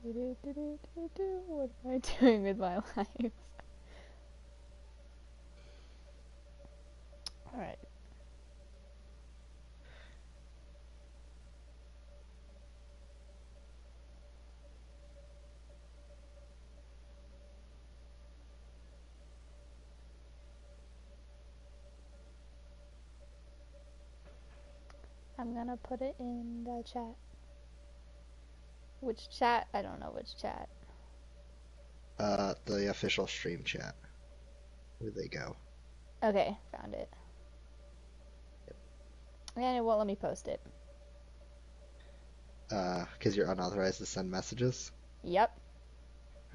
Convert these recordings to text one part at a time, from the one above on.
What am I doing with my life? Alright. I'm gonna put it in the chat. Which chat? I don't know which chat. The official stream chat. Where'd they go? Okay, found it. Yep. And it won't let me post it. Because you're unauthorized to send messages? Yep.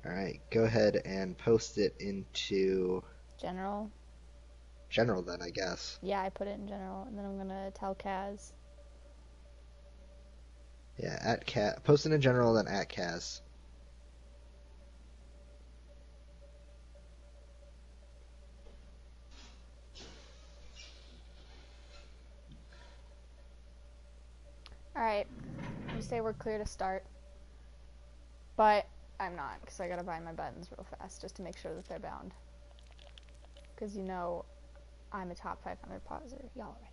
Alright, go ahead and post it into... General? General then, I guess. Yeah, I put it in general, and then I'm gonna tell Kaz. Yeah, at Kaz. Post it in general, then at Kaz. Alright, you say we're clear to start. But I'm not, because I gotta buy my buttons real fast, just to make sure that they're bound. Because you know, I'm a top 500 pauser. Y'all already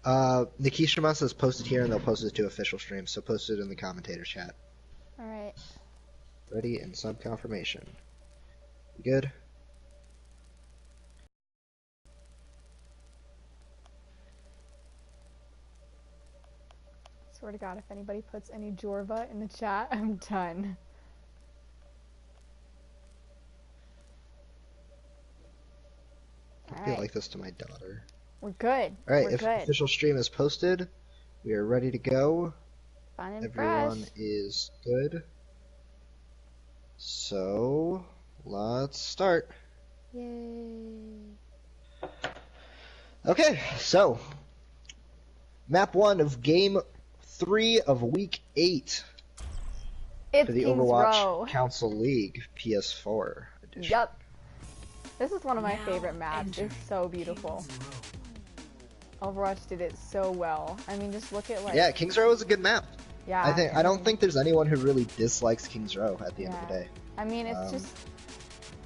know. Nikishima says post it here, and they'll post it to official stream, so post it in the commentator chat. Alright. Ready and sub confirmation. You good? Swear to God, if anybody puts any Jorva in the chat, I'm done. I feel like this to my daughter. We're good. Alright, if official stream is posted, we are ready to go. Fun and Everyone fresh. is good. So, let's start. Yay. Okay, so, map 1 of game 3 of week 8 for the Overwatch Council League PS4 edition. Yup. This is one of my favorite maps. It's so beautiful. Overwatch did it so well. I mean, just look at like... Yeah, King's Row is a good map. Yeah. I don't think there's anyone who really dislikes King's Row at the end of the day. I mean, it's just...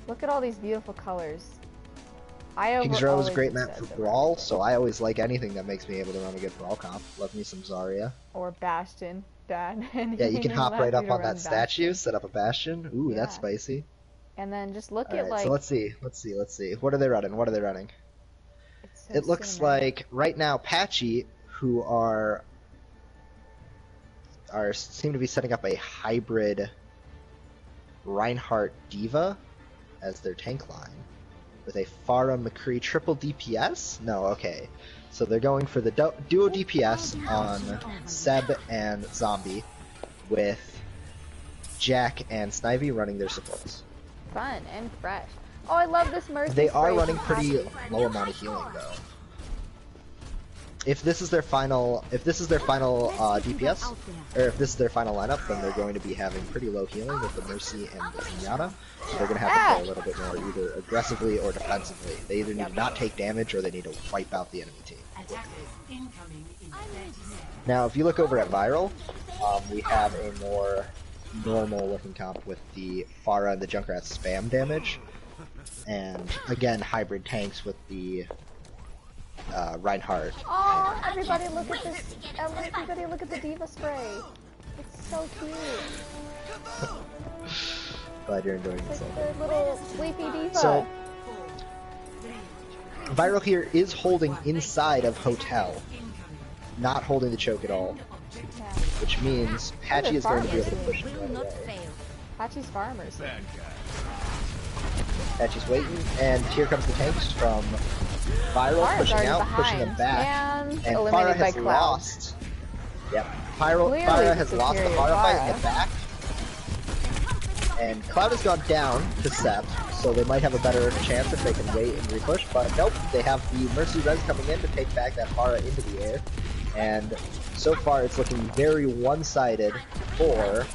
Look at all these beautiful colors. King's Row is a great map for Brawl, so I always like anything that makes me able to run a good Brawl comp. Love me some Zarya. Or Bastion. Yeah, you can hop right up on that statue, set up a Bastion. Ooh, that's spicy. And then just look at like... So let's see. What are they running? So it looks like, right now, Patchy, who seem to be setting up a hybrid Reinhardt Diva as their tank line. With a Pharah McCree triple DPS? No, okay. So they're going for the duo DPS on Seb and Zombie, with Jack and Snivy running their supports. Fun and fresh. Oh, I love this Mercy. They are running pretty low amount of healing though. If this is their final DPS, or if this is their final lineup, then they're going to be having pretty low healing with the Mercy and the Zenyatta. So they're going to have to play a little bit more, either aggressively or defensively. They either need to not take damage, or they need to wipe out the enemy team. Now, if you look over at V1ral, we have a more normal looking comp with the Pharah and the Junkrat spam damage, and again hybrid tanks with the Reinhardt. Oh, everybody look at this! Everybody look at the Diva spray. It's so cute. Glad you're enjoying this. Like the little sleepy Diva. So, V1ral here is holding inside of Hotel, not holding the choke at all. Which means Patchy is going to be able to push it right away. Patchy's farmers. Patchy's waiting, and here comes the tanks from V1ral pushing out, pushing them back, and Pharah has lost. Yep, Pharah has lost the Pharah fight in the back, and Cloud has gone down to Sep, so they might have a better chance if they can wait and repush, but nope, they have the Mercy Res coming in to take back that Pharah into the air, and so far it's looking very one-sided for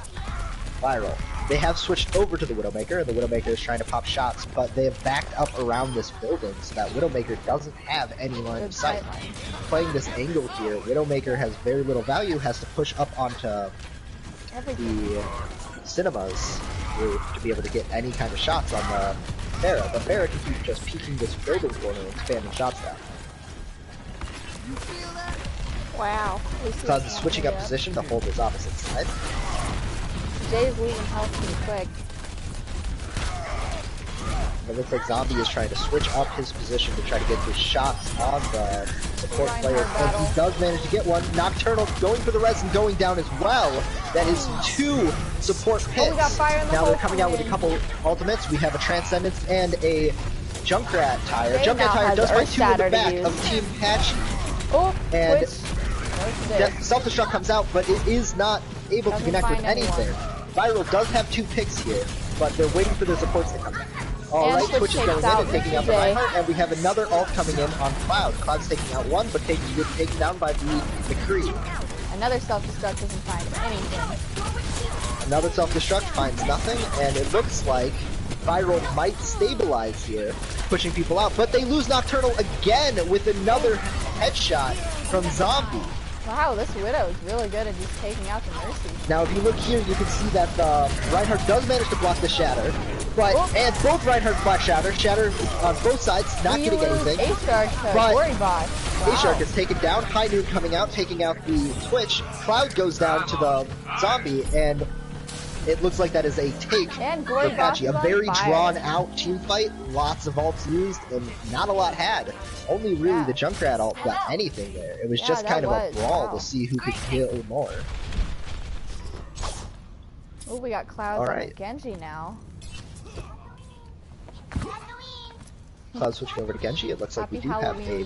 V1ral. They have switched over to the Widowmaker, and the Widowmaker is trying to pop shots, but they have backed up around this building so that Widowmaker doesn't have any line of sight. Playing this angle here, Widowmaker has very little value, has to push up onto the Cinema's roof to be able to get any kind of shots on the Pharah. The Pharah can keep just peeking this building corner and spamming shots down. Wow. Cloud is switching up position to hold his opposite side. Jay's losing health pretty quick. It looks like Zombie is trying to switch up his position to try to get his shots on the support player. And he does manage to get one. Nocturnal going for the res and going down as well. That is 2 support pits. Now they're coming out with a couple ultimates. We have a Transcendence and a Junkrat Tire. Junkrat Tire does find 2 in the back of Team Patch. And self-destruct comes out, but it is not able to connect with anything. V1ral does have 2 picks here, but they're waiting for their supports to come back. Alright, Twitch is going in and taking out the Reinhardt, and we have another ult coming in on Cloud. Cloud's taking out one, but taken down by the McCree. Another self-destruct doesn't find anything. Another self-destruct finds nothing, and it looks like V1ral might stabilize here, pushing people out, but they lose Nocturnal again with another headshot from Zombie. Wow, this Widow is really good at just taking out the Mercy. Now, if you look here, you can see that Reinhardt does manage to block the Shatter, but and both Reinhardt block Shatter. Shatter on both sides, not getting anything. But A-Shark is taken down. High Noon coming out, taking out the Twitch. Cloud goes down to the Zombie, and it looks like that is a take for Patchy. A very drawn-out team fight, lots of ults used, and not a lot had. Only really the Junkrat ult got anything there. It was just kind of a brawl to see who could kill more. Oh, we got Cloud and Genji now. Cloud switching over to Genji. It looks like we do have a...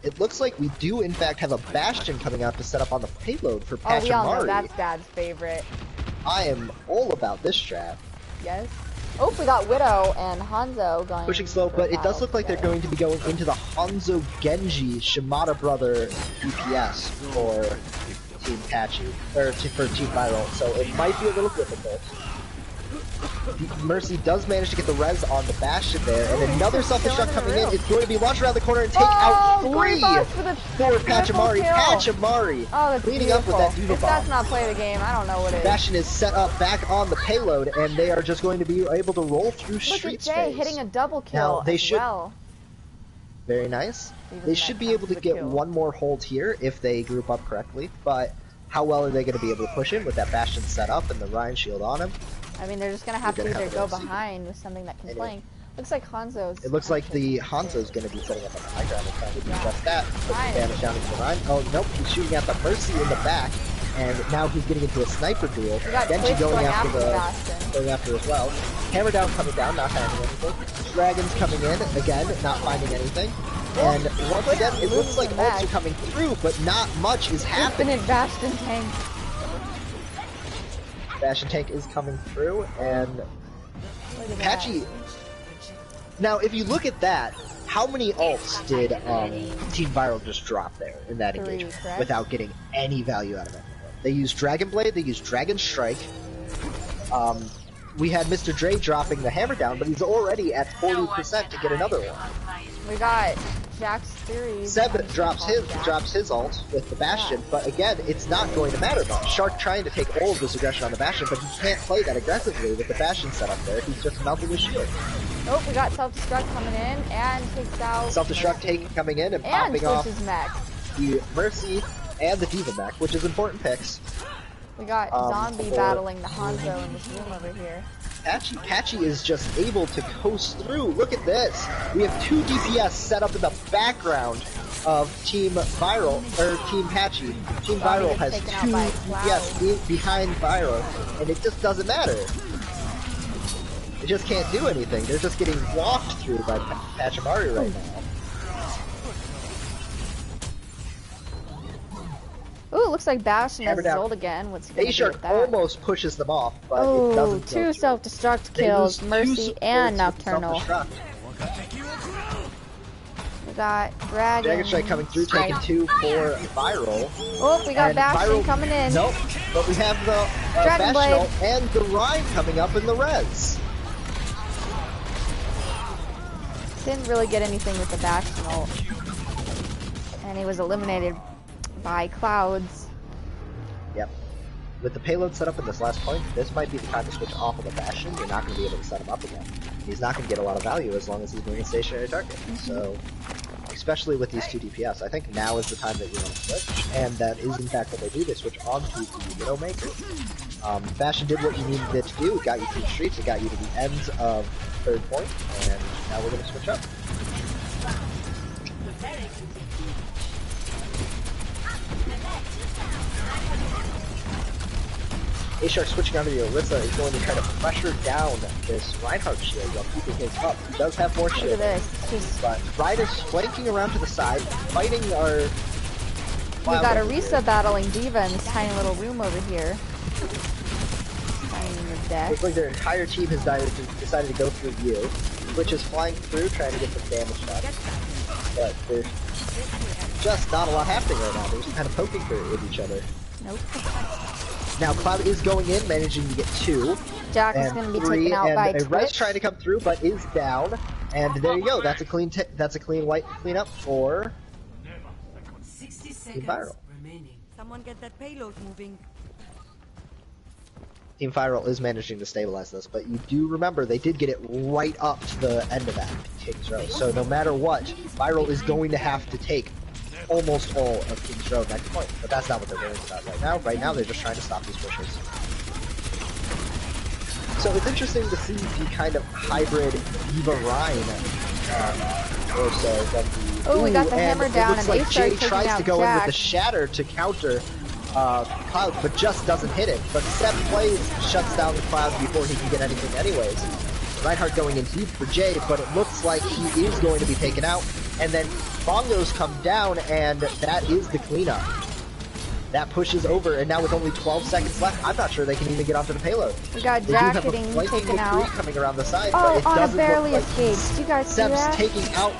It looks like we do, in fact, have a Bastion coming out to set up on the payload for Pachamari. Oh, we all know that's Dad's favorite. I am all about this strat. Yes. Oh, we got Widow and Hanzo going. Pushing slow, but it does look like they're going to be going into the Hanzo Genji Shimada brother DPS for Team Patchy, or for Team V1ral, so it might be a little difficult. Mercy does manage to get the res on the Bastion there, and another self-destruct coming in. It's going to be launched around the corner and take out 3 for Pachamari. Pachamari cleaning up with that Diva Bomb. If that's not play the game, I don't know what it is. Bastion is set up back on the payload, and they are just going to be able to roll through street space. Look at Jay hitting a double kill as well. Very nice. They should be able to get one more hold here if they group up correctly, but how well are they going to be able to push in with that Bastion set up and the Ryan shield on him? I mean, they're just going to have to either go behind with something that can flank. Looks like Hanzo's... It looks like the Hanzo's going to be setting up on the high ground and trying to do just that. Put some damage down into the Ryan. Oh, nope, he's shooting at the Mercy in the back, and now he's getting into a sniper duel. Genji going after as well. Hammer down coming down, not finding anything. Dragons coming in, again, not finding anything. And once again, it looks like ults are coming through, but not much is happening. Infinite Bastion tank. Bastion tank is coming through, and Patchy. Now, if you look at that, how many ults did Team V1ral just drop there in that engagement without getting any value out of it? They used Dragon Blade, they used Dragon Strike. We had Mr. Dre dropping the hammer down, but he's already at 40% to get another one. We got Jack's theory. Seb drops his ult with the Bastion, but again, it's not going to matter much. Shark trying to take all of this aggression on the Bastion, but he can't play that aggressively with the Bastion set up there. He's just melting his shield. Oh, we got self-destruct coming in and takes out. Self-destruct coming in and popping off the Mercy and the Diva mech, which is important picks. We got Zombie battling the Hanzo in this room over here. Patchy is just able to coast through. Look at this. We have 2 DPS set up in the background of Team V1ral, or Team Patchy. Team V1ral has 2 DPS behind V1ral, and it just doesn't matter. They just can't do anything. They're just getting walked through by Pachamari right now. Ooh, looks like Bastion has ult again. What's he gonna do with that? Almost pushes them off, but it doesn't. 2 self-destruct kills, Mercy and Nocturnal. got Dragon. Dragon Strike coming through, taking 2 for V1ral. Oh, we got And Bastion V1ral coming in. Nope, but we have the Dragon Blade. Bastion and the Rhyme coming up in the res. Didn't really get anything with the Bastion ult. And he was eliminated by Clouds. Yep. With the payload set up in this last point, this might be the time to switch off of the Bastion. You're not going to be able to set him up again. He's not going to get a lot of value as long as he's doing a stationary target. So, especially with these 2 DPS, I think now is the time that you want to switch. And that is in fact what they do. They switch onto the Widowmaker. Bastion did what you needed it to do. It got you through the streets. It got you to the ends of 3rd point. And now we're going to switch up. A-Shark switching onto the Orisa is going to try to pressure down this Reinhardt shield while keeping his up. He does have more shield. Look at this. Just... But Ryan is flanking around to the side, fighting our... We got Orisa battling D.Va in this tiny little room over here. Finding the deck. Looks like their entire team has decided to go through you. Twitch is flying through, trying to get some damage done. But there's just not a lot happening right now. They're just kind of poking with each other. Nope. Now Cloud is going in, managing to get 2. Jack is going to be taken out by Twitch. Res trying to come through, but is down. And there you go. That's a clean white cleanup for 60 Team seconds V1ral. remaining. Someone get that payload moving. Team V1ral is managing to stabilize this, but you do remember they did get it right up to the end of that King's Row. So no matter what, V1ral is going to have to take almost all of King's Row next point. But that's not what they're worried about right now. Right now they're just trying to stop these pushes. So it's interesting to see the kind of hybrid D.Va Rhine or so from the... Oh, we got the hammer down and like A-Star Jay taking tries out to go in with Jack. the Shatter to counter Cloud, but just doesn't hit it. But Seb plays, shuts down the Cloud before he can get anything anyways. Reinhardt going in deep for Jay, but it looks like he is going to be taken out. And then Bongos come down, and that is the cleanup. That pushes over, and now with only 12 seconds left, I'm not sure they can even get onto the payload. We got They Jack do have a getting flanking taken McCree out. coming around the side, Oh, but it Anna doesn't barely look like escaped. Did you guys see Seb's that? taking out.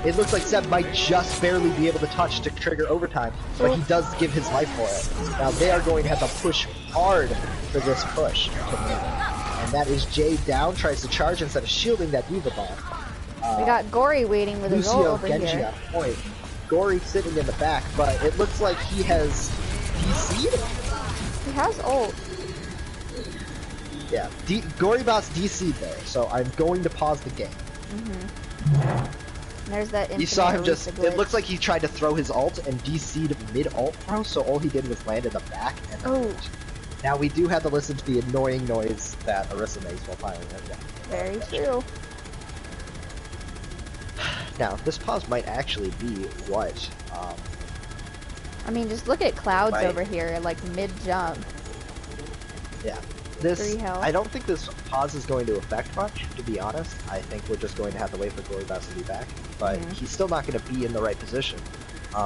It looks like Seb might just barely be able to touch to trigger overtime, but he does give his life for it. Now they are going to have to push hard for this push to win. And that is Jay down, tries to charge instead of shielding that D.Va bomb. We got Gory waiting with his ult Lucio over Genji here. on point. Gory sitting in the back, but it looks like he has DC'd? He has ult. Yeah, Gory Boss DC'd there, so I'm going to pause the game. There's that infinite You saw him just, Orisa it glitch. looks like he tried to throw his ult and DC'd mid-ult throw, so all he did was land in the back and Oh. Now we do have to listen to the annoying noise that Orisa makes while firing it down. Very true. Now, this pause might actually be what, I mean, just look at Clouds Right. over here, like mid-jump. yeah. This, 3 health. I don't think this pause is going to affect much, to be honest. I think we're just going to have to wait for Gory Boss to be back. But he's still not going to be in the right position.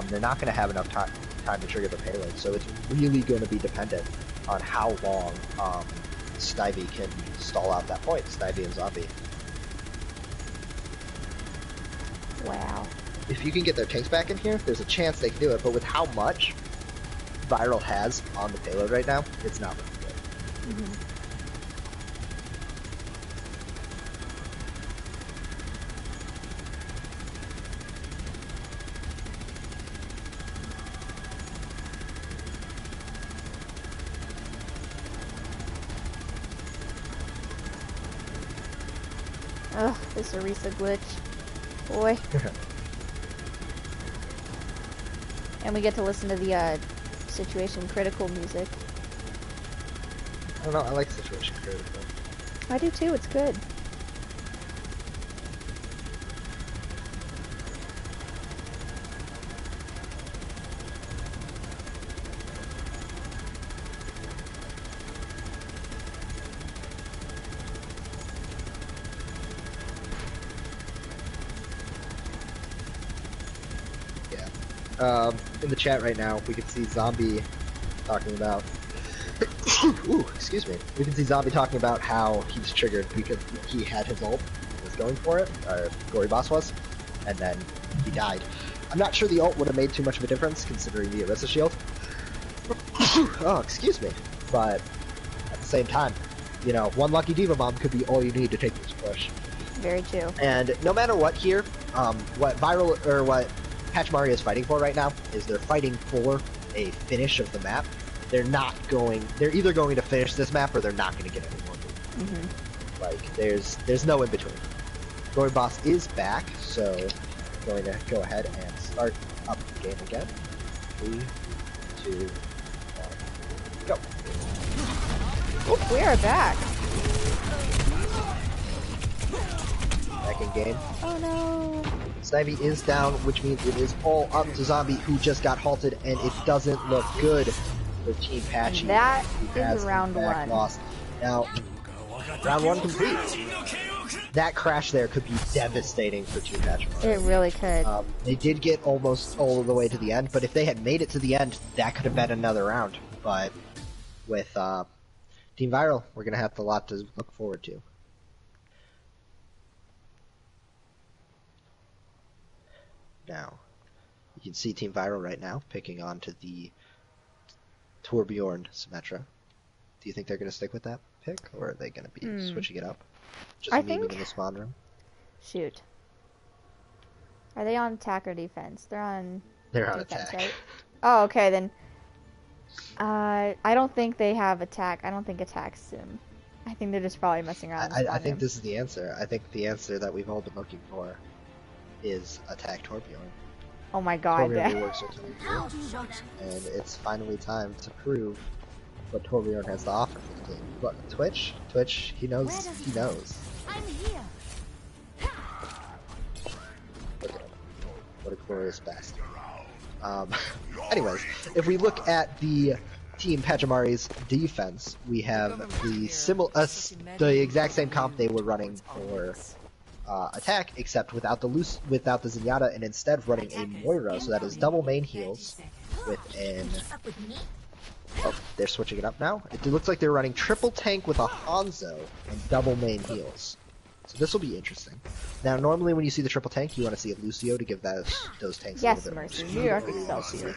They're not going to have enough time to trigger the payload, so it's really going to be dependent on how long Snivy can stall out that point, Snivy and Zombie. Wow. If you can get their tanks back in here, there's a chance they can do it, but with how much V1ral has on the payload right now, it's not looking good. Ugh, this Orisa glitch. Boy. And we get to listen to the situation critical music. I don't know, I like situation critical. I do too, it's good. In the chat right now, we can see Zombie talking about... Ooh, excuse me. We can see Zombie talking about how he's triggered because he had his ult, was going for it, or Gory Boss was, and then he died. I'm not sure the ult would have made too much of a difference considering the Orisa shield. Oh, excuse me. But at the same time, you know, one lucky D.Va bomb could be all you need to take this push. Very true. And no matter what here, what V1ral or what Pachamari is fighting for right now is they're fighting for a finish of the map. They're either going to finish this map or they're not going to get any more loot. Mm-hmm. Like there's no in between. Glory Boss is back, so I'm going to go ahead and start up the game again. 3, 2, 1, go. Oop, we are back. Back in game. Oh no. Snivy is down, which means it is all up to Zombie, who just got halted, and it doesn't look good for Team Patchy. And that who is has round in fact 1. Lost. Now, round 1 complete. That crash there could be devastating for Team Patchy. It really could. They did get almost all the way to the end, but if they had made it to the end, that could have been another round. But with Team V1ral, we're going to have a lot to look forward to. Now, you can see Team V1ral right now picking onto the Torbjorn Symmetra. Do you think they're going to stick with that pick, or are they going to be switching it up? Just I meeting think... in the spawn room? Shoot. Are they on attack or defense? They're on They're on defense, attack. right? Oh, okay, then. I don't think they have attack. I don't think attack's sim. I think they're just probably messing around. I think this is the answer. I think the answer that we've all been looking for is attack Torbjorn. Oh my god, Torbjorn works with Torbjorn, and it's finally time to prove what Torbjorn has to offer for the team. Look, Twitch, he knows. I'm here. Look at him. What a glorious bastard. Anyways, if we look at the Team Pachamari's defense, we have the exact same comp they were running for attack, except without the Zenyatta, and instead running a Moira, so that is double main heals with an... Oh, they're switching it up now. It looks like they're running triple tank with a Hanzo and double main heals. So this will be interesting. Now, normally when you see the triple tank, you want to see a Lucio to give those tanks a yes, little bit Mercy. more New York Excelsior.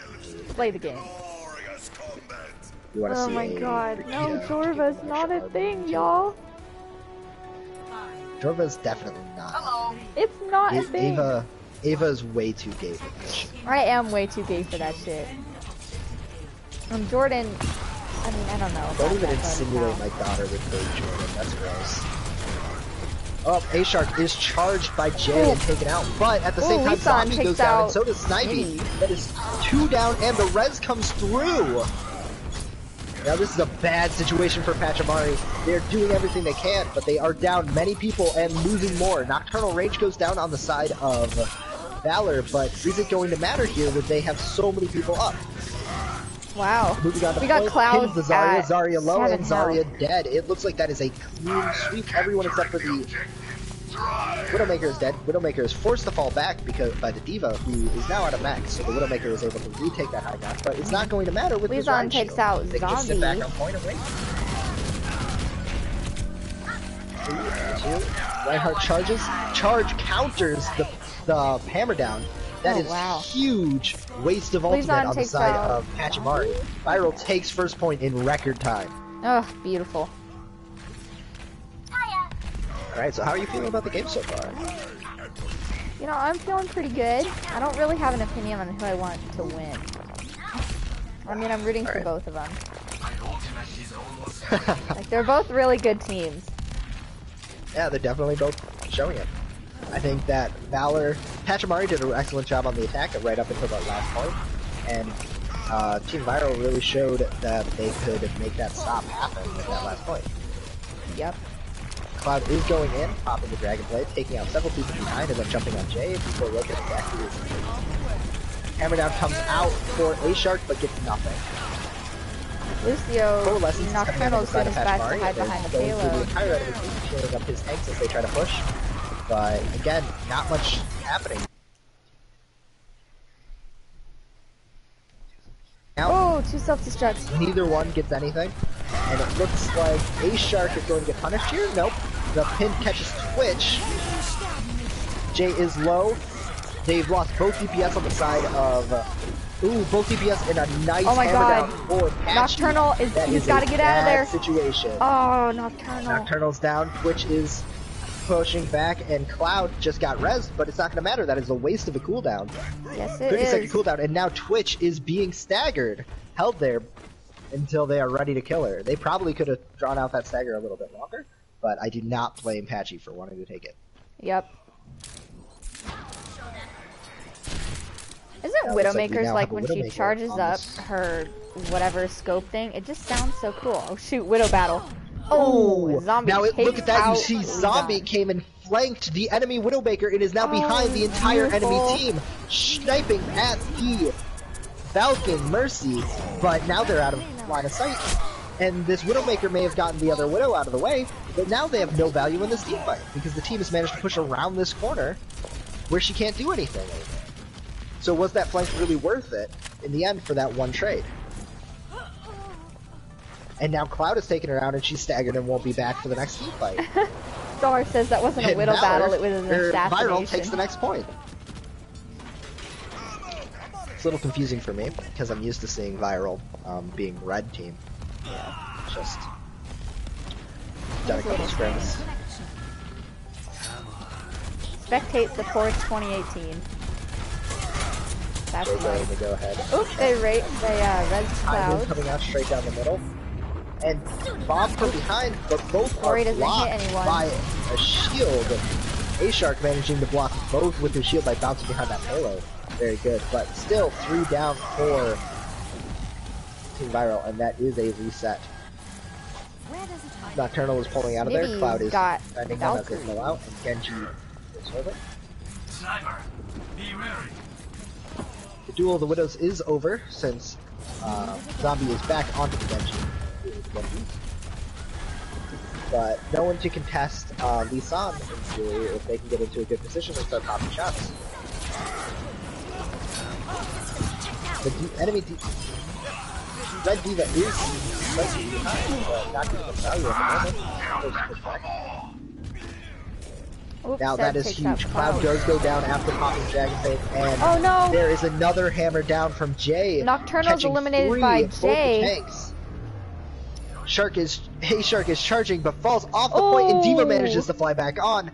Play the game. You want to Oh see my god. No, Jorva's not a thing, y'all. Jorva's definitely not. It's not a thing. Ava is way too gay for that shit. I am way too gay for that shit. Jordan, I mean, I don't know. Don't even that, insinuate my daughter with Baby Jordan, that's gross. Oh, A-Shark is charged by Jay and taken out, but at the same time, Zombie goes down, and so does Snivy. That is 2 down, and the res comes through! Now this is a bad situation for Pachamari. They're doing everything they can, but they are down many people and losing more. Nocturnal Rage goes down on the side of Valor, but is it going to matter here that they have so many people up? Wow. Moving on to We got Cloud the Zarya, at Zarya low, 7 and Zarya health. dead. It looks like that is a clean sweep. Everyone except for the Widowmaker is dead. Widowmaker is forced to fall back by the D.Va, who is now out of max, so the Widowmaker is able to retake that high ground, but it's not going to matter with the Lizon Ride takes shield. out They can just sit Zombie. back on point and wait. 3, 2, Reinhardt counters the hammer down. That is huge waste of ultimate Lizon on the takes side out of Pachamari. V1ral takes first point in record time. Oh, beautiful. Alright, so how are you feeling about the game so far? You know, I'm feeling pretty good. I don't really have an opinion on who I want to win. I mean, I'm rooting for both of them. Like, they're both really good teams. Yeah, they're definitely both showing it. I think that Pachamari did an excellent job on the attack right up until that last point, and Team V1ral really showed that they could make that stop happen at that last point. Yep. Cloud is going in, popping the Dragon Blade, taking out several people behind, and then jumping on Jay before looking exactly his Hammer down comes out for A-Shark, but gets nothing. Lucio, Coalescence Nocturnal is doing his best to hide behind the going through the payload. entire enemy team, shielding up his tanks as they try to push. But again, not much happening. Now, Oh, 2 self-destructs. neither one gets anything. And it looks like A-Shark is going to get punished here. Nope. The pin catches Twitch. Jay is low. They've lost both DPS on the side of... ooh, both DPS in a nice Oh my hammer god. down for Patchy. Nocturnal he's gotta get out of there. Situation. Oh, Nocturnal. Nocturnal's down, Twitch is pushing back, and Cloud just got rezzed, but it's not gonna matter. That is a waste of a cooldown. Yes, it 30-second is. cooldown, and now Twitch is being staggered, held there until they are ready to kill her. They probably could have drawn out that stagger a little bit longer, but I do not blame Patchy for wanting to take it. Yep. Isn't Yeah, looks like we Widowmaker's now like have a when she Widowmaker charges on up this. her whatever scope thing? It just sounds so cool. Oh shoot, Widow battle. Oh, Zombie now look takes at that, you out see Zombie Leon. came and flanked the enemy Widowmaker and is now behind the entire beautiful. enemy team, sniping at the Falcon Mercy, but now they're out of line of sight. And this Widowmaker may have gotten the other Widow out of the way, but now they have no value in this team fight, because the team has managed to push around this corner where she can't do anything anymore. So was that flank really worth it in the end for that one trade? And now Cloud has taken her out and she's staggered and won't be back for the next team fight. Star says that wasn't a And Widow Valor, battle, it was an or V1ral takes assassination. the next point. It's a little confusing for me, because I'm used to seeing V1ral being red team. Just done a couple scrims. Spectate supports 2018. That's They're nice. going to go ahead. Oop, they res Hyman Cloud. coming out straight down the middle. And Bomb from behind, but both Glory are doesn't hit blocked anyone. by a shield. A-Shark managing to block both with his shield by bouncing behind that halo. Very good, but still 3 down for Team V1ral, and that is a reset. Where does it hide? Nocturnal is pulling out of there. Maybe Cloud is got defending them as they Valkyrie. pull out, and Genji is over. Sniper, be wary. The Duel of the Widows is over since Zombie is back onto the Genji. But no one to contest Lee San in theory if they can get into a good position and start popping shots. The enemy Red Diva is slightly behind, but not getting much value at the moment. Push back. Oops, Now Seb that is takes out huge. Cloud does go down after popping Dragon Fate, and Oh no! there is another hammer down from Jay. Nocturnal's catching eliminated 3 by of both the Jay. tanks. Shark is charging, but falls off the point, and Diva Oh. manages to fly back on.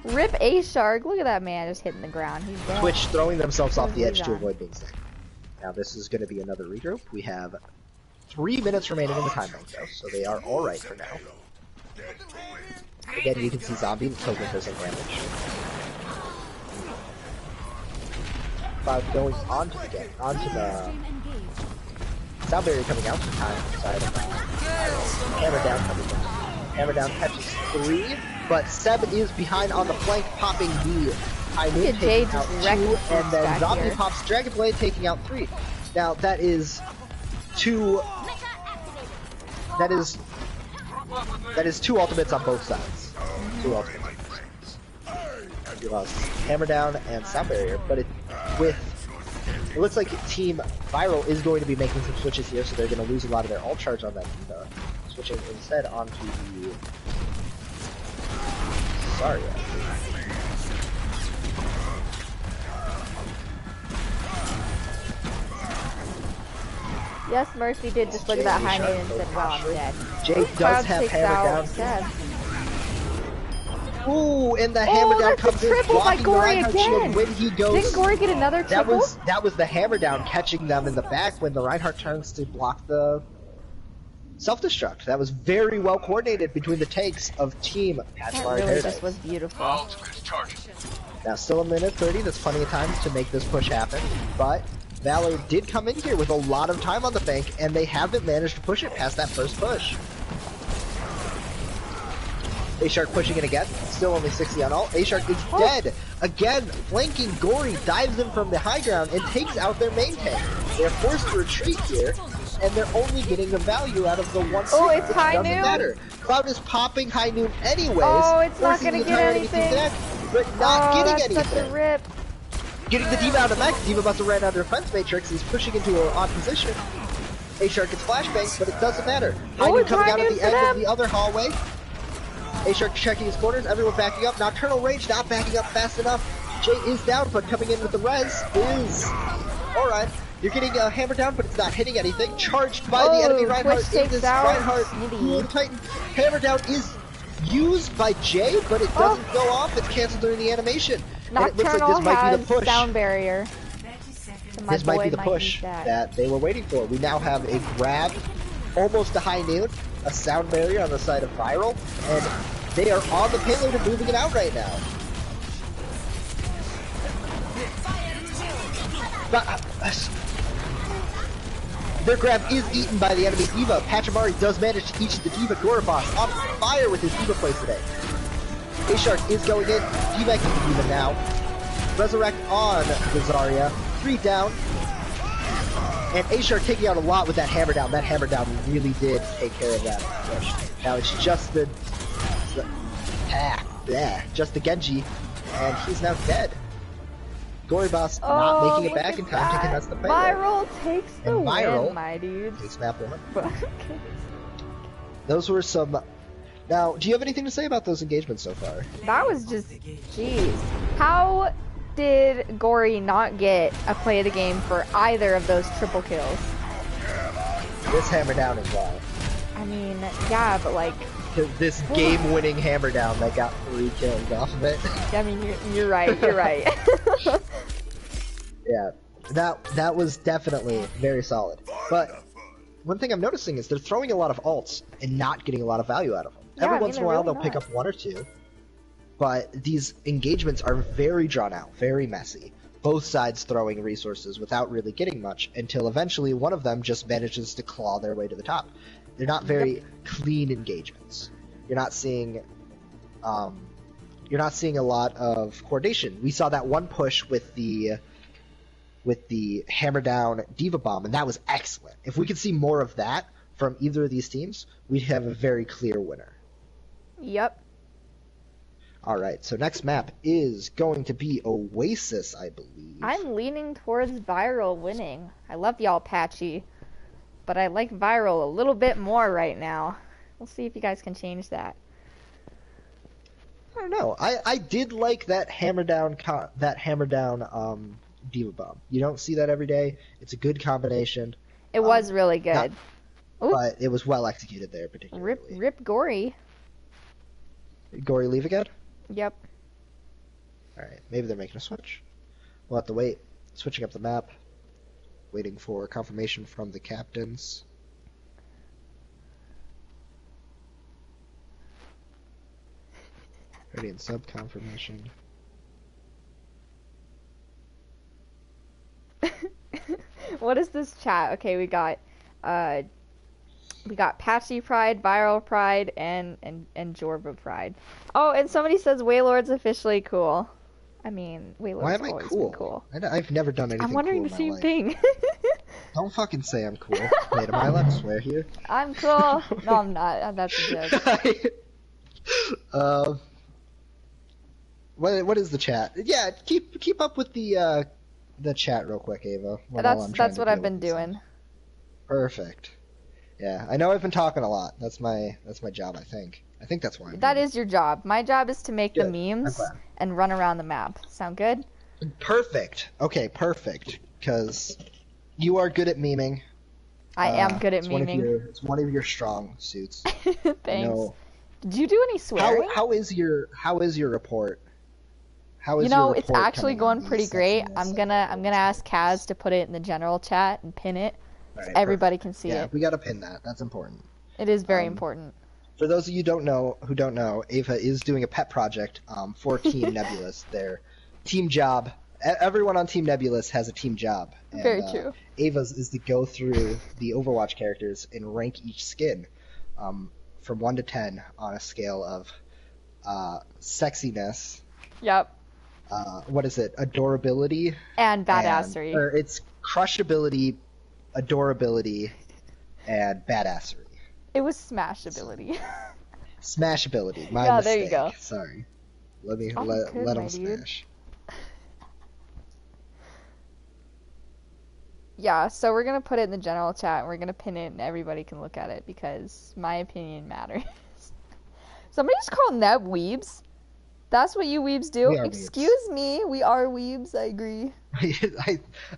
Rip A-Shark. Look at that man just hitting the ground. He's dead. Twitch throwing themselves off the edge to Leon. avoid being sick. Now this is going to be another regroup. We have 3 minutes remaining in the time bank though, so they are alright for now. Again, you can see Zombie taking some damage. Cloud going onto the sound barrier coming out from time side of Hammer down coming down. Hammer down catches 3, but Seb is behind on the flank, popping the high noon, Look at Jay taking out just 2, wrecking and then back Zombie here. pops Dragon Blade, taking out 3. Now that is 2 ultimates on both sides. 2 ultimates. You lost Hammer down and sound barrier, but it looks like Team V1ral is going to be making some switches here, so they're going to lose a lot of their ult charge on that Diva, switching instead onto the Zarya. Yes, Mercy did just look at that high noon and said, wow, I'm dead. Jay Cloud does have takes hammer out down. Seb. Ooh, and the hammer down that's a comes in, triple by blocking the Gory Reinhardt shield again. when he goes. Didn't Gory get another That triple? was the hammer down catching them in the back when the Reinhardt turns to block the self-destruct. That was very well coordinated between the tanks of Team That Pachamari really Paradise. just was beautiful. Ultimate's charging. Now still a minute 30, that's plenty of time to make this push happen, but Valor did come in here with a lot of time on the bank, and they haven't managed to push it past that first push. A-Shark pushing it again, still only 60 on ult. A-Shark is dead! Again, flanking Gory dives in from the high ground and takes out their main tank. They're forced to retreat here, and they're only getting the value out of the one Oh, stick, it's which high doesn't noon? matter. Cloud is popping high noon anyways, Oh, it's not forcing gonna the get entire enemy team anything. back, but not Oh, getting that's anything. such a rip. Getting the Diva out of mech, Diva must have ran out of defense matrix, he's pushing into an odd position. A-Shark gets flashbang, but it doesn't matter. High noon it's coming high out of noon the for end of them. the other hallway. A-Shark checking his corners, everyone backing up. Nocturnal Rage not backing up fast enough. Jay is down, but coming in with the res is alright. You're getting a hammer down, but it's not hitting anything. Charged by the enemy Reinhardt. Twitch takes out Reinhardt, Snitty. cool Titan. Hammer down is used by Jay, but it doesn't go off. It's canceled during the animation. And it looks like Nocturnal this might be the has push. sound barrier. So my This might boy be the might push use that they were waiting for. We now have a grab, almost a high noon, a sound barrier on the side of V1ral, and they are on the payload and moving it out right now. Their grab is eaten by the enemy D.Va. Pachamari does manage to eat the D.Va Gorabas on fire with his D.Va plays today. A-Shark is going in, D.Va can the D.Va now. Resurrect on the Zarya, 3 down. And A-Shark taking out a lot with that hammer down. That hammer down really did take care of that push. Now it's just the Genji, and he's now dead. Gorybas not making it back in time to contest the payload. V1ral takes the And V1ral win, my dudes. takes map 1. Okay. Those were some... Now, do you have anything to say about those engagements so far? That was just, jeez. How did Gory not get a play of the game for either of those triple kills? This hammer down is why. I mean, yeah, but like... This game-winning hammer down that got 3 kills off of it. I mean, you're right, you're right. Yeah, that was definitely very solid. But one thing I'm noticing is they're throwing a lot of ults and not getting a lot of value out of them. Yeah, Every I mean, once in a while really they'll pick not. up 1 or 2, but these engagements are very drawn out, very messy. Both sides throwing resources without really getting much until eventually one of them just manages to claw their way to the top. They're not very clean engagements. You're not seeing a lot of coordination. We saw that one push with the hammer down D.Va bomb, and that was excellent. If we could see more of that from either of these teams, we'd have a very clear winner. Yep. Alright, so next map is going to be Oasis, I believe. I'm leaning towards V1ral winning. I love y'all, Patchy, but I like V1ral a little bit more right now. We'll see if you guys can change that. I don't know. I did like that hammer down D.Va bomb. You don't see that every day. It's a good combination. It was really good. But it was well executed there, particularly. Rip Gory. Gory leave again? Yep. Alright, maybe they're making a switch. We'll have to wait. Switching up the map. Waiting for confirmation from the captains. Ready and sub confirmation. What is this chat? Okay, we got Patchy Pride, V1ral Pride, and Jorba Pride. Oh, and somebody says Waylord's officially cool. I mean, Waylord's Why am I always cool? been cool. I've never done anything I'm wondering cool the in same my life. thing. Don't fucking say I'm cool. Wait, am I allowed to swear here? I'm cool. No, I'm not. That's a joke. What is the chat? Yeah, keep up with the chat real quick, Ava. That's what I've been doing. Perfect. Yeah, I know I've been talking a lot. That's my job, I think. I think that's why. That is your job. My job is to make the Good. memes I'm glad. and run around the map. Sound good? Perfect. Okay, perfect. Because you are good at memeing. I am good at it's memeing. It's one of your strong suits. Thanks. know. Did you do any swearing? How is your report? How is You know, your it's report actually coming on going pretty these great. sections? I'm gonna ask Kaz to put it in the general chat and pin it. All So right, everybody perfect. can see Yeah, it. we gotta pin that. That's important. It is very important. For those of you who don't know, Ava is doing a pet project for Team Nebulous. Their team job. Everyone on Team Nebulous has a team job. And, Very true. Ava's is to go through the Overwatch characters and rank each skin from 1 to 10 on a scale of sexiness. Yep. What is it? Adorability. And badassery. Or it's crushability, adorability, and badassery. It was smashability. Smashability. My Yeah, mistake. there you go. Sorry. Let me Oh, let good, him my dude. smash. Yeah, so we're gonna put it in the general chat and we're gonna pin it and everybody can look at it because my opinion matters. Somebody just called Neb weebs. That's what you weebs do. We are weebs. Excuse me, we are weebs, I agree.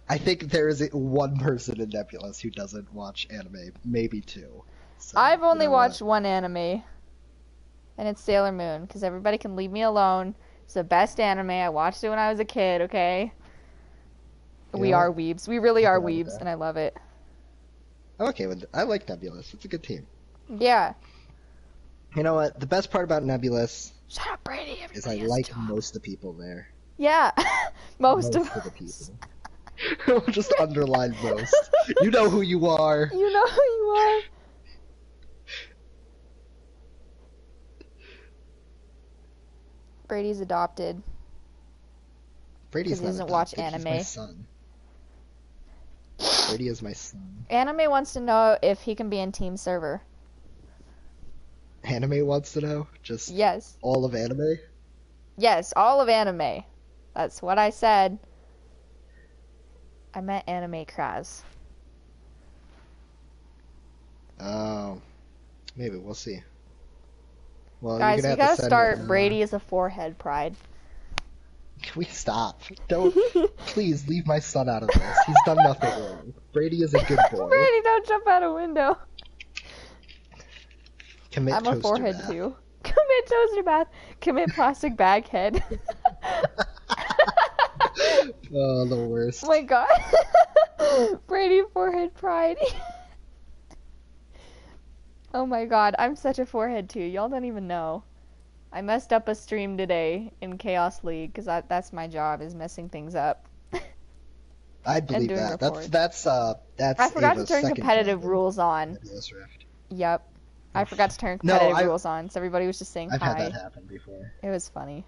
I think there is one person in Nebulous who doesn't watch anime, maybe two. So, I've only you know watched what? one anime, and it's Sailor Moon, because everybody can leave me alone. It's the best anime. I watched it when I was a kid, okay? We know are what? weebs. We really are I'm down with weebs, that. and I love it. I'm okay with it. I like Nebulous. It's a good team. Yeah. You know what? The best part about Nebulous Shut up, Brady. is I Everybody has like to talk. most of the people there. Yeah. Most of the us. people. We'll just underline most. You know who you are. You know who you are. Brady's adopted. Brady's 'Cause he not doesn't watch adopted. He's my anime. son. Brady is my son. Anime wants to know if he can be in Team Server. Anime wants to know? Just Yes. all of anime? Yes, all of anime. That's what I said. I meant anime Kraz. Oh. Maybe, we'll see. Well, Guys, you're we gonna have gotta to start send me, Brady as a forehead pride. Can we stop? Don't. Please leave my son out of this. He's done nothing wrong. Brady is a good boy. Brady, don't jump out a window. Commit I'm a toaster forehead bath. too. Commit toaster bath. Commit plastic bag head. Oh, the worst. Oh my god. Brady forehead pride. Oh my god, I'm such a forehead too. Y'all don't even know. I messed up a stream today in Chaos League because that's my job, is messing things up. I believe doing that. reports. That's I forgot to Ava's turn second competitive job in rules on. Nebulous Rift. Yep. I forgot to turn No, competitive rules on, so everybody was just saying I've had hi. that happen before. It was funny.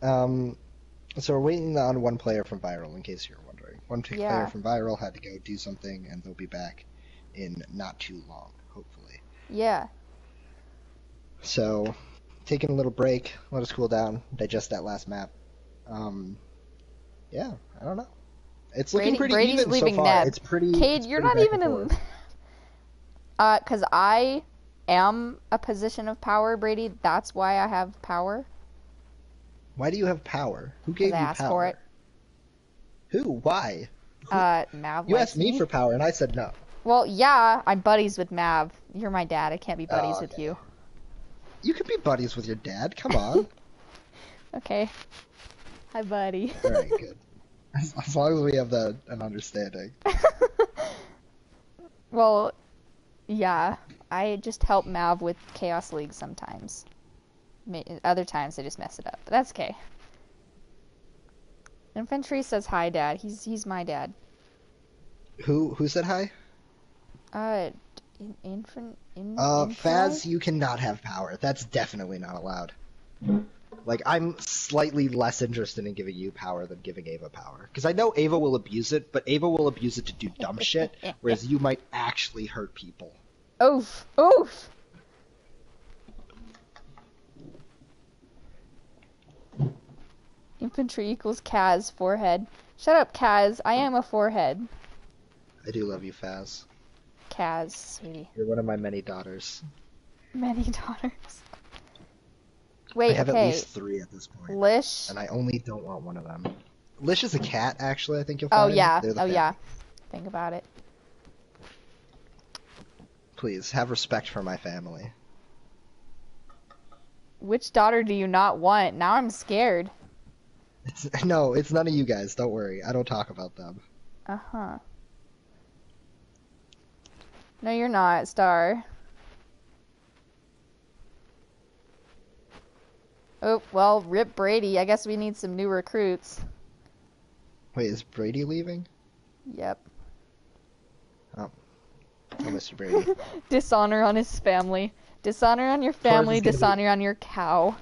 So we're waiting on one player from V1ral, in case you're wondering. One player Yeah. from V1ral had to go do something, and they'll be back in not too long, hopefully. Yeah. So, taking a little break, let us cool down, digest that last map. Yeah, I don't know. It's looking pretty Brady's even leaving so far. Neb. It's pretty. Cade, it's you're pretty not back even and in. forth. Because I am a position of power, Brady. That's why I have power. Why do you have power? Who gave you I power? asked for it. Who? Why? Mav You likes asked me for power, and I said no. Well, yeah, I'm buddies with Mav. You're my dad. I can't be buddies Oh, with okay. you. You could be buddies with your dad. Come on. Okay. Hi, buddy. All right, good. As long as we have an understanding. Well, yeah. I just help Mav with Chaos League sometimes. Other times I just mess it up. But that's okay. Infantry says hi, Dad. He's my dad. Who said hi? Faz, you cannot have power. That's definitely not allowed. Like, I'm slightly less interested in giving you power than giving Ava power. Because I know Ava will abuse it, but Ava will abuse it to do dumb shit, whereas you might actually hurt people. Oof. Oof. Infantry equals Kaz, forehead. Shut up, Kaz. I am a forehead. I do love you, Faz. Kaz, sweetie. You're one of my many daughters. Many daughters. Wait, I have okay. at least 3 at this point. Lish. And I only don't want one of them. Lish is a cat, actually, I think you'll Oh, find. yeah. They're the Oh, family. yeah. Think about it. Please, have respect for my family. Which daughter do you not want? Now I'm scared. No, it's none of you guys, don't worry. I don't talk about them. Uh-huh. No, you're not, Star. Oh, well, rip Brady. I guess we need some new recruits. Wait, is Brady leaving? Yep. Oh, Mr. Brady. Dishonor on his family. Dishonor on your family, is gonna be- dishonor on your cow.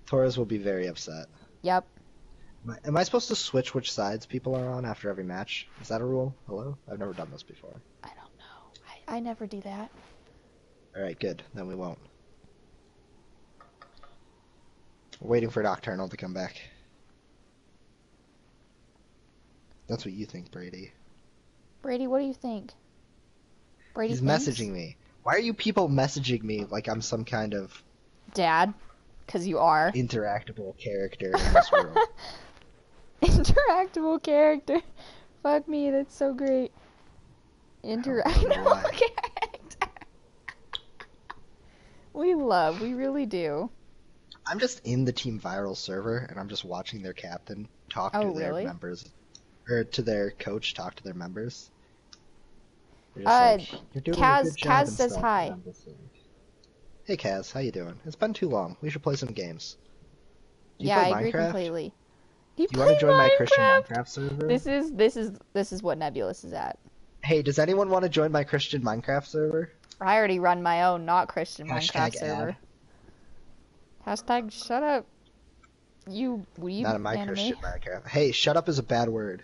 Torres will be very upset. Yep. Am I supposed to switch which sides people are on after every match? Is that a rule? Hello? I've never done this before. I don't know. I never do that. Alright, good. Then we won't. We're waiting for Nocturnal to come back. That's what you think, Brady. Brady, what do you think? Brady He's thinks? messaging me. Why are you people messaging me like I'm some kind of Dad, because you are. Interactable character in this world. Interactable character. Fuck me, that's so great. Interactable why. character. We really do. I'm just in the Team V1ral server, and I'm just watching their captain talk Oh, to their really? members, or to their coach talk to their members. They're just like, "You're doing a Kaz- good job Kaz and says stuff," hi. and I'm just like, hey Kaz, how you doing? It's been too long. We should play some games. Do you Yeah, play I agree Minecraft? completely. Do you want to join my Christian Minecraft server? This is what Nebulous is at. Hey, does anyone want to join my Christian Minecraft server? I already run my own not Christian Hashtag Minecraft server. ad. Hashtag shut up. You Not in my anime. Christian Minecraft. Hey, shut up is a bad word.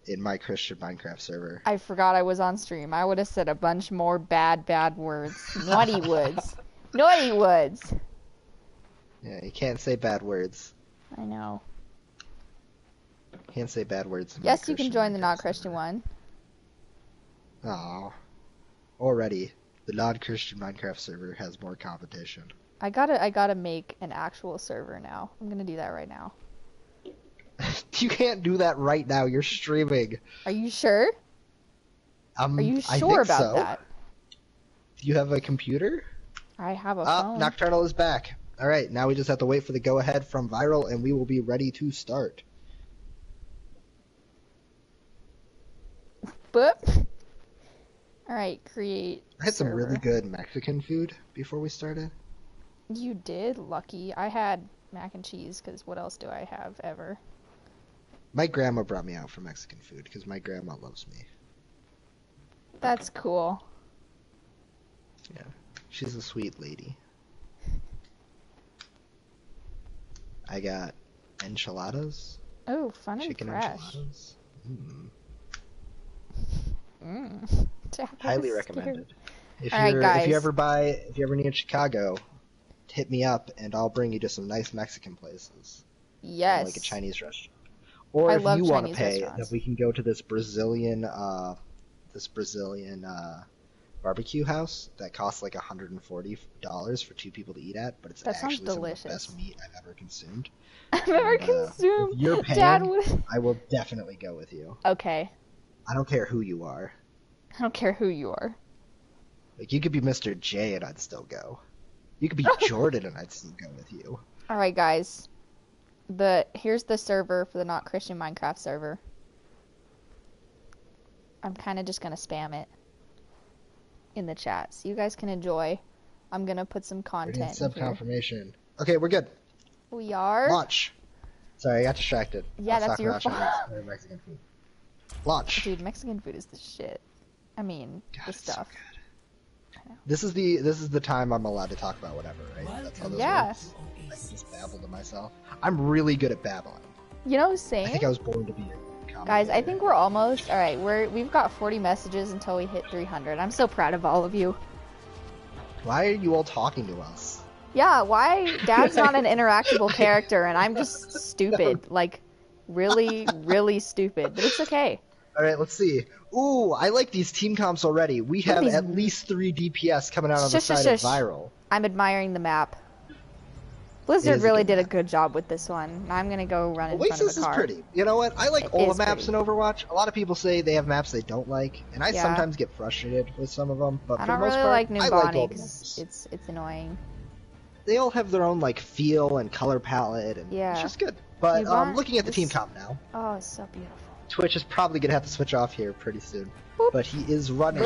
In my Christian Minecraft server. I forgot I was on stream. I would have said a bunch more bad words. Naughty words. Naughty words. Yeah, you can't say bad words. I know. Can't say bad words. In Yes, my you can Christian join the Minecraft not Christian server. one. Aw. Already, the non-Christian Minecraft server has more competition. I gotta make an actual server now. I'm gonna do that right now. You can't do that right now. You're streaming. Are you sure? Are you I sure think about so. that? Do you have a computer? I have a Ah, phone. Nocturnal is back. All right, now we just have to wait for the go-ahead from V1ral, and we will be ready to start. Boop. Alright, create. I had some really server. good Mexican food before we started. You did? Lucky. I had mac and cheese, because what else do I have ever? My grandma brought me out for Mexican food because my grandma loves me. That's cool. Yeah, she's a sweet lady. I got enchiladas, Oh, fun and chicken fresh. enchiladas. Mm. That Highly was recommended. If All right, you're guys. if you ever near Chicago, hit me up and I'll bring you to some nice Mexican places. scary. Yes. Like a Chinese restaurant. Or I if love you want to Chinese pay, restaurants. then we can go to this Brazilian barbecue house that costs like $140 for two people to eat at, but it's That sounds actually some of delicious. the best meat I've ever consumed. I've never And, consumed. if you're paying, Dad would. I will definitely go with you. Okay. I don't care who you are. I don't care who you are. Like, you could be Mr. J and I'd still go. You could be Jordan and I'd still go with you. All right, guys. Here's the server for the not Christian Minecraft server. I'm kind of just gonna spam it in the chat, so you guys can enjoy. I'm gonna put some We're doing content sub in here. confirmation. Okay, we're good. We are. Launch. Sorry, I got distracted. Yeah, I was that's talking your about fault. Chinese or Mexican food. Launch. Dude, Mexican food is the shit. I mean, God, the it's so stuff. good. I know. This is the time I'm allowed to talk about whatever, right? That's how this Yeah. works. I can just babble to myself. I'm really good at babbling. You know, I same. think I was born to be a commentator. Guys, I think we're almost. All right, we've got 40 messages until we hit 300. I'm so proud of all of you. Why are you all talking to us? Yeah, why Dad's not an interactable character and I'm just stupid. Like, really, really stupid. But it's okay. All right, let's see. Ooh, I like these team comps already. We Look at have these- at least 3 DPS coming out on the Shush, shush, side of shush. V1ral. I'm admiring the map. It Blizzard is a really good did a map. good job with this one. I'm gonna go run in front of Oasis a is car. pretty. You know what? I like It all the is maps pretty. in Overwatch. A lot of people say they have maps they don't like, and I Yeah. sometimes get frustrated with some of them. But I for don't the most really part, like New I like all Bonnie the because maps. it's annoying. They all have their own like feel and color palette, and Yeah. it's just good. But New Bonnie- looking at the team this- comp now, Oh, it's so beautiful. Twitch is probably gonna have to switch off here pretty soon. Boop. But he is running.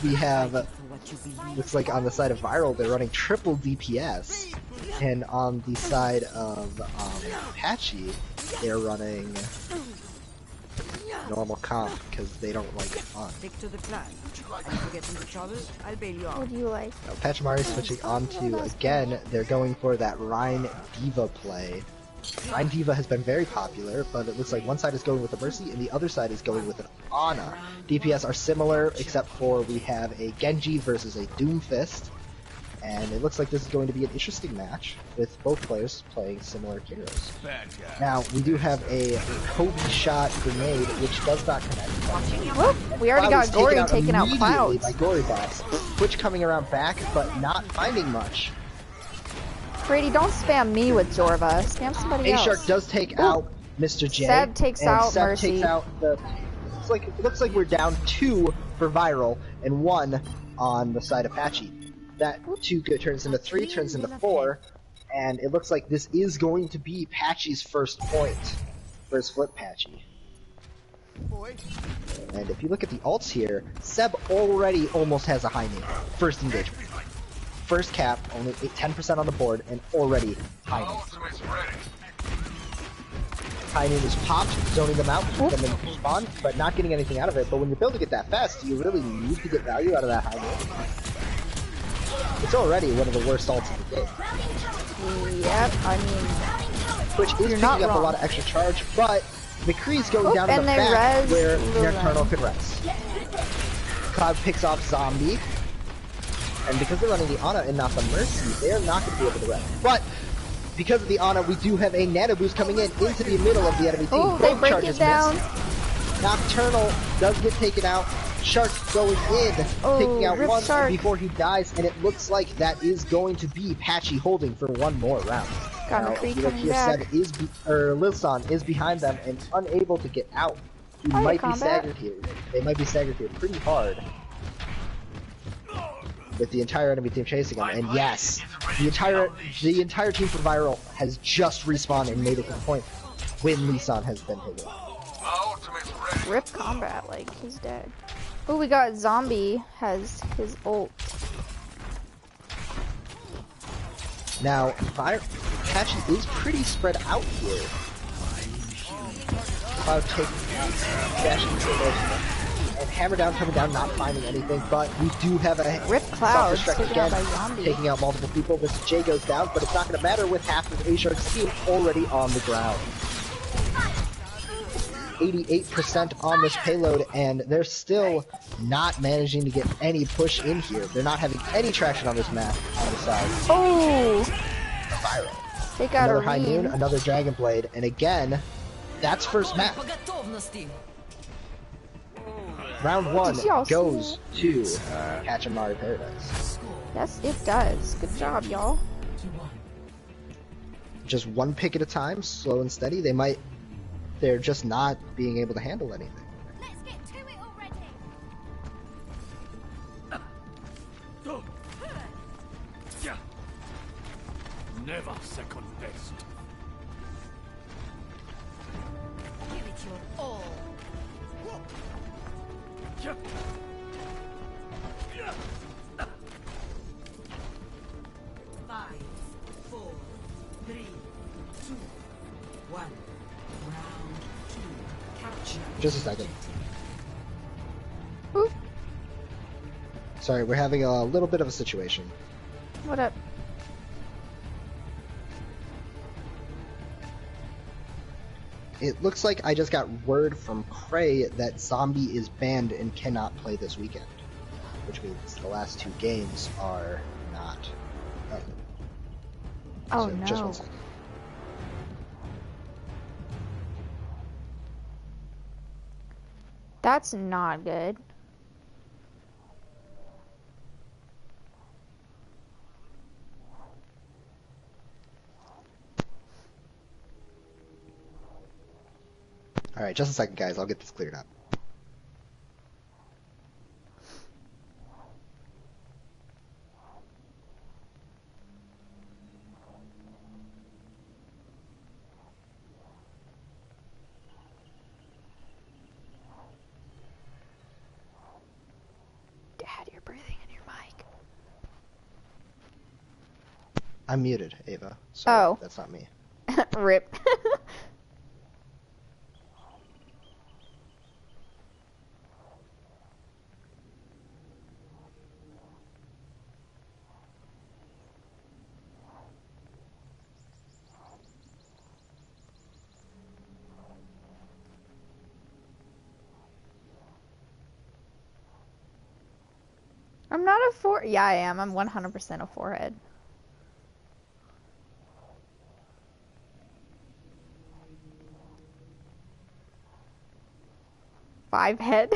We have looks like on the side of V1ral they're running triple DPS, and on the side of Patchy they're running normal comp because they don't like fun. Stick to the plan. If you get into trouble, I'll bail you out. What do you like? Pachamari switching onto again. They're going for that Rhine Diva play. Rhine Diva has been very popular, but it looks like one side is going with the Mercy and the other side is going with an Ana. DPS are similar, except for we have a Genji versus a Doomfist, and it looks like this is going to be an interesting match with both players playing similar heroes. Bad guy. Now we do have a Kobe shot grenade, which does not connect. Whoop, we already Cloud was got Gory taken taking out immediately Clouds. by Gory bots. Twitch coming around back, but not finding much. Brady, don't spam me with Zorva. Spam somebody A-Shark else. does take out Mr. J. Seb takes and out Seb Mercy. takes out the. It looks like we're down 2 for V1ral and 1 on the side of Patchy. That 2 turns into 3, turns into 4, and it looks like this is going to be Patchy's first point. First flip Patchy. And if you look at the ults here, Seb already almost has a high noon. First engagement. First cap, only 10% on the board, and already high noon. Ultimate's ready. High noon is popped, zoning them out, keep them in spawn, but not getting anything out of it. But when you're building it that fast, do you really need to get value out of that high noon? It's already one of the worst ults in the game. Yep, I mean, Which is picking not up wrong. a lot of extra charge, but McCree's going down to and the they back res where Lulin. Nocturnal could res. Cloud picks off Zombie, and because they're running the Ana and not the Mercy, they are not going to be able to res. But because of the Ana, we do have a nano boost coming in into the middle of the enemy team. oh, they Both break charges it down. miss. Nocturnal does get taken out. Shark going in, Oh, taking out rip one Shark. before he dies, and it looks like that is going to be Patchy holding for one more round. Got Now, McCree if you look coming here, back. Seb is Lilson is behind them and unable to get out. He Hiya, might be combat. staggered here. They might be staggered here pretty hard. With the entire enemy team chasing him, and yes, the entire team for V1ral has just respawned and made it to the point when Lisan has been taken. Ultimate's ready. Rip combat, like, he's dead. Oh, we got Zombie has his ult. Now, Patchy is pretty spread out here. Cloud dashing and Hammer Down coming down, not finding anything, but we do have a Rip Cloud Self-destruct taken out again, by Zombie. taking out multiple people. This J goes down, but it's not going to matter with half of A-Shark's team already on the ground. 88% on this payload, and they're still not managing to get any push in here. They're not having any traction on this map on the side. Oh, V1ral. they got Another a High Noon, read. another Dragon Blade, and again, that's first map. Round 1 Did y'all see goes to Pachamari Paradise. Yes, it does. Good job, y'all. Just one pick at a time, slow and steady. They're just not being able to handle anything. Let's get to it already. Never second best. Give it your all. Five, four, three, two, one. Round two. Capture. Just a second. Ooh, Sorry, we're having a little bit of a situation. what up? It looks like I just got word from Cray that Zombie is banned and cannot play this weekend. Which means the last 2 games are not. Oh, So, just no. one second. That's not good. Alright, just a second, guys. I'll get this cleared up. Dad, you're breathing in your mic. I'm muted, Ava. So Oh. that's not me. Rip. I'm not a yeah, I am. I'm 100% a forehead. Five head.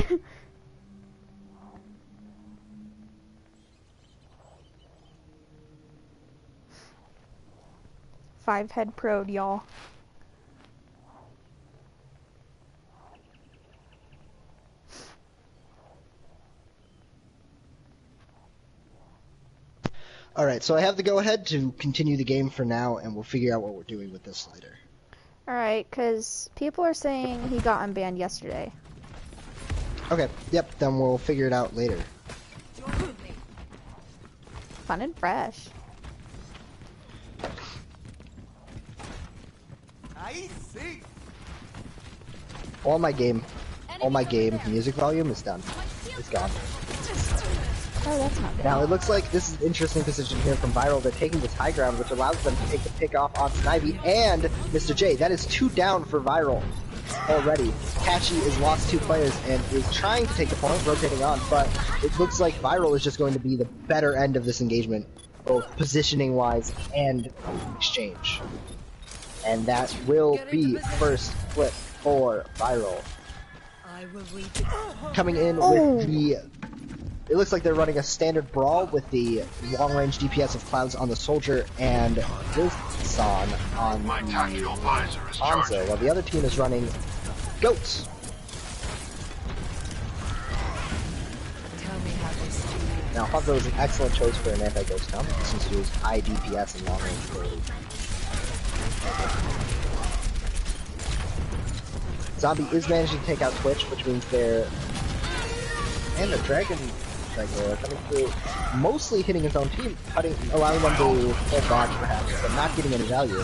5-head prod, y'all. Alright, so I have the go-ahead to continue the game for now, and we'll figure out what we're doing with this later. Alright, because people are saying he got unbanned yesterday. Okay, yep, then we'll figure it out later. Fun and fresh. I see. All my game music volume is done. It's gone. Oh, that's not bad. Now, it looks like this is an interesting position here from V1ral. They're taking this high ground, which allows them to take the pick off on Snivy and Mr. J. That is 2 down for V1ral already. Patchy is lost 2 players and is trying to take the point, rotating on, but it looks like V1ral is just going to be the better end of this engagement, both positioning-wise and exchange. And that will be first flip for V1ral. I will read it. Coming in with the... It looks like they're running a standard brawl with the long-range DPS of Clouds on the Soldier and Wilson on My tactical the visor is Hanzo, charged. while the other team is running Goats. Tell me how this is. Now, Hanzo is an excellent choice for an anti-Ghost comp, since he has high DPS and long-range ability. Zombie is managing to take out Twitch, which means they're... And the Dragon Cycler coming through, mostly hitting his own team, allowing them to pull back perhaps, but not getting any value.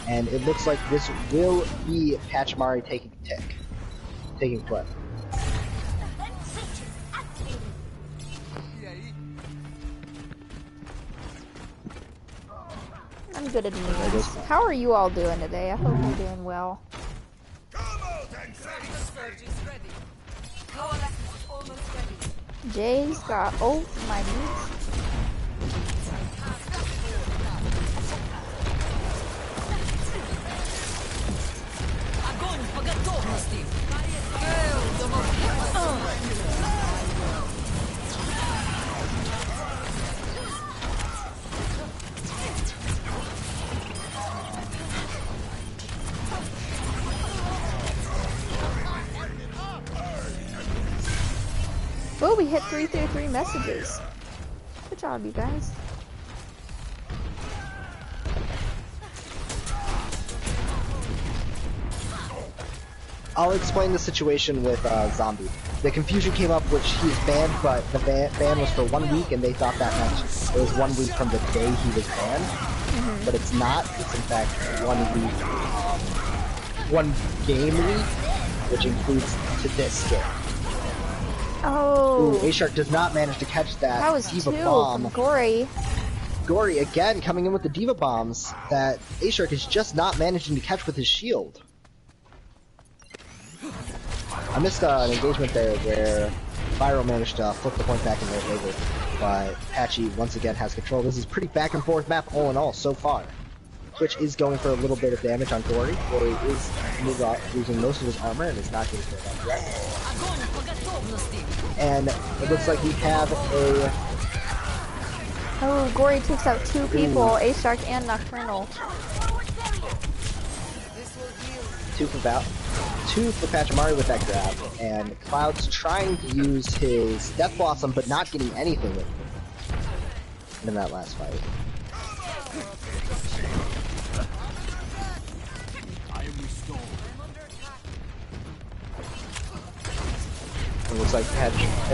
And it looks like this will be Pachamari taking flip. I'm good at memes. How are you all doing today? I hope you're doing well. Jay's got my needs. Oh, we hit 333 messages. Good job, you guys. I'll explain the situation with Zombie. The confusion came up, which he's banned, but the ban was for 1 week, and they thought that meant it was 1 week from the day he was banned. But it's not. It's in fact 1 week, 1 game week, which includes to this game. Oh. Ooh, A-Shark does not manage to catch that. That was Diva 2 bomb. from Gory. Gory again coming in with the Diva bombs that A-Shark is just not managing to catch with his shield. I missed an engagement there where V1ral managed to flip the point back in their favor, but Patchy once again has control. This is pretty back and forth map all in all so far. Twitch is going for a little bit of damage on Gory. Gory is losing most of his armor and is not getting killed off yet. And it looks like we have a... Oh, Gory takes out 2 people, A-Shark and Nocturnal. 2 for Pachamari with that grab, and Cloud's trying to use his Death Blossom, but not getting anything with it in that last fight. It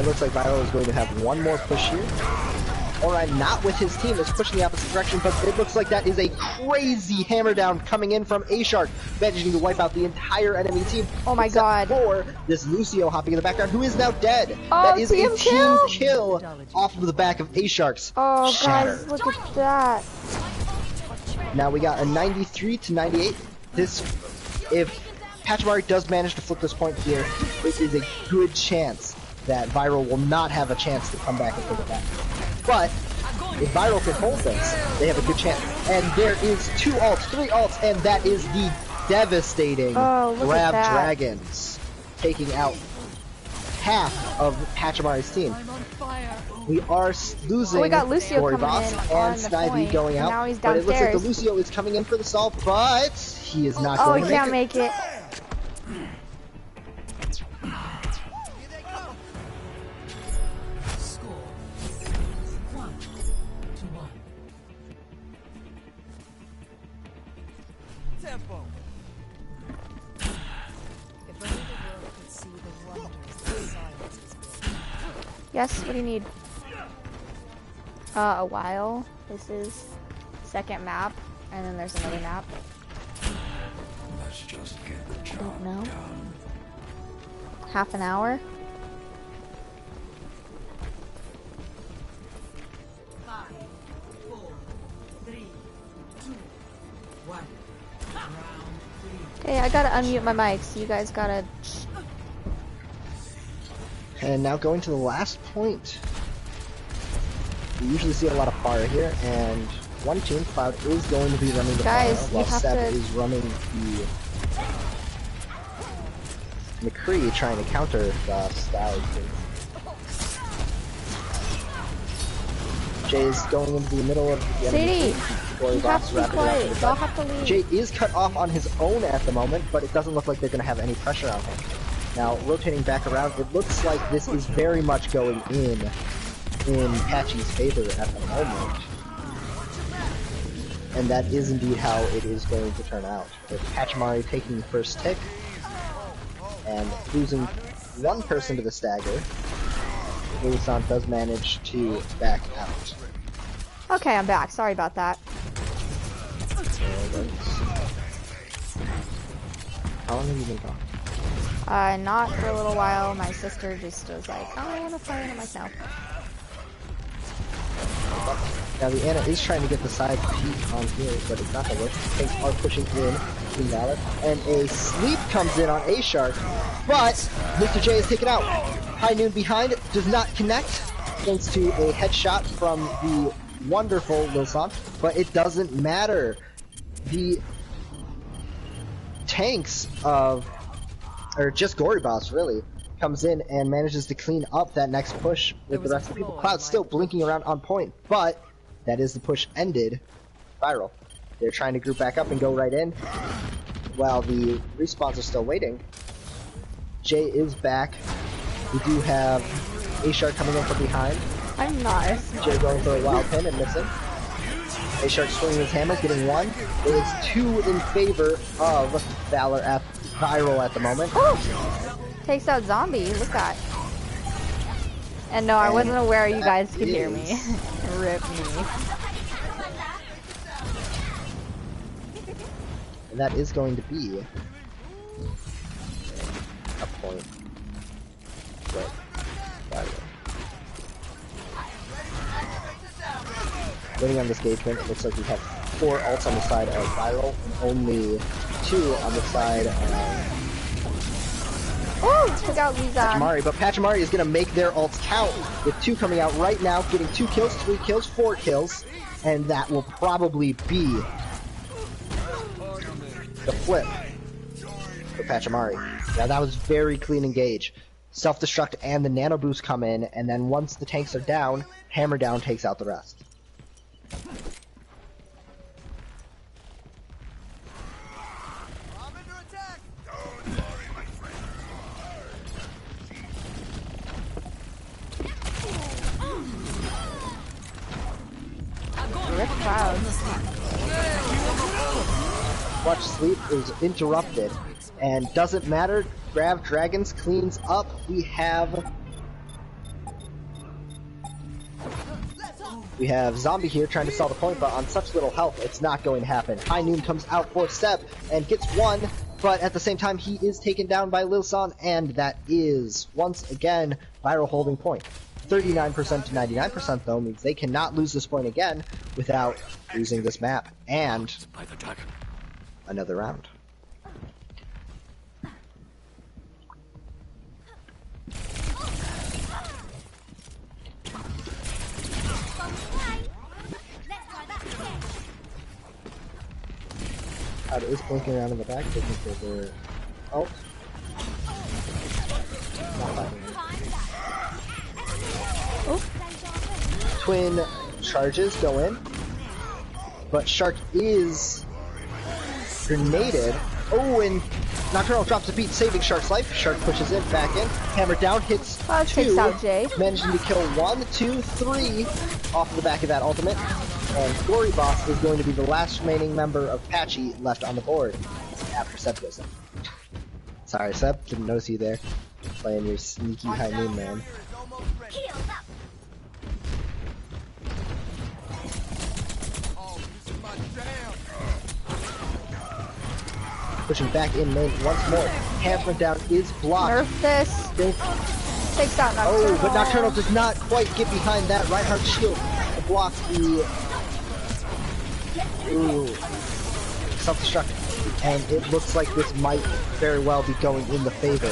looks like V1ral is going to have 1 more push here. Alright, not with his team, it's pushing the opposite direction, but it looks like that is a crazy hammer down coming in from A-Shark, managing to wipe out the entire enemy team. Oh my god. For this Lucio hopping in the background, who is now dead. Oh, that is team a team kill off of the back of A-Shark's Shatter. Guys, look at that. Now we got a 93 to 98. If Pachamari does manage to flip this point here, it is a good chance that V1ral will not have a chance to come back and take it back. But if V1ral can hold this, they have a good chance. And there is 2 ults, 3 ults, and that is the devastating Oh, look at Grab that. Dragons taking out half of Pachamari's team. We are losing we got Lucio Gory coming Boss in and on the Snivy point, going and out. now he's But it looks like the downstairs. Lucio is coming in for the solve, but he is not Oh, going he to can't make it. make it. Tempo. If only the world could see the wonders that silence has built. Yes, what do you need? A while. This is second map, and then there's another map. Let's just get the job Don't know. done. Half an hour. 5, 4, 3, 2, 1. Round 3. Okay, I gotta unmute my mic, so you guys gotta. And now going to the last point. We usually see a lot of fire here, and one team, Cloud, is going to be running the Guys, fire, you while have Seb to- is running the McCree trying to counter the Stag. Jay's going into the middle of the enemy. Sadie, Gory you Boss have to be wrapping it up quiet. with Y'all the have to leave. Jay is cut off on his own at the moment, but it doesn't look like they're going to have any pressure on him. Now, rotating back around, it looks like this is very much going in Patchy's favor at the moment. And that is indeed how it is going to turn out. With Pachamari taking the first tick, and losing one person to the stagger, Luisant does manage to back out. Okay, I'm back. Sorry about that. How long have you been talking? Not for a little while. My sister just was like, oh, I want to play it myself. Now the Ana is trying to get the side peek on here, but it's not gonna work. Tanks are pushing in King Valor, and a sleep comes in on A Shark, but Mr. J is taken out. High Noon behind, does not connect, thanks to a headshot from the wonderful Wilson, but it doesn't matter. The tanks of, or just Gory Boss really, comes in and manages to clean up that next push with the rest of the people. Cloud's still blinking around on point, but that is the push ended. V1ral. They're trying to group back up and go right in, while the respawns are still waiting. Jay is back. We do have A-Shark coming in from behind. I'm nice. Jay going for a wild pin and missing. A-Shark swinging his hammer, getting one. It is 2 in favor of V1ral at the moment. Oh! Takes out zombie. Look at. And no, I wasn't aware you guys could hear me. Rip me. And that is going to be a point. Right. V1ral. Waiting on this engagement, it looks like we have 4 ults on the side of V1ral, and only 2 on the side of Oh, took out Lizan. Pachamari, but Pachamari is going to make their ults count, with 2 coming out right now, getting 2 kills, 3 kills, 4 kills, and that will probably be the flip for Pachamari. Now that was very clean engage. Self-destruct and the nano boost come in, and then once the tanks are down, hammer down takes out the rest. Rip Cloud. Watch Sleep is interrupted, and doesn't matter. Grab Dragons cleans up. We have Zombie here trying to sell the point, but on such little health, it's not going to happen. High Noon comes out for Seb and gets 1, but at the same time, he is taken down by Lil San, and that is, once again, V1ral holding point. 39% to 99% though means they cannot lose this point again without losing this map and By the dragon. another round. Cloud is blinking around in the back, looking for their ult. Twin charges go in, but Shark is grenaded. Oh, and Nocturnal drops a beat, saving Shark's life. Shark pushes it back in. Hammer down, hits Takes 2, out Jay. managing to kill 1, 2, 3 off of the back of that ultimate. And Gory Boss is going to be the last remaining member of Patchy left on the board after Seb goes in. Sorry, Seb, didn't notice you there. Playing your sneaky high noon man. Pushing back in lane once more. Hammer down is blocked. Nerf this. Takes out Nocturnal. Oh, but Nocturnal does not quite get behind that Reinhardt shield to block the self-destruct. And it looks like this might very well be going in the favor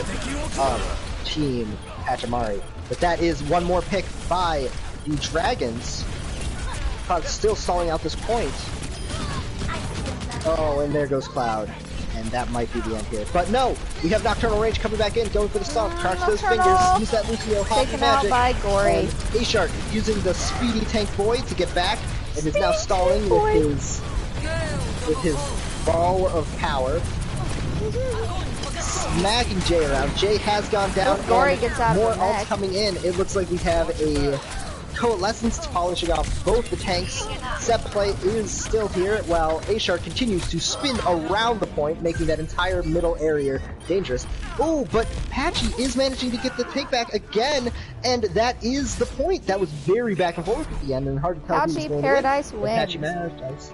of Team Pachamari. But that is one more pick by the Dragons. Cloud still stalling out this point. Oh, and there goes Cloud. And that might be the end here. But no! We have Nocturnal Rage coming back in, going for the stomp. Crouch those fingers, use that Lucio, hop Taken magic. out by Gory. And A-Shark using the speedy tank boy to get back, and is now stalling with his ball of power. Smacking Jay around. Jay has gone down, Gory and gets out more of the ults neck. coming in. It looks like we have a Coalescence polishing off both the tanks. Set play is still here, while A-Shark continues to spin around the point, making that entire middle area dangerous. Oh, but Patchy is managing to get the take back again, and that is the point. That was very back and forth at the end, and hard to tell who was Patchy going Paradise to win. But Patchy wins. Paradise.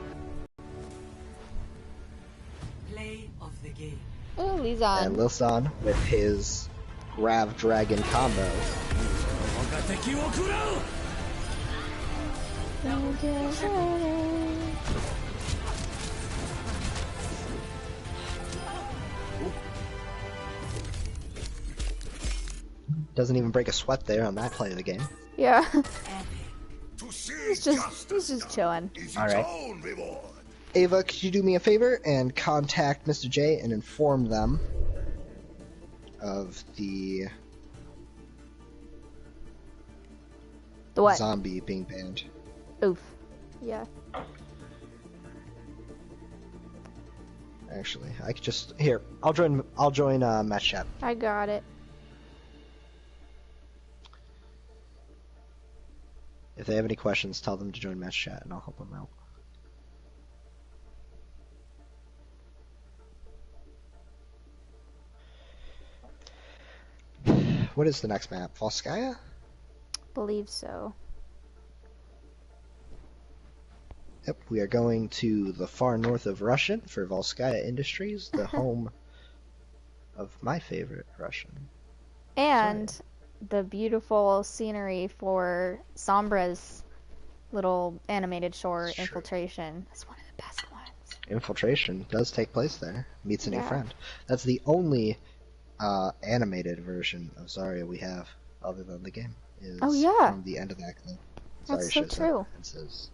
Play of the game. Ooh, And Lizon. Lilson with his Grav Dragon combo. Doesn't even break a sweat there on that play of the game. Yeah. To see He's just chilling. is All its right. own reward. Ava, could you do me a favor and contact Mr. J and inform them of the The what? zombie being banned? Oof. Yeah. Actually, I could just here. I'll join match chat. I got it. If they have any questions, tell them to join match chat, and I'll help them out. What is the next map? Volskaya? Believe so. Yep, we are going to the far north of Russian for Volskaya Industries, the home of my favorite Russian. And the beautiful scenery for Sombra's little animated short, Sure. Infiltration. That's one of the best ones. Infiltration does take place there. Meets a new Yeah. friend. That's the only animated version of Zarya we have, other than the game. Is Oh, yeah. From the end of that clip. That's Zarya so shows true. up and says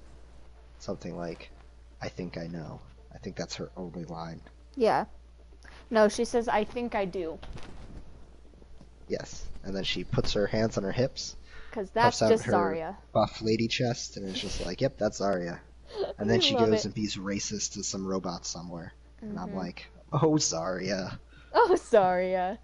something like, "I think I know." I think that's her only line. Yeah. No, she says, I think I do. Yes. And then she puts her hands on her hips, Because that's puffs out just her Zarya. buff lady chest, and it's just like, "Yep, that's Zarya." And then I she love goes it. and be's racist to some robots somewhere. And I'm Mhm. like, "Oh, Zarya." Oh, Zarya.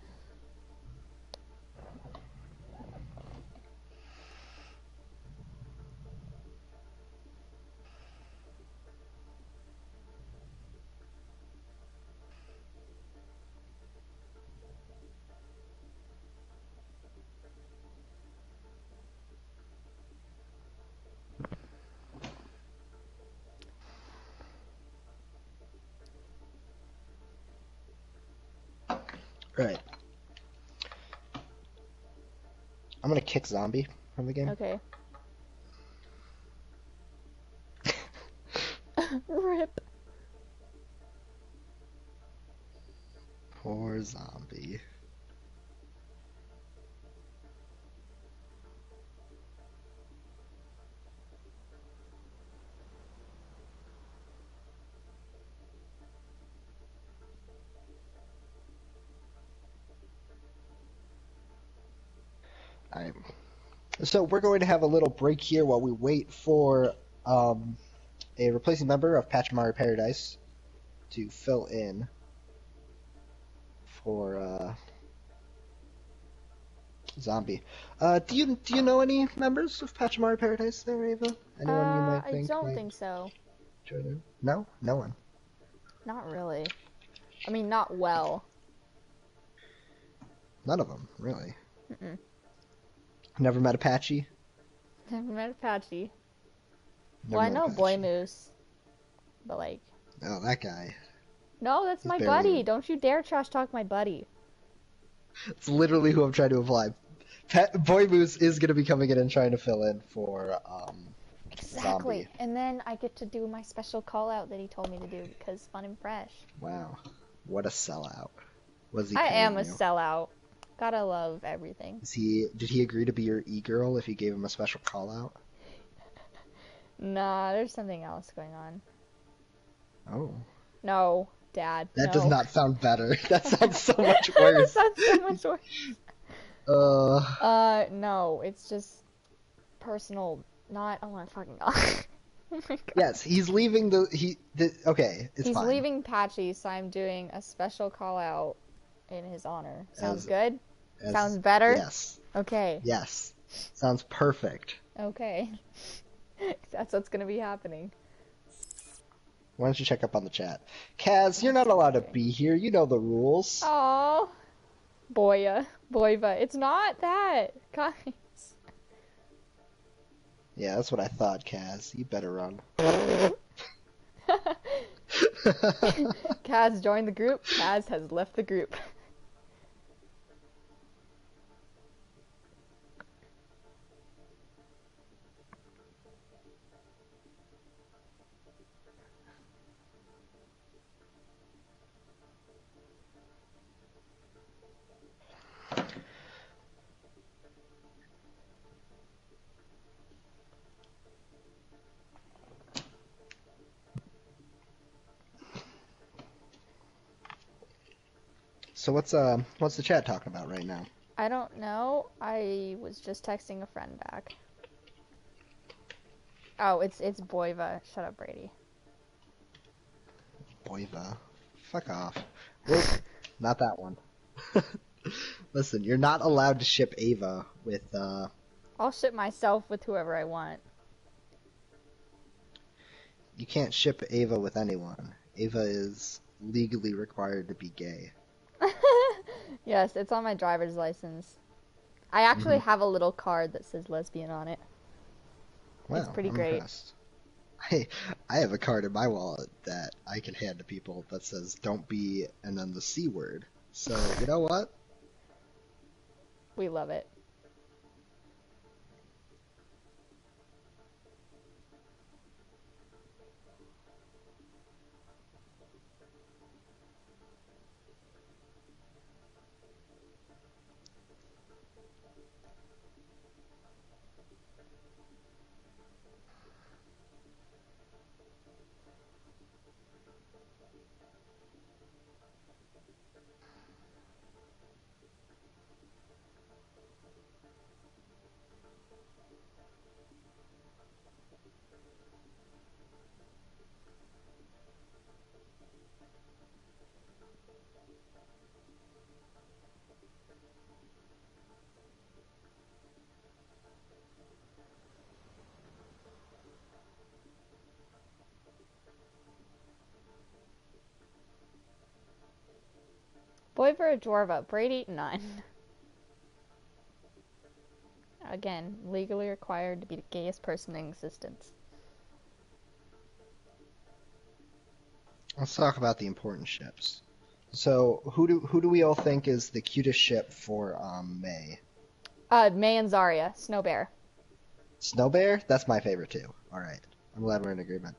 Right. I'm gonna kick Zombie from the game. Okay. Rip. Poor Zombie. Alright. So we're going to have a little break here while we wait for a replacing member of Pachamari Paradise to fill in for Zombie. Do you know any members of Pachamari Paradise there, Ava? Anyone you might I think don't might think so. join in? No? No one. Not really. I mean, not well. None of them, really. Mm-mm. Never met Apache? Never met Apache. Never Well, I met know Apache. Boy Moose, but like, Oh, that guy. no, that's He's my barely- buddy. Don't you dare trash talk my buddy. It's literally who I'm trying to apply. Boy Moose is going to be coming in and trying to fill in for Exactly. Zombie. And then I get to do my special call out that he told me to do because fun and fresh. Wow. What a sellout. Was he I am a paying you? sellout. Gotta love everything. Did he agree to be your e-girl if you gave him a special call out? Nah, there's something else going on. Oh. No, Dad. That no. does not sound better. That sounds so much That worse. sounds so much worse. No, it's just personal. Not. Oh my fucking god. Oh my god. Yes, he's leaving okay, it's He's fine. leaving Patchy, so I'm doing a special call out in his honor. Sounds As- good? As- Sounds better? Yes. Okay. Yes. Sounds perfect. Okay. That's what's gonna be happening. Why don't you check up on the chat? Kaz, you're not allowed to be here. You know the rules. Oh, Boya. Boyva. It's not that. Guys. Yeah, that's what I thought, Kaz. You better run. Kaz joined the group. Kaz has left the group. So what's the chat talking about right now? I don't know. I was just texting a friend back. Oh, it's Boyva. Shut up, Brady. Boiva. Fuck off. Nope, not that one. Listen, you're not allowed to ship Ava with I'll ship myself with whoever I want. you can't ship Ava with anyone. Ava is legally required to be gay. Yes, it's on my driver's license. I actually have a little card that says lesbian on it. Wow, pretty I'm great. impressed. I have a card in my wallet that I can hand to people that says "Don't be" and then the C word. So you know what? We love it. Boyver Jorva. Brady, none. Again, legally required to be the gayest person in existence. Let's talk about the important ships. So who do we all think is the cutest ship for May? May and Zarya. Snow Bear. Snow Bear? That's my favorite too. All right, I'm glad we're in agreement.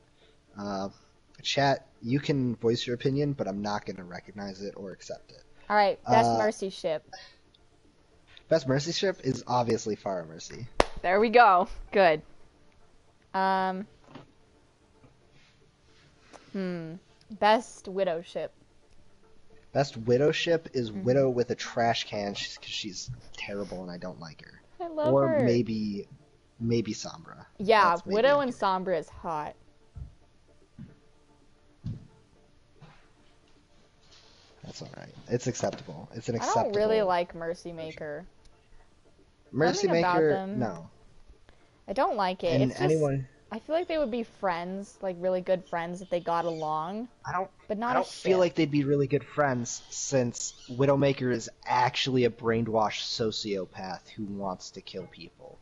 Chat, you can voice your opinion, but I'm not going to recognize it or accept it. Alright, best Mercy ship. Best Mercy ship is obviously Farah Mercy. There we go. Good. Best Widow ship. Best Widow ship is Widow with a trash can because she's terrible and I don't like her. I love or her. maybe Sombra. Yeah, That's maybe Widow a and guess. Sombra is hot. That's all right. It's acceptable. It's an I acceptable. don't really like Mercy Maker. Mercy Something about Maker. them. No. I don't like it. And It's just anyone. I feel like they would be friends, like really good friends if they got along, but not I a don't feel ship. like they'd be really good friends since Widowmaker is actually a brainwashed sociopath who wants to kill people.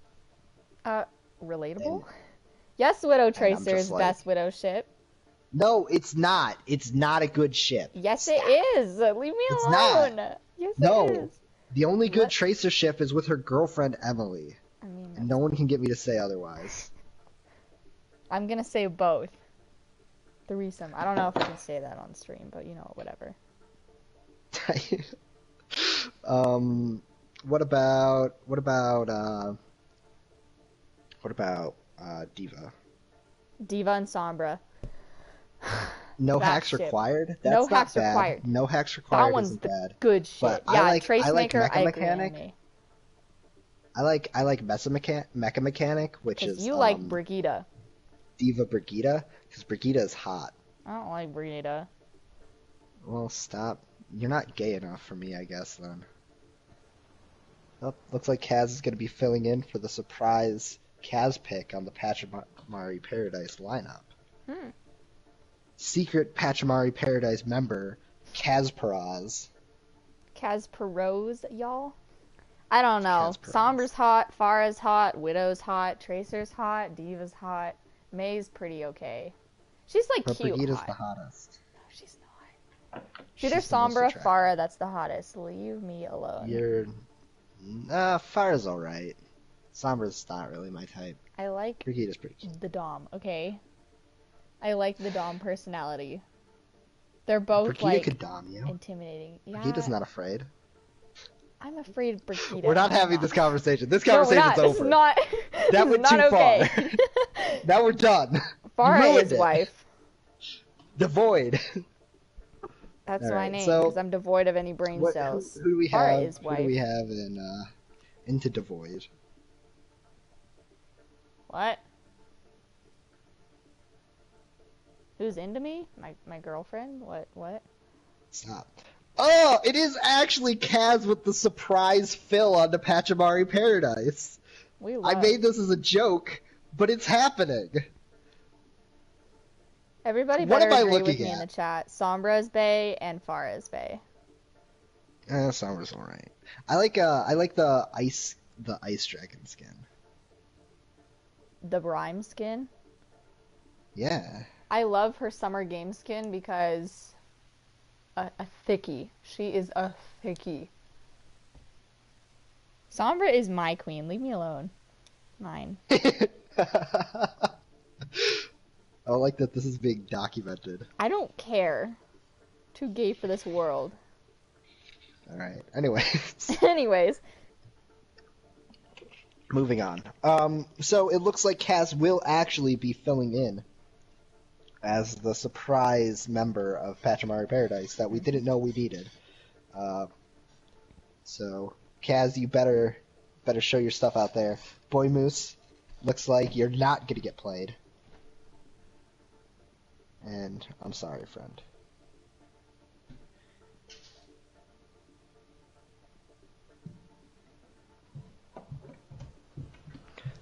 Relatable? Yes, Widow I'm Tracer just is like- best Widow ship. No, it's not. It's not a good ship. Yes, Stop. it is. Leave me It's alone. not. Yes, No. it is. The only good What? Tracer ship is with her girlfriend Emily, I mean, and no one can get me to say otherwise. I'm gonna say both. Threesome. I don't know if I can say that on stream, but you know, whatever. What about Diva? Diva and Sombra. No That hacks ship. required. No That's not hacks bad. required. No hacks required That one's isn't the bad. good shit. But Yeah, I like Tracemaker, Mecha I agree Mechanic. on me. I like Mecha Mechanic, which Because is you like Brigitte. Diva Brigitte, because Brigitte is hot. I don't like Brigitte. Well, stop. You're not gay enough for me, I guess, then. Oh, looks like Kaz is going to be filling in for the surprise Kaz pick on the Pachamari Paradise lineup. Secret Pachamari Paradise member, Kaz Peraz. Kazparose, y'all? I don't know. Kazparose. Sombra's hot, Farah's hot, Widow's hot, Tracer's hot, Diva's hot. May's pretty okay. She's like But cute Brigitte's hot. the hottest. No, she's not. It's either She's the most Sombra, attractive. Farah, that's the hottest. Leave me alone. You're... Fire's alright. Sombra's not really my type. I like Brigitte's pretty cute. the Dom, okay? I like the Dom personality. They're both Brigitte like could dom you. intimidating. Yeah, Brigitte's not afraid. I'm afraid of Brigitte. We're not I'm having not. this conversation. This No, we're conversation's not. This over. is not. That this is went not too okay. far. Now we're done. You Farah ruined is it. wife. Devoid. That's All my right, name so because I'm devoid of any brain Who cells. do we Farah have? is Who do wife. we have into Devoid? What? Who's into me? My girlfriend? What? Stop. Oh, it is actually Kaz with the surprise fill on the Pachamari Paradise. We I love. made this as a joke, but it's happening. Everybody What better am I agree with looking me in the at? chat. Sombra is bae and Farah is bae. Sombra's alright. I like the ice dragon skin. The Rhyme skin. Yeah. I love her summer game skin because a thickie. She is a thickie. Sombra is my queen. Leave me alone. Mine. I like that this is being documented. I don't care. Too gay for this world. Alright, anyway. Anyways. Moving on. So it looks like Kaz will actually be filling in as the surprise member of Pachamari Paradise that we didn't know we needed. So, Kaz, you better show your stuff out there. Boy Moose, looks like you're not gonna get played. And I'm sorry, friend.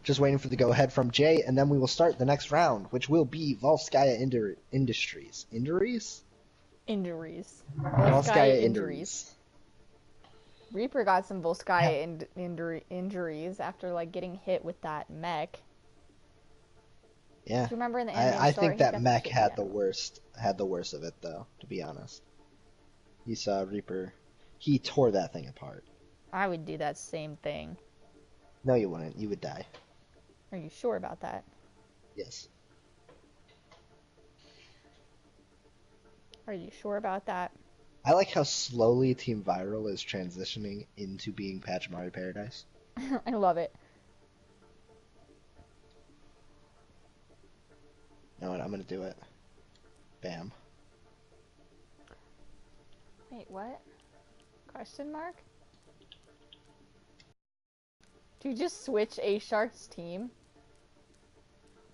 Just waiting for the go-ahead from Jay, and then we will start the next round, which will be Volskaya Industries. Injuries? Injuries. Volskaya injuries. Reaper got some Volskaya injuries after like getting hit with that mech. Yeah. Do you remember in the ending I story, think he that got mech shit had again? the worst of it, though, to be honest. You saw Reaper. He tore that thing apart. I would do that same thing. No, you wouldn't. You would die. Are you sure about that? Yes. Are you sure about that? I like how slowly Team V1ral is transitioning into being Pachamari Paradise. I love it. You know what? I'm gonna do it. Bam. Wait, what? Question mark? Do you just switch A Shark's team?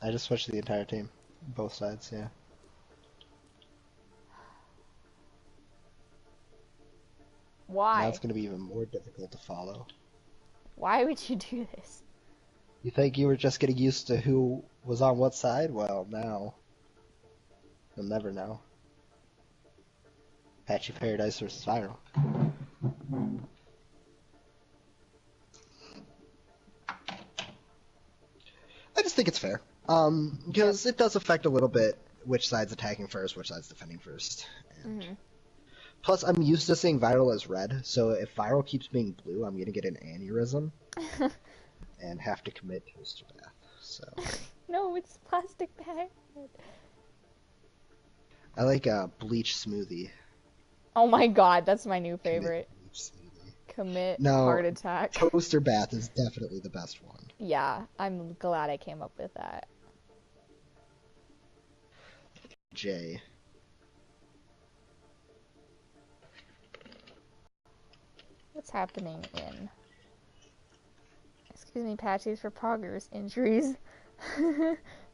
I just switched the entire team. Both sides, yeah. Why? Now it's gonna be even more difficult to follow. Why would you do this? You think you were just getting used to who was on what side? Well, now you'll never know. Patchy Paradise versus V1ral. I just think it's fair. Because it does affect a little bit which side's attacking first, which side's defending first. And plus, I'm used to seeing V1ral as red, so if V1ral keeps being blue, I'm gonna get an aneurysm and have to commit toaster bath. So No, it's plastic bag. I like a bleach smoothie. Oh my god, that's my new favorite. Bleach smoothie. Commit No, heart attack. Toaster bath is definitely the best one. Yeah, I'm glad I came up with that. J. What's happening in... Excuse me, Patches, for poggers. Injuries.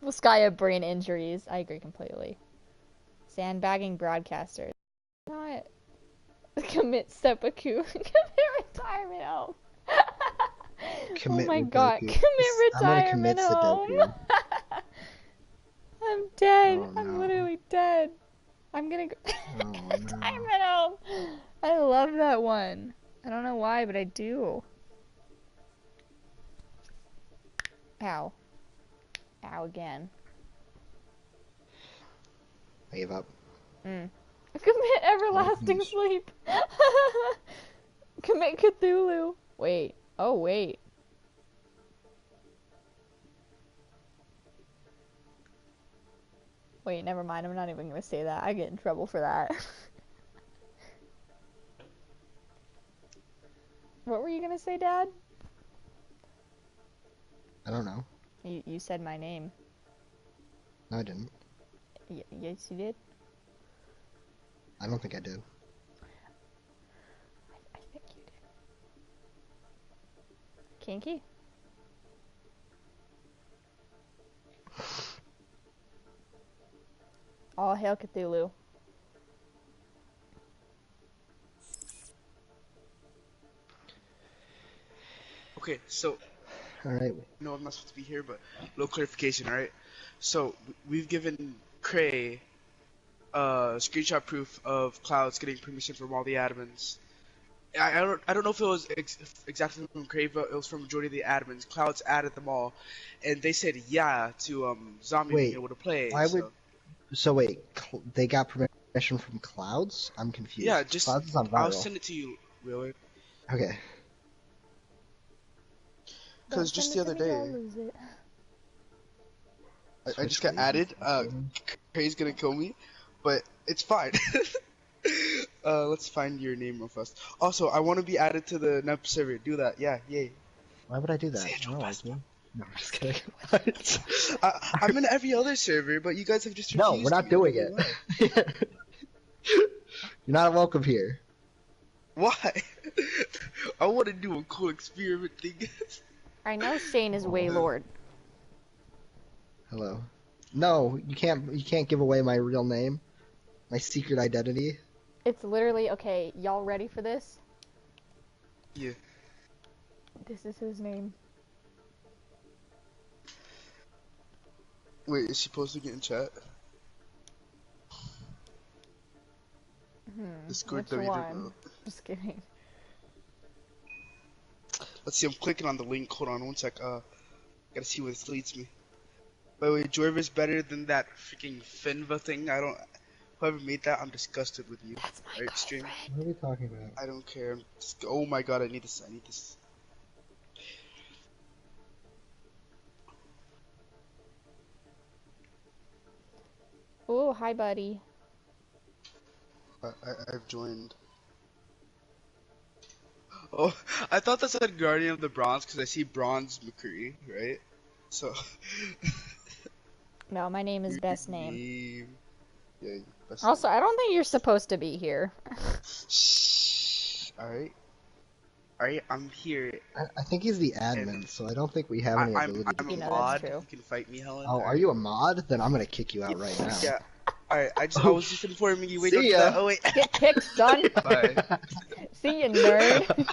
Volskaya brain injuries. I agree completely. Sandbagging broadcasters. Not... Commit seppuku. Commit retirement home. Commit oh my Sudoku. god, commit I'm gonna commit retirement home. Sudoku. I'm dead. Oh, I'm no. literally dead. I'm gonna go Oh, no. retirement home. I love that one. I don't know why, but I do. Ow. Ow again. I gave up. Commit everlasting sleep. Commit Cthulhu. Wait. Oh, wait. Wait, never mind. I'm not even gonna say that. I get in trouble for that. What were you gonna say, Dad? I don't know. You said my name. No, I didn't. Yes, you did. I don't think I did. I think you did. Kinky? All hail Cthulhu. Okay, so Alright. no, I'm not supposed to be here, but little clarification, alright? So we've given Cray screenshot proof of Clouds getting permission from all the admins. I don't know if it was exactly from Cray, but it was from majority of the admins. Clouds added them all, and they said yeah to Zombie being able to play. Why would... So wait, they got permission from Clouds? I'm confused. Yeah, just Clouds is on I'll V1ral. send it to you, Wheeler. Okay. Because just the other day, I just got added. Cray's gonna kill me, but it's fine. Let's find your name real fast. Also, I want to be added to the NEP server. Do that. Yeah, yay. Why would I do that? Sandro I don't like Best you. No, I'm just kidding. I'm in every other server, but you guys have just No, refused we're not me. doing it. You're not welcome here. Why? I want to do a cool experiment thing. I know Shane is Waylord. Hello. No, you can't give away my real name. My secret identity. It's literally, okay, y'all ready for this? Yeah. This is his name. Wait, is she posting it in chat? Discord Which WWL. one? Just kidding. Let's see, I'm clicking on the link. Hold on one sec. Gotta see where this leads me. By the way, Jorvis better than that freaking Finva thing. I don't... Whoever made that, I'm disgusted with you. That's my Right, stream? girlfriend. What are we talking about? I don't care. I'm just... Oh my god, I need this. I need this. Oh, hi, buddy. I've joined. Oh, I thought that said Guardian of the Bronze because I see Bronze McCree, right? So. No, my name is Best Name. Yeah, best Also, I don't think you're supposed to be here. Shh. Alright. Alright, I'm here. I think he's the admin, so I don't think we have any I'm ability to a You do know, that. that's mod. true. You can fight me, Helen. Oh, are you a mod? Then I'm gonna kick you out right now. Yeah. Alright, I was just informing you. Wait, don't See do ya. that. Oh wait. Get kicked, son. Bye. See you, nerd.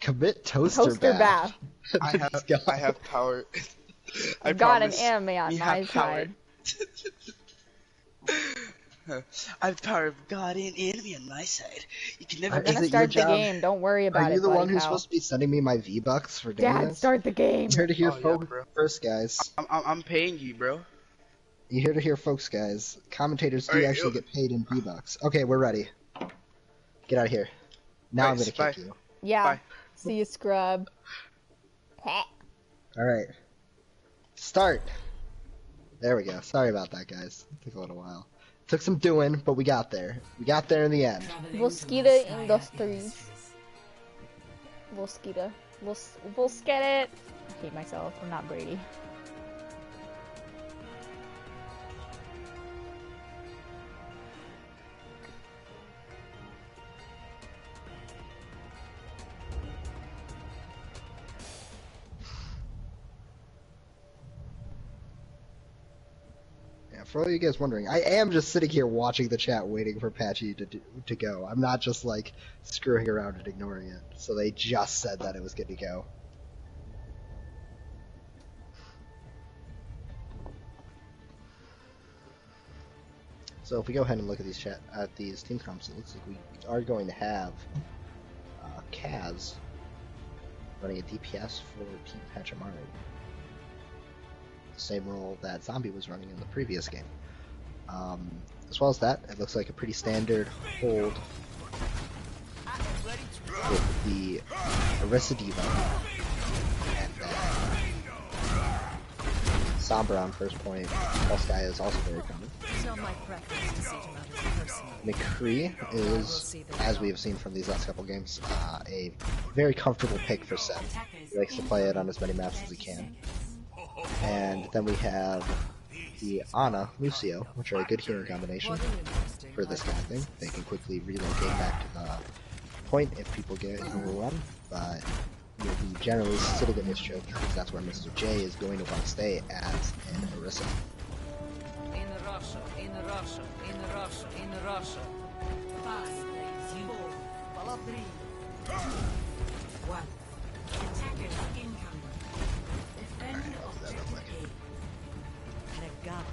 Commit toaster, Toaster bath. Let's go. I have power. I I've got an promise. anime on We my have power. side. I have the power of God and enemy on my side. You can never I'm Is gonna it your start the job? game. Don't worry about Are it, you the buddy one who's pal. supposed to be sending me my V-Bucks for doing Dad, this? start the game. You're here to hear Oh, yeah, folks bro. first, guys. I'm paying you, bro. You're here to hear folks, guys. Commentators do Alright, actually get paid in V-Bucks. Okay, we're ready. Get out of here. Now I'm Alright, gonna kick you. Yeah. Bye. See you, scrub. Heh. Alright. Start! There we go. Sorry about that, guys. It took a little while. Took some doing, but we got there. We got there in the end. Mosquito Industries. Mosquito. We'll get it. I hate myself. I'm not Brady. Yeah, for all you guys wondering, I am just sitting here watching the chat waiting for Patchy to go. I'm not just like screwing around and ignoring it. So they just said that it was good to go. So if we go ahead and look at these team comps, it looks like we are going to have Kaz running a DPS for Team Pachamari. The same role that Zombie was running in the previous game. As well as that, it looks like a pretty standard hold with the Orisa Diva and Sombra on first point. Sky is also very common. It's not my preference to see him out as personal. McCree is, as we have seen from these last couple games, a very comfortable pick for Seb. He likes to play it on as many maps as he can. And then we have the Ana, Lucio, which are a good healing combination for this kind of thing. They can quickly relocate back to the point if people get overrun, but you'll be generally sitting in this choke because that's where Mr. J is going to want to stay as an Orisa. In Russia, in Russia, in Russia, in Russia. 5, 4, 3, 1. Attackers incoming. Defend objective A. Negado.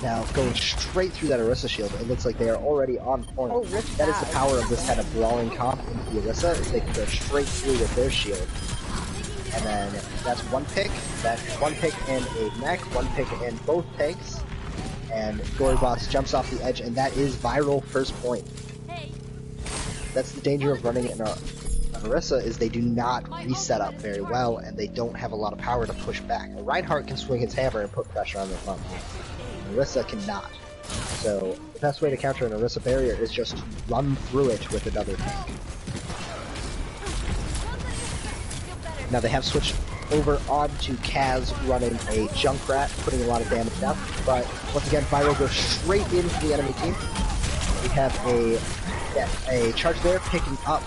Now, going straight through that Orisa shield, it looks like they are already on point. Oh, rip That is the that. power of this kind of brawling comp into the Orisa, is they can go straight through with their shield. And then that's one pick and a mech, one pick and both tanks. And Gorybox jumps off the edge, and that is V1ral first point. That's the danger of running an Orisa, is they do not reset up very well, and they don't have a lot of power to push back. A Reinhardt can swing his hammer and put pressure on the front. Orisa cannot. So the best way to counter an Orisa barrier is just to run through it with another tank. Now they have switched over onto Kaz running a Junkrat, putting a lot of damage down, but once again V1ral goes straight into the enemy team. We have a charge there picking up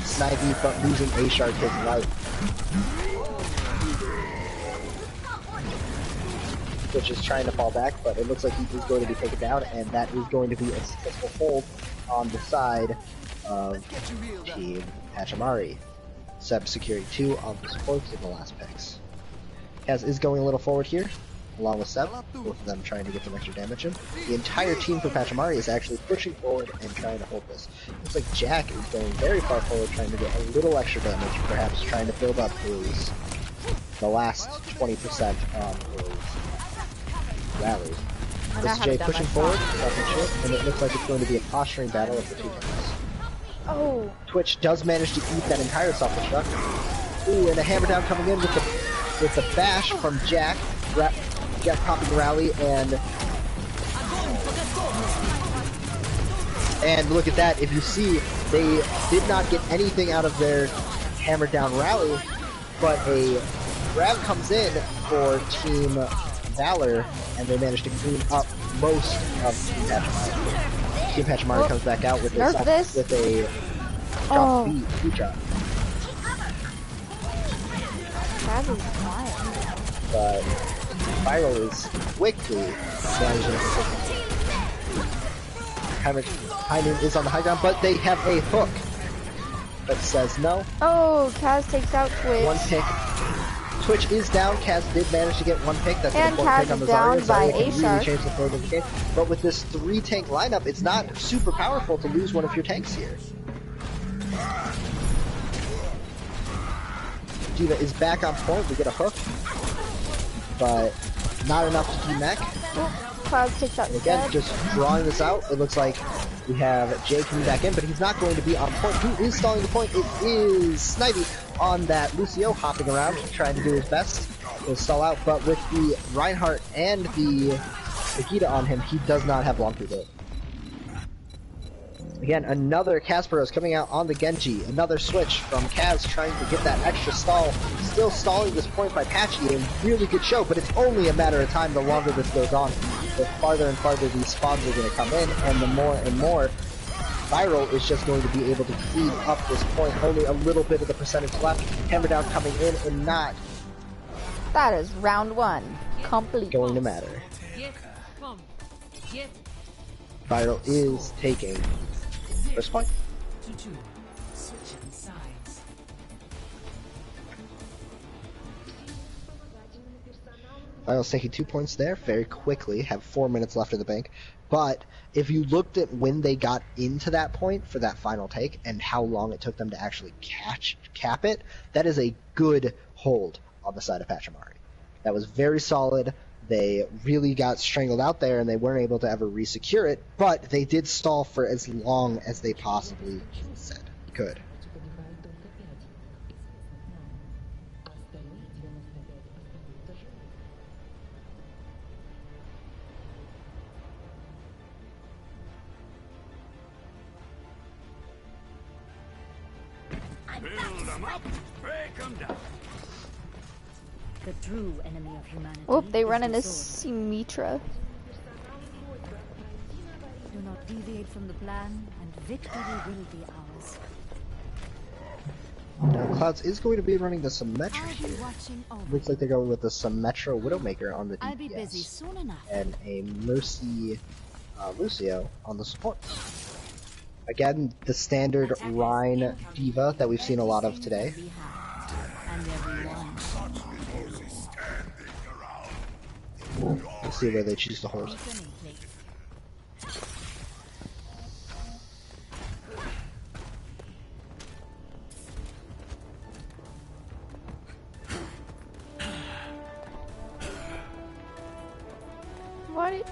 Snivy, but losing a shard his life. Which is trying to fall back, but it looks like he is going to be taken down, and that is going to be a successful hold on the side of Team Pachamari. Seb securing 2 of the supports in the last picks. Kaz is going a little forward here, along with Seb, both of them trying to get some extra damage in. The entire team for Pachamari is actually pushing forward and trying to hold this. Looks like Jack is going very far forward, trying to get a little extra damage, perhaps trying to build up the last 20% on his rally. Mr. J pushing forward, and it looks like it's going to be a posturing battle of the two teams. Oh, Twitch does manage to eat that entire self-destruct. Ooh, and a hammer down coming in with the bash from Jack. Jack popping rally, and look at that. If you see, they did not get anything out of their hammered down rally, but a grab comes in for Team Valor, and they manage to clean up most of Team Pachamari. Team Pachamari comes back out with nerf this. with a Oh. drop beat drop, Kaz is flying. but V1ral is quickly managing to timing is on the high ground, but they have a hook that says no. Oh, Kaz takes out Twitch. One pick. Twitch is down. Kaz did manage to get one pick. That's an And important Kaz pick on the is down Zarya. by Zarya can really A-Shark. change the flow of the game. But with this 3-tank lineup, it's not super powerful to lose one of your tanks here. D.Va is back on point. We get a hook, but not enough to connect. Cloud takes out And again, Seb. just drawing this out, it looks like we have Jay coming back in, but he's not going to be on point. Who is stalling the point? It is Snivy on that Lucio, hopping around, trying to do his best to stall out, but with the Reinhardt and the Vegeta on him, he does not have long to do. Again, another Kasparos coming out on the Genji. Another switch from Kaz trying to get that extra stall. Still stalling this point by Patchy. A really good show, but it's only a matter of time the longer this goes on. The farther and farther these spawns are going to come in, and the more and more V1ral is just going to be able to clean up this point. Only a little bit of the percentage left. Hammer down coming in and not That is round 1. Complete. going to matter. V1ral is taking first point. Switching sides. V1ral's taking 2 points there very quickly, have 4 minutes left in the bank. But if you looked at when they got into that point for that final take and how long it took them to actually cap it, that is a good hold on the side of Pachamari. That was very solid. They really got strangled out there and they weren't able to ever re-secure it, but they did stall for as long as they possibly could. Build them up, break them down. The true enemy of humanity. Oh, they run is into the sword. Symmetra. Do not deviate from the plan, and victory will be ours. Now Clouds is going to be running the Symmetra I'll here. be watching over. Looks like they're going with the Symmetra Widowmaker on the DPS. I'll be busy soon enough. And a Mercy Lucio on the support. Again, the standard Rhine D.Va that we've seen a lot of today. And everyone. Let's see where they choose to hold. Listening, please.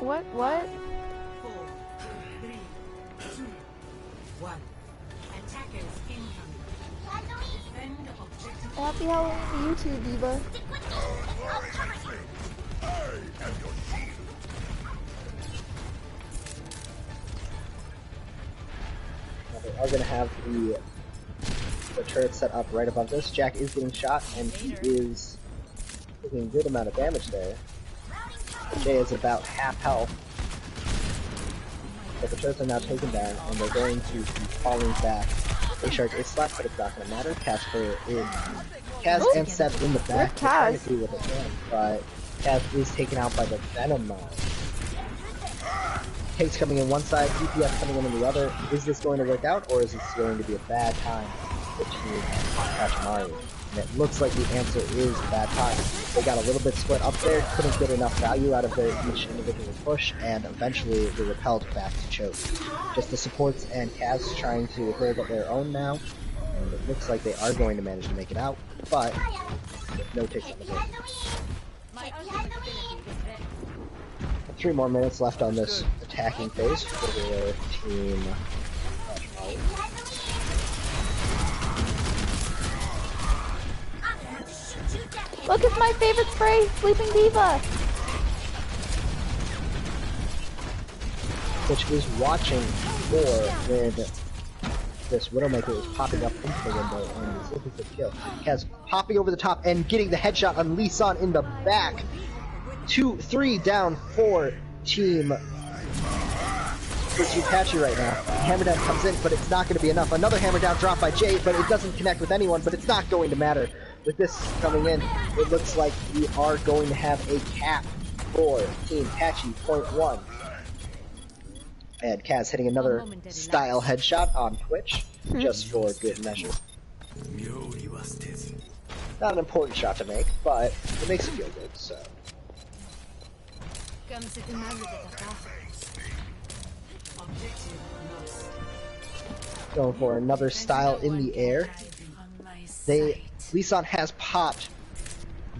What? 4, 3, 2, 1. Attackers incoming. Defend objective. Happy Halloween to you too, Diva. Now they are going to have the turret set up right above this. Jack is getting shot, and he is taking a good amount of damage there. Jay is about half health. But the turrets are now taken down, and they're going to be falling back. A-Shark is left, but it's not going to matter. Kaz and Seb in the back. Rip They're trying to Kaz. do what they can, but Kaz is taken out by the Venom Mine. Takes coming in one side, DPS coming in the other. Is this going to work out, or is this going to be a bad time for Team Pachamari? And it looks like the answer is bad time. They got a little bit split up there, couldn't get enough value out of their each individual push, and eventually were repelled back to choke. Just the supports and Kaz trying to hold up their own now, and it looks like they are going to manage to make it out, but with no takes on the board. 3 more minutes left on this attacking phase for Team Pachamari. Look, it's my favorite spray, Sleeping Diva. Which is watching for when this Widowmaker is popping up into the window and is looking for the kill. Kaz popping over the top and getting the headshot on Lee San in the back. 2-3 down for Team Patchy right now. Hammer down comes in, but it's not going to be enough. Another hammer down drop by Jay, but it doesn't connect with anyone, but it's not going to matter. With this coming in, it looks like we are going to have a cap for Team Patchy, point 1. And Kaz hitting another style headshot on Twitch, just for good measure. Not an important shot to make, but it makes it feel good, so. Going for another style in the air. Lee San has popped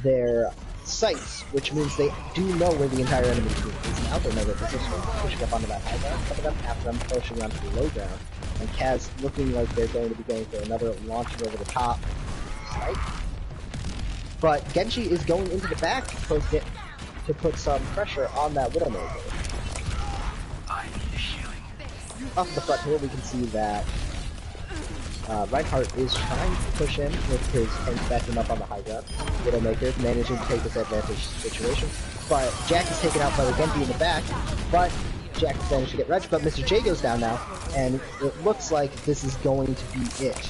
their sights, which means they do know where the entire enemy team is now. They know their position, pushing up onto that high ground, coming up after them, pushing onto the low ground. And Kaz looking like they're going to be going for another launching over the top sight. But Genji is going into the back to put some pressure on that Widowmaker. Off the front here, we can see that Reinhardt is trying to push in with his tanks backing up on the high ground. Widowmaker managing to take this advantage situation. But Jack is taken out by the Genji in the back, but Jack has managed to get Reg, but Mr. J goes down now, and it looks like this is going to be it.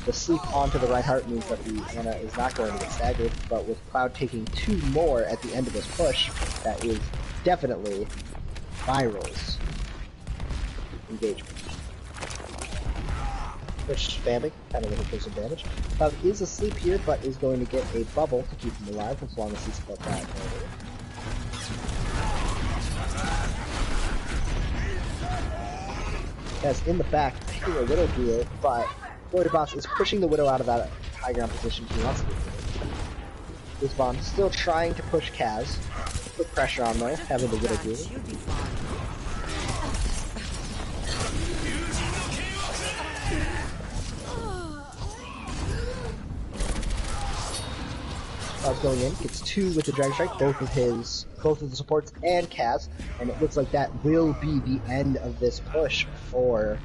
The sleep onto the Reinhardt means that the Ana is not going to get staggered, but with Cloud taking 2 more at the end of this push, that is definitely V1ral's engagement. Push spamming, kind of looking for some damage. Cloud is asleep here, but is going to get a bubble to keep him alive as long as he's got that earlier. As in the back, taking a Widow duel, but Boss is pushing the Widow out of that high ground position he wants to be. This Bond still trying to push Kaz. Put pressure on though, having the Widow duel. Going in, gets 2 with the Dragon Strike, both of the supports and Kaz, and it looks like that will be the end of this push for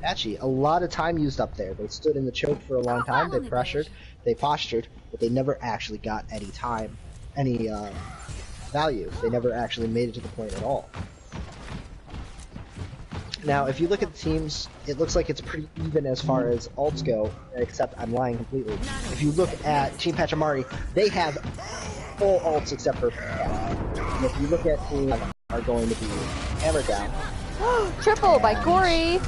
Patchy. A lot of time used up there. They stood in the choke for a long time, they pressured, they postured, but they never actually got any time, any value. They never actually made it to the point at all. Now, if you look at the teams, it looks like it's pretty even as far as ults go, except I'm lying completely. If you look at Team Pachamari, they have full ults except for Patchy. And if you look at who are going to be hammered down. Triple by Corey!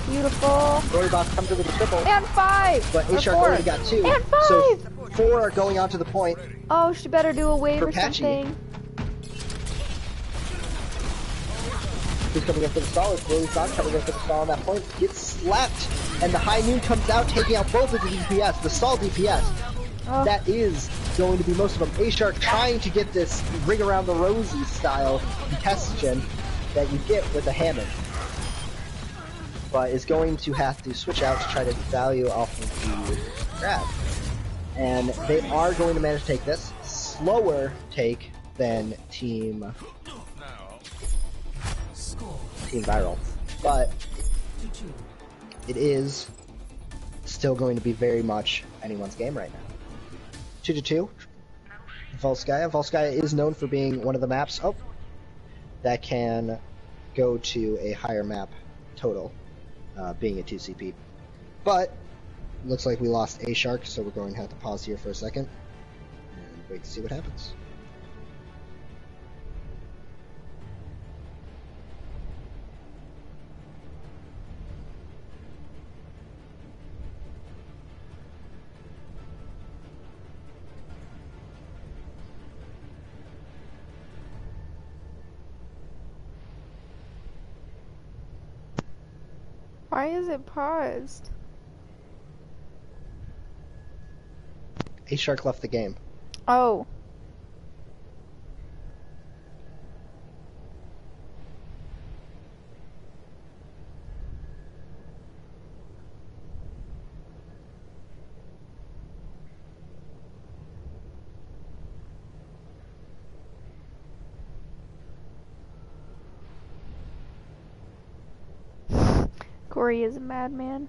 Beautiful. Corey Boss comes in with a triple. And 5! But A-Shark already got 2. And 5! So 4 are going on to the point. Oh, she better do a wave or Patchy. something. Who's coming in for the stall? It's Lily San coming in for the stall on that point. Gets slapped, and the High Noon comes out, taking out both of the DPS, the stall DPS. Oh. That is going to be most of them. A-Shark trying to get this ring around the rosy style contestation that you get with a Hammond. But is going to have to switch out to try to value off of the grab. And they are going to manage to take this. Slower take than Team V1ral, but it is still going to be very much anyone's game right now. 2-2. Volskaya. Volskaya is known for being one of the maps that can go to a higher map total, being a 2CP. But looks like we lost A-Shark, so we're going to have to pause here for a second and wait to see what happens. Why is it paused? A-Shark left the game. Oh. Corey is a madman.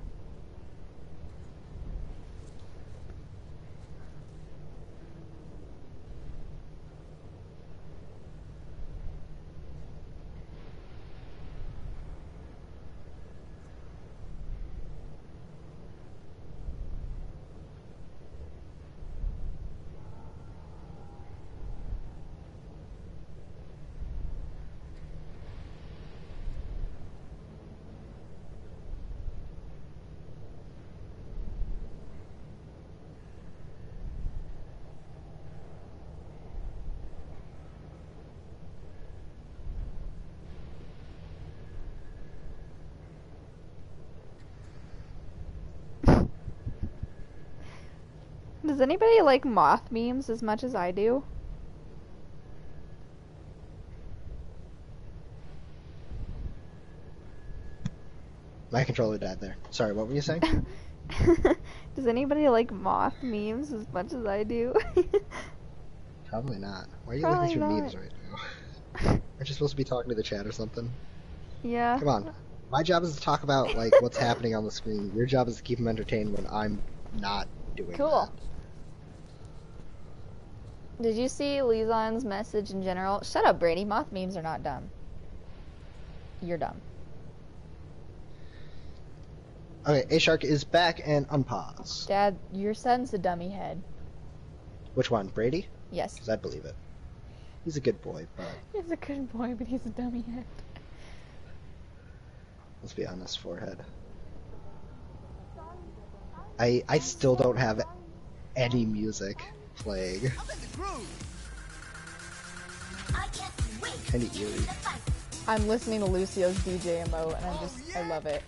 Does anybody like moth memes as much as I do? My controller died there. Sorry, what were you saying? Does anybody like moth memes as much as I do? Probably not. Why are you Probably looking through not. memes right now? Aren't you supposed to be talking to the chat or something? Yeah. Come on. My job is to talk about like what's happening on the screen. Your job is to keep them entertained when I'm not doing Cool. that. Did you see Lizon's message in general? Shut up, Brady. Moth memes are not dumb. You're dumb. Okay, A-Shark is back and unpause. Dad, your son's a dummy head. Which one, Brady? Yes. Because I believe it. He's a good boy, but He's a good boy, but he's a dummy head. let's be honest, forehead. I still don't have any music playing. Kinda eerie. I'm listening to Lucio's DJ emote, and I love it.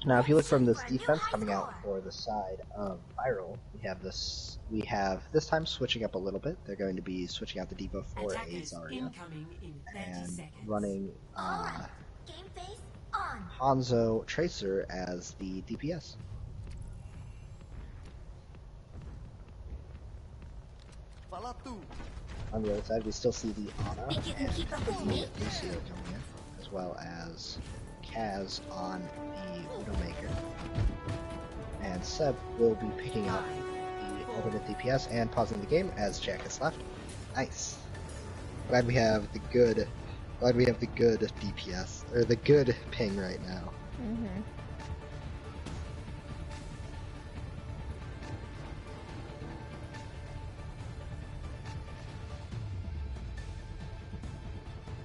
Now, if you look from this defense coming out for the side of V1ral, we have this time switching up a little bit. They're going to be switching out the Devo for a Zarya and running Hanzo Tracer as the DPS. On the other side, we still see the Ana and the Lucio coming in, as well as Kaz on the Widowmaker. And Seb will be picking up the ultimate DPS and pausing the game as Jack has left. Nice. Glad we have the good DPS, or the good ping right now. Mm-hmm.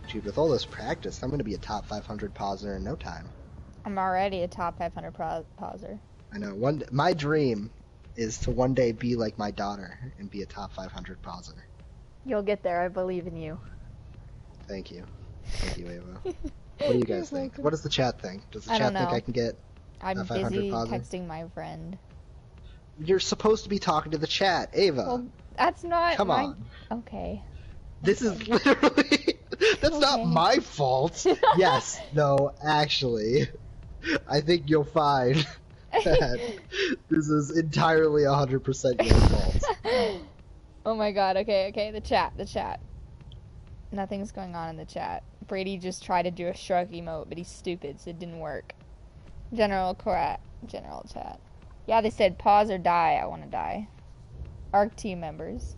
Dude, with all this practice, I'm going to be a top 500 pauser in no time. I'm already a top 500 pauser. I know. My dream is to one day be like my daughter and be a top 500 pauser. You'll get there. I believe in you. Thank you. Thank you, Ava. What do you guys think? What does the chat think? Does the I chat don't think know. I can get I'm a 500 busy pauser? texting my friend. You're supposed to be talking to the chat, Ava. Well, that's not Come my... on. Okay. This is literally... That's not Okay. my fault. Yes. No, actually. I think you'll find that this is entirely 100% your fault. Oh my god, okay, the chat. Nothing's going on in the chat. Brady just tried to do a shrug emote, but he's stupid, so it didn't work. General chat. Yeah, they said pause or die. I want to die. ARC team members.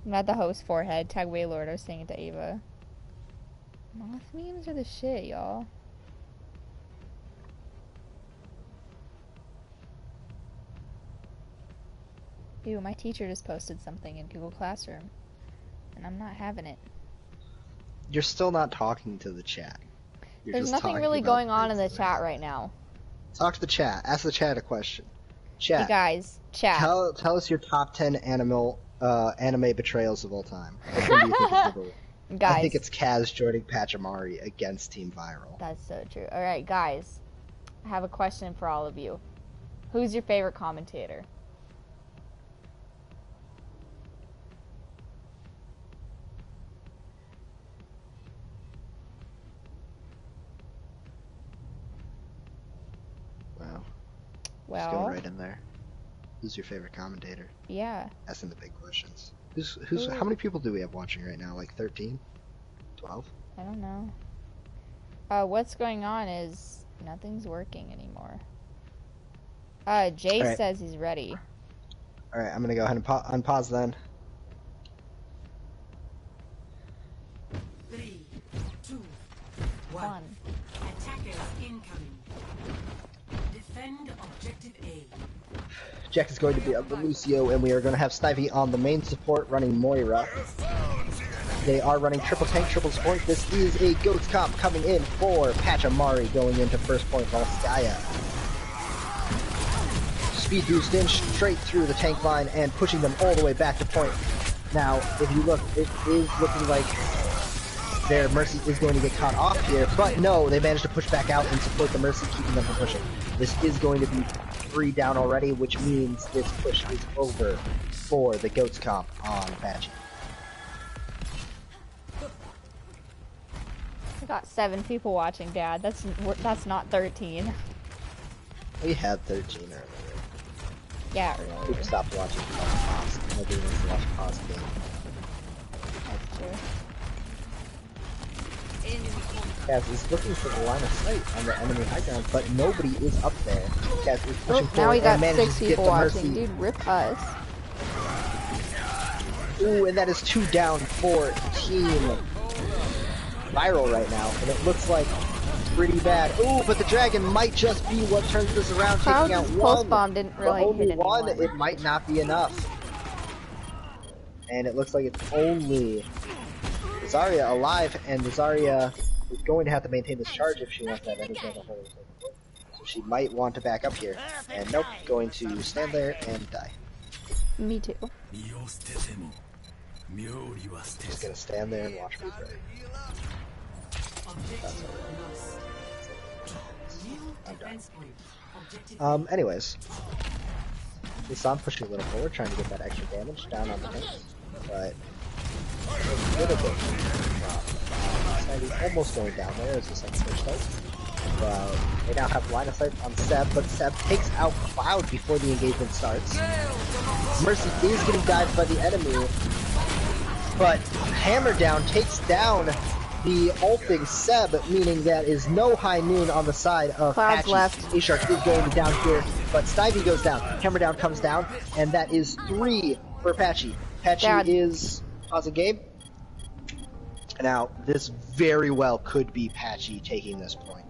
I'm not the host, forehead. Tag Waylord, I was saying it to Ava. Moth memes are the shit, y'all. Ew, my teacher just posted something in Google Classroom, and I'm not having it. You're still not talking to the chat. You're There's just nothing talking really about going on in the things. chat right now. Talk to the chat. Ask the chat a question. Chat. Hey guys, chat. Tell us your top 10 anime betrayals of all time. Which one do you think is number one? Guys. I think it's Kaz joining Pachamari against Team V1ral. That's so true. Alright, guys. I have a question for all of you. Who's your favorite commentator? Wow. Just Well, going right in there. Who's your favorite commentator? yeah. Asking the big questions. How many people do we have watching right now? Like 13? 12? I don't know. What's going on is nothing's working anymore. Jay Alright. says he's ready. Alright, I'm gonna go ahead and unpause then. 3, 2, 1. Attackers incoming. Defend objective A. Jack is going to be on the Lucio, and we are going to have Snivy on the main support running Moira. They are running triple tank, triple support. This is a Goats comp coming in for Pachamari going into first point Volskaya. Speed boost in straight through the tank line and pushing them all the way back to point. Now, if you look, it is looking like their Mercy is going to get caught off here, but no, they managed to push back out and support the Mercy, keeping them from pushing. This is going to be 3 down already, which means this push is over for the Goats comp on Apache. I got 7 people watching, Dad. That's not 13. We had 13 earlier. Yeah, We really. stopped watching pause. Nobody wants to watch pause game. That's true. Kaz is looking for the line of sight on the enemy high ground, but nobody is up there. Kaz is pushing Now forward we got and manages 6 to get people the watching. Mercy. Dude, rip us. Ooh, and that is 2 down for Team V1ral right now, and it looks like pretty bad. Ooh, but the dragon might just be what turns this around, taking out Cloud's pulse one. bomb didn't But really only hit one, anyone. it might not be enough. And it looks like it's only Zarya alive, and Zarya is going to have to maintain this charge if she wants to have anything to hold. So she might want to back up here. And nope, going to stand there and die. Me too. Just gonna stand there and watch me pray. I'm done. Anyways. Lisan pushing a little forward, trying to get that extra damage down on the tanks. But a little bit. He's almost going down there as the second push starts. But they now have line of sight on Seb, but Seb takes out Cloud before the engagement starts. Mercy is getting dived by the enemy, but Hammer Down takes down the ulting Seb, meaning that is no high noon on the side of Cloud's Patchy. left. A-Shark is going down here, but Snivy goes down. Hammer Down comes down, and that is 3 for Patchy. Patchy Dad. is pausing game. Now, this very well could be Patchy taking this point.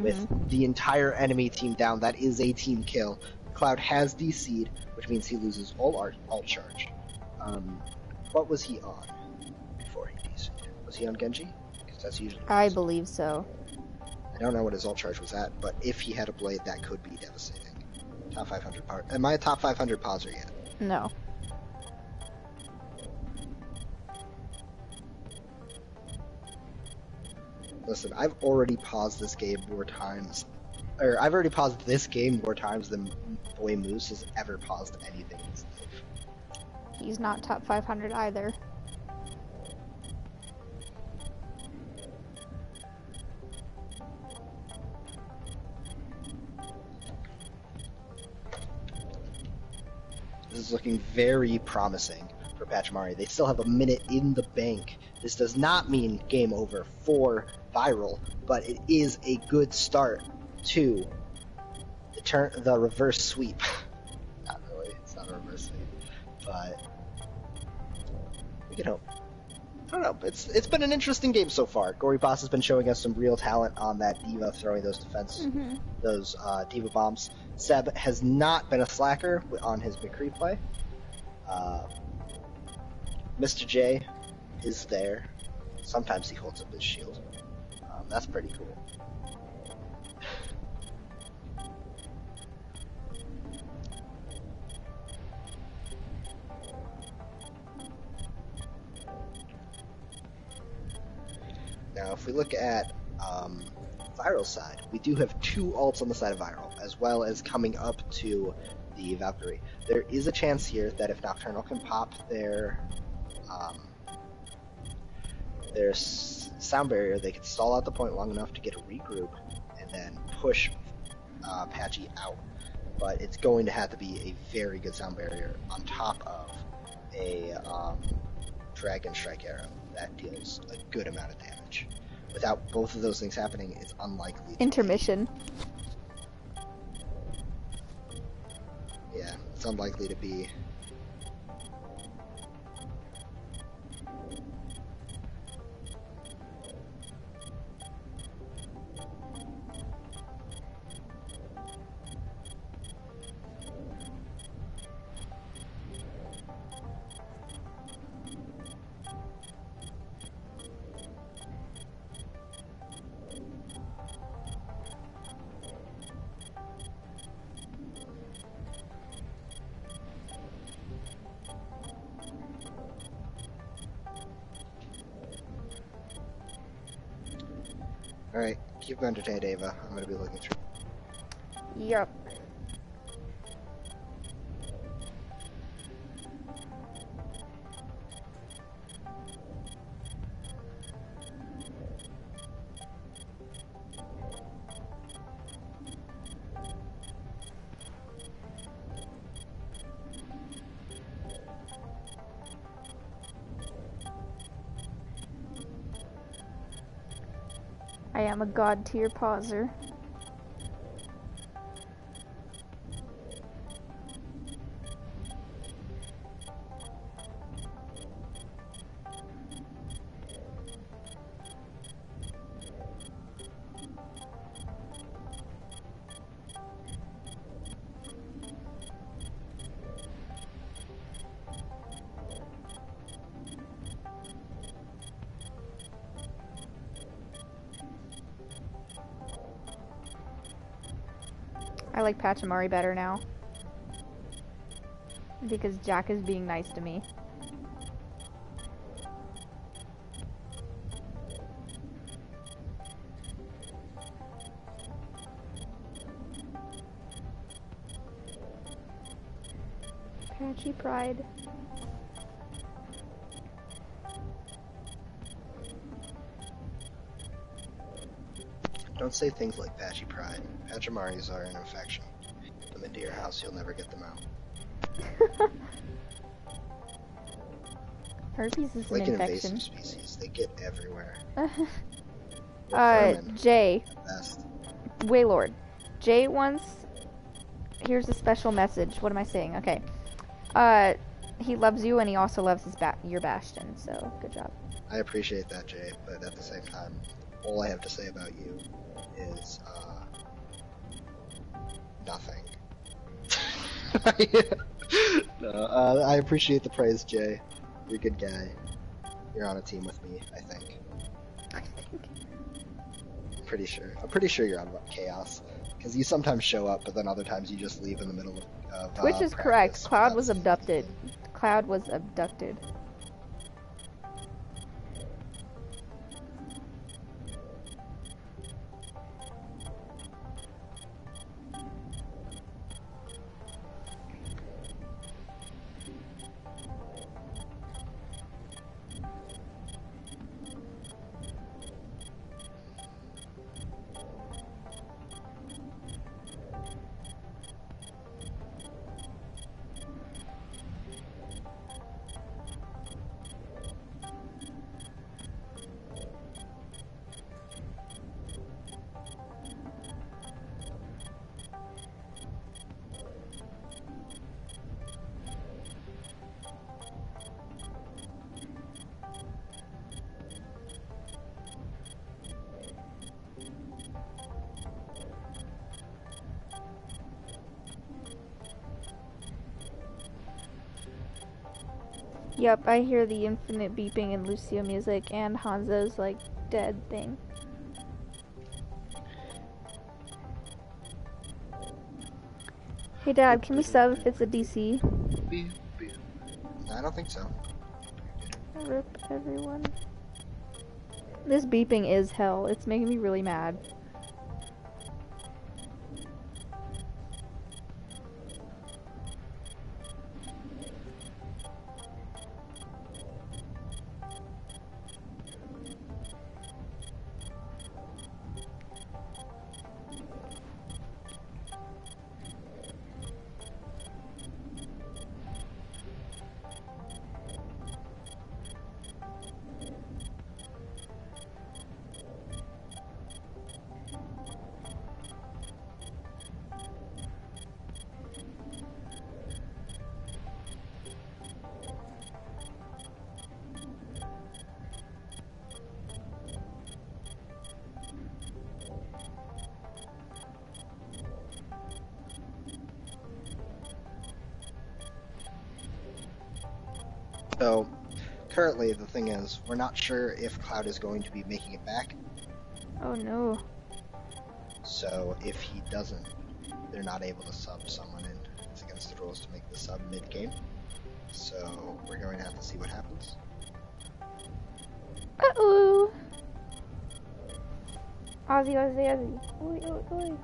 With the entire enemy team down, that is a team kill. Cloud has DC'd, which means he loses all alt charge. What was he on before he DC'd? Was he on Genji? Because that's usually. I believe so. I don't know what his alt charge was at, but if he had a blade, that could be devastating. Top 500 par. Am I a top 500 pauser yet? No. Listen, I've already paused this game more times. Or, I've already paused this game more times than Boy Moose has ever paused anything in his life. He's not top 500 either. This is looking very promising for Pachamari. They still have a minute in the bank. This does not mean game over for V1ral, but it is a good start to the reverse sweep. Not really, it's not a reverse sweep, but we can hope. I don't know, it's been an interesting game so far. Gory Boss has been showing us some real talent on that D.Va, throwing those those D.Va bombs. Seb has not been a slacker on his McCree play. Mr. J is there. Sometimes he holds up his shield. That's pretty cool. Now, if we look at V1ral side, we do have 2 ults on the side of V1ral, as well as coming up to the Valkyrie. There is a chance here that if Nocturnal can pop their sound barrier, they could stall out the point long enough to get a regroup and then push Patchy out. But it's going to have to be a very good sound barrier on top of a Dragon Strike arrow that deals a good amount of damage. without both of those things happening, it's unlikely. Intermission. Yeah, it's unlikely to be. Alright, keep them entertained, Ava. I'm gonna be looking through. Yup. I am a god tier pauser. I like Pachamari better now. Because Jack is being nice to me. Patchy Pride. Don't say things like Patchy Pride. Pachamaris are an infection. Put them into your house, you'll never get them out. Herpes is Like an an infection. invasive species, they get everywhere. Vermin, Jay. at best. Waylord. Jay wants. Here's a special message. What am I saying? Okay. He loves you and he also loves your Bastion, so good job. I appreciate that, Jay, but at the same time, all I have to say about you is, nothing. No, I appreciate the praise, Jay. You're a good guy. You're on a team with me, I think. I'm pretty sure you're on Chaos. Because you sometimes show up, but then other times you just leave in the middle of Which is practice correct. Cloud without was seeing abducted. anything. Cloud was abducted. Yep, I hear the infinite beeping in Lucio music and Hanzo's like dead thing. Hey Dad, can we sub if it's a DC? I don't think so. Rip everyone. This beeping is hell. It's making me really mad. So, currently, the thing is, we're not sure if Cloud is going to be making it back. Oh no. So, if he doesn't, they're not able to sub someone in. It's against the rules to make the sub mid-game. So, we're going to have to see what happens. Uh-oh. Ozzy, Ozzy, Ozzy. Oi, oi, oi.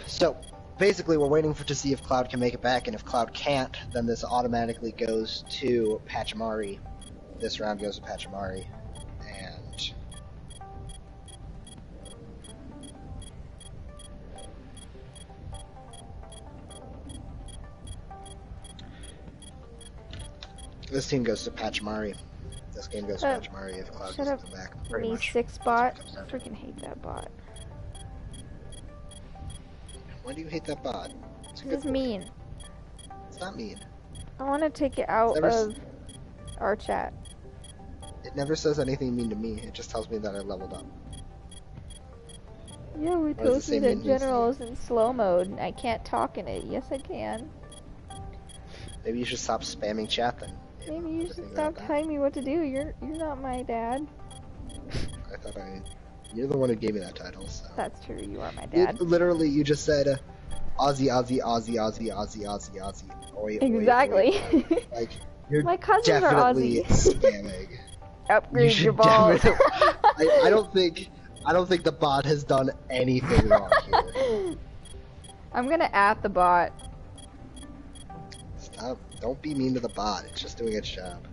So, basically, we're waiting to see if Cloud can make it back, and if Cloud can't, then this automatically goes to Pachamari. This round goes to Pachamari, and this team goes to Pachamari. This game goes to Pachamari if Cloud Shut doesn't up, come back. Pretty me much. 6 bot. That's I what it comes down to. freaking hate that bot. Why do you hate that bot? It's a This good is boy. mean. It's not mean. I want to take it out Never of our chat. It never says anything mean to me. It just tells me that I leveled up. Yeah, we What does it say posted mean that to you? generals in slow mode, and I can't talk in it. Yes, I can. Maybe you should stop spamming chat then. Maybe you Just should think stop about that. telling me what to do. You're not my dad. I thought You're the one who gave me that title, so. That's true. You are my You, dad. literally, you just said, Aussie, Aussie, Aussie, Aussie, Aussie, Aussie, Aussie. Oi, oi, Exactly. oi. Like, you're My cousins are definitely Aussie. spamming. You Upgrade should your balls. definitely. I don't think the bot has done anything wrong here. I'm gonna at the bot. Stop. Don't be mean to the bot. It's just doing its job.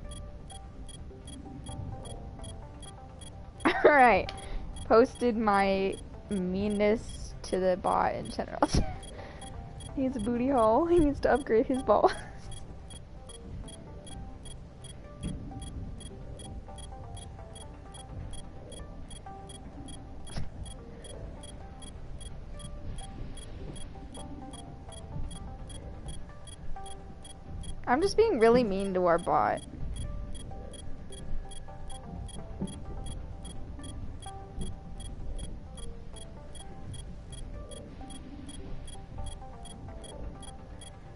Alright. Posted my meanness to the bot in general. He needs a booty hole. He needs to upgrade his ball. I'm just being really mean to our bot.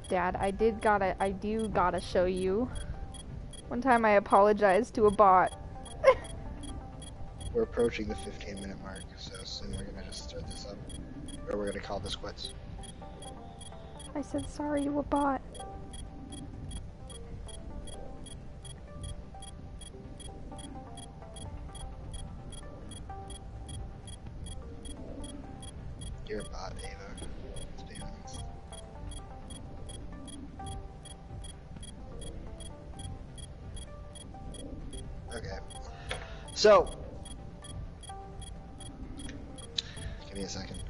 Dad, I do gotta show you. One time I apologized to a bot. We're approaching the 15-minute mark, so soon we're gonna just start this up. Or we're gonna call this quits. I said sorry to a bot. You're a bot, Ava. Let's be honest. Okay. So, give me a second.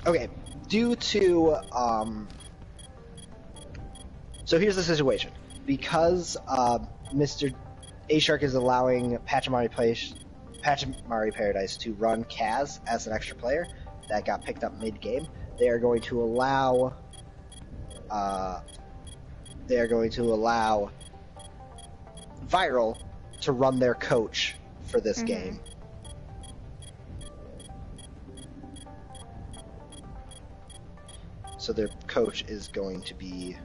Okay, due to, so here's the situation. Because, Mr. A-Shark is allowing Pachamari Paradise to run Kaz as an extra player that got picked up mid-game, they are going to allow, V1ral to run their coach for this game. So their coach is going to be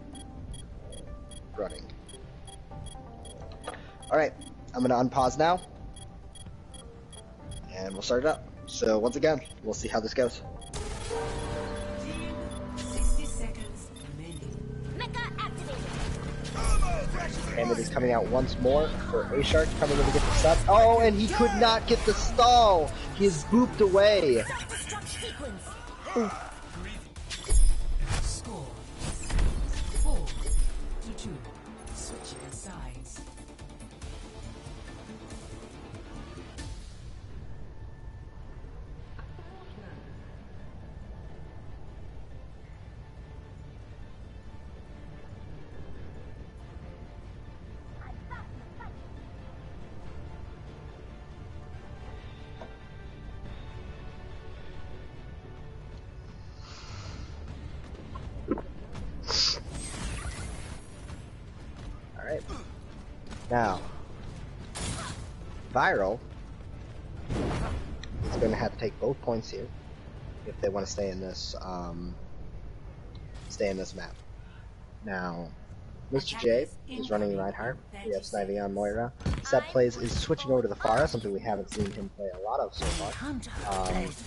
running. Alright, I'm going to unpause now. And we'll start it up. So once again, we'll see how this goes. 60 seconds remaining. And it is coming out once more for A-Shark coming in to get the sub. Oh, and he could not get the stall! He is booped away! Score 4-2. Switching sides. Now, V1ral is going to have to take both points here if they want to stay in this map. Now, Mr. J is running Reinhardt. We have sniping on Moira. Seb plays is switching over to the Pharah, something we haven't seen him play a lot of so far.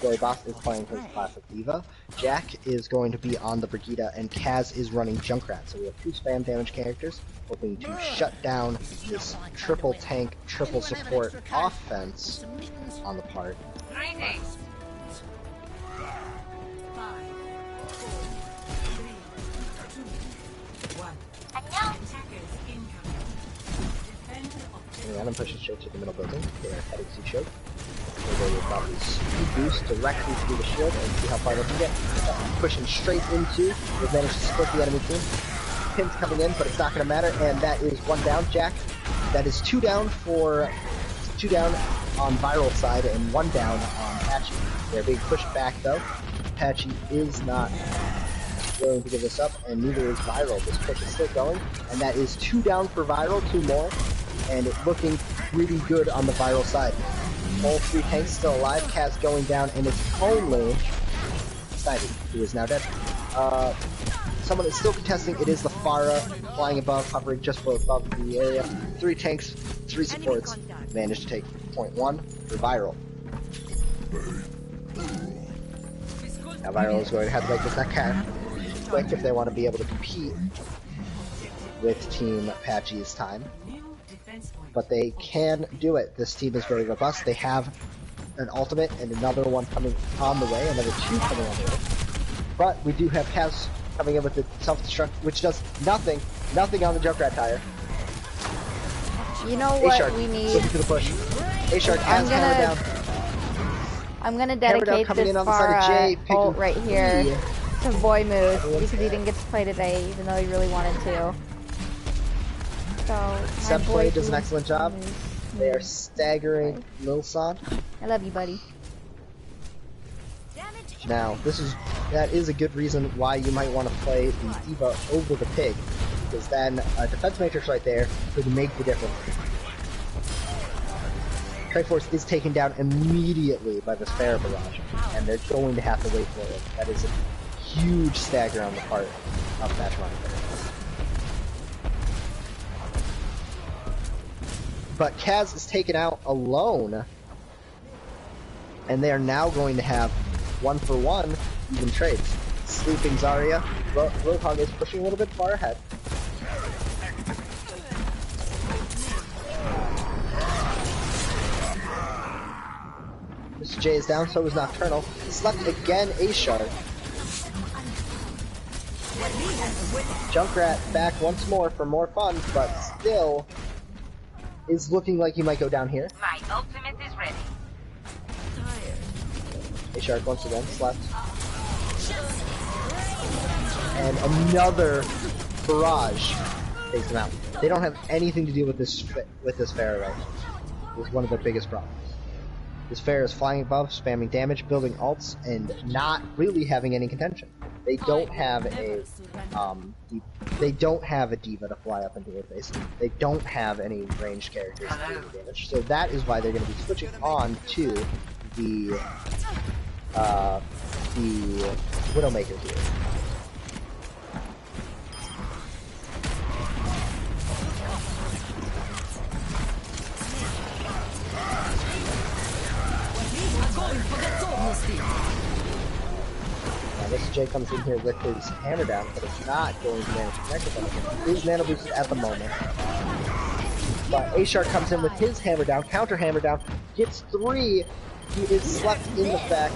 Billy Boss is playing his classic Diva. Jack is going to be on the Brigitte, and Kaz is running Junkrat. So we have two spam damage characters, hoping to shut down this triple tank, triple support offense on the part. And I'm pushing straight to the middle building. They are heading to choke. So they will probably speed boost directly through the shield and see how far they can get. Pushing straight into, they've managed to split the enemy team. Pin's coming in, but it's not going to matter, and that is one down, Jack. That is two down on V1ral side and one down on Patchy. They're being pushed back though. Patchy is not willing to give this up, and neither is V1ral. This push is still going, and that is two down for V1ral, two more. And it's looking really good on the V1ral side. All three tanks still alive, Kaz going down, and it's only Snivy, who is now dead. Someone is still contesting, it is the Pharah, flying above, hovering just above the area. Three tanks, three supports, managed to take point one for V1ral. Now V1ral is going to have to make this not quick if they want to be able to compete with Team Patchy's time. But they can do it. This team is very robust. They have an ultimate and another one coming on the way, another two coming on the way. But we do have Kaz coming in with the self-destruct, which does nothing on the Junkrat tire. You know what A-Shark, we need? looking for the push. A-Shark has hammer down. I'm gonna dedicate this Pharah ult right here to Boy Moose because he didn't get to play today, even though he really wanted to. So, Seb Play does an excellent job. They are staggering Lilson. I love you, buddy. Now, that is a good reason why you might want to play the Diva over the Pig, because then a defense matrix right there could make the difference. Triforce is taken down immediately by this Pharah barrage, and they're going to have to wait for it. That is a huge stagger on the part of Pachamari. But Kaz is taken out alone, and they are now going to have 1-for-1 even trades. Sleeping Zarya, Roadhog is pushing a little bit far ahead. Mr. J is down, so is Nocturnal. Slept again, A-Shark. Junkrat back once more for more fun, but still is looking like he might go down here. My ultimate is ready. A-Shark once again slept. And another barrage takes them out. They don't have anything to do with this Pharah right now. This is one of their biggest problems. This Pharah is flying above, spamming damage, building ults, and not really having any contention. They don't have a Diva to fly up into their face. They don't have any ranged characters to do any damage. So that is why they're going to be switching on to the Widowmaker here. Now Mr. J comes in here with his hammer down, but it's not going to manage to connect with anything. His mana boost at the moment. But A-Shark comes in with his hammer down, counter hammer down, gets 3. He is slept in the fact,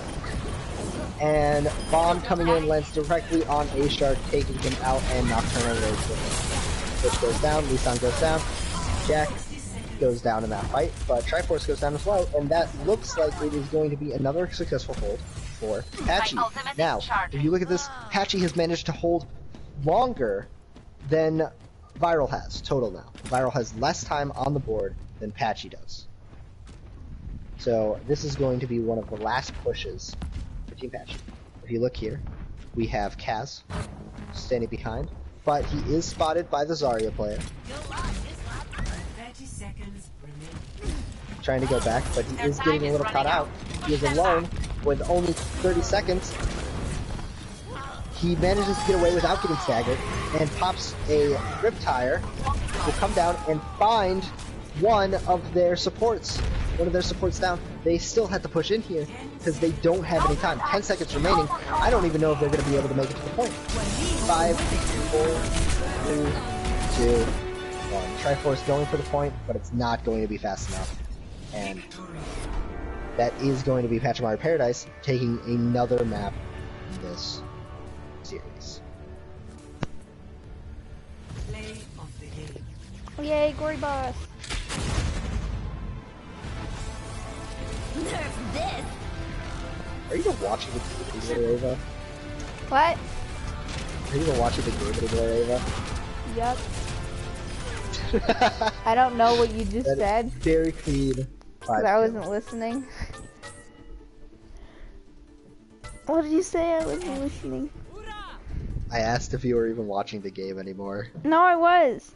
and Bomb coming in lands directly on A-Shark, taking him out, and Nocturnal raids with him. Which goes down, Lisan goes down, Jack goes down in that fight, but Triforce goes down as well, and that looks like it is going to be another successful hold for Patchy. Now, if you look at this, Patchy has managed to hold longer than V1ral has, total now. V1ral has less time on the board than Patchy does. So this is going to be one of the last pushes for Team Patchy. If you look here, we have Kaz standing behind, but he is spotted by the Zarya player. Trying to go back, but he is getting a little caught out. He is alone with only 30 seconds. He manages to get away without getting staggered and pops a rip tire. Will come down and find one of their supports. One of their supports down. They still have to push in here because they don't have any time. 10 seconds remaining. I don't even know if they're going to be able to make it to the point. 5, 4, 3, 2, 1. Triforce going for the point, but it's not going to be fast enough. And that is going to be Pachamari Paradise taking another map in this series. Play of the game. Yay, Gory Boss! Are you even watching the game anymore, Ava? What? Are you even watching the game anymore, Ava? Yep. I don't know what you just said. Very clean. Because I wasn't listening. What did you say? I wasn't listening. I asked if you were even watching the game anymore. No, I was.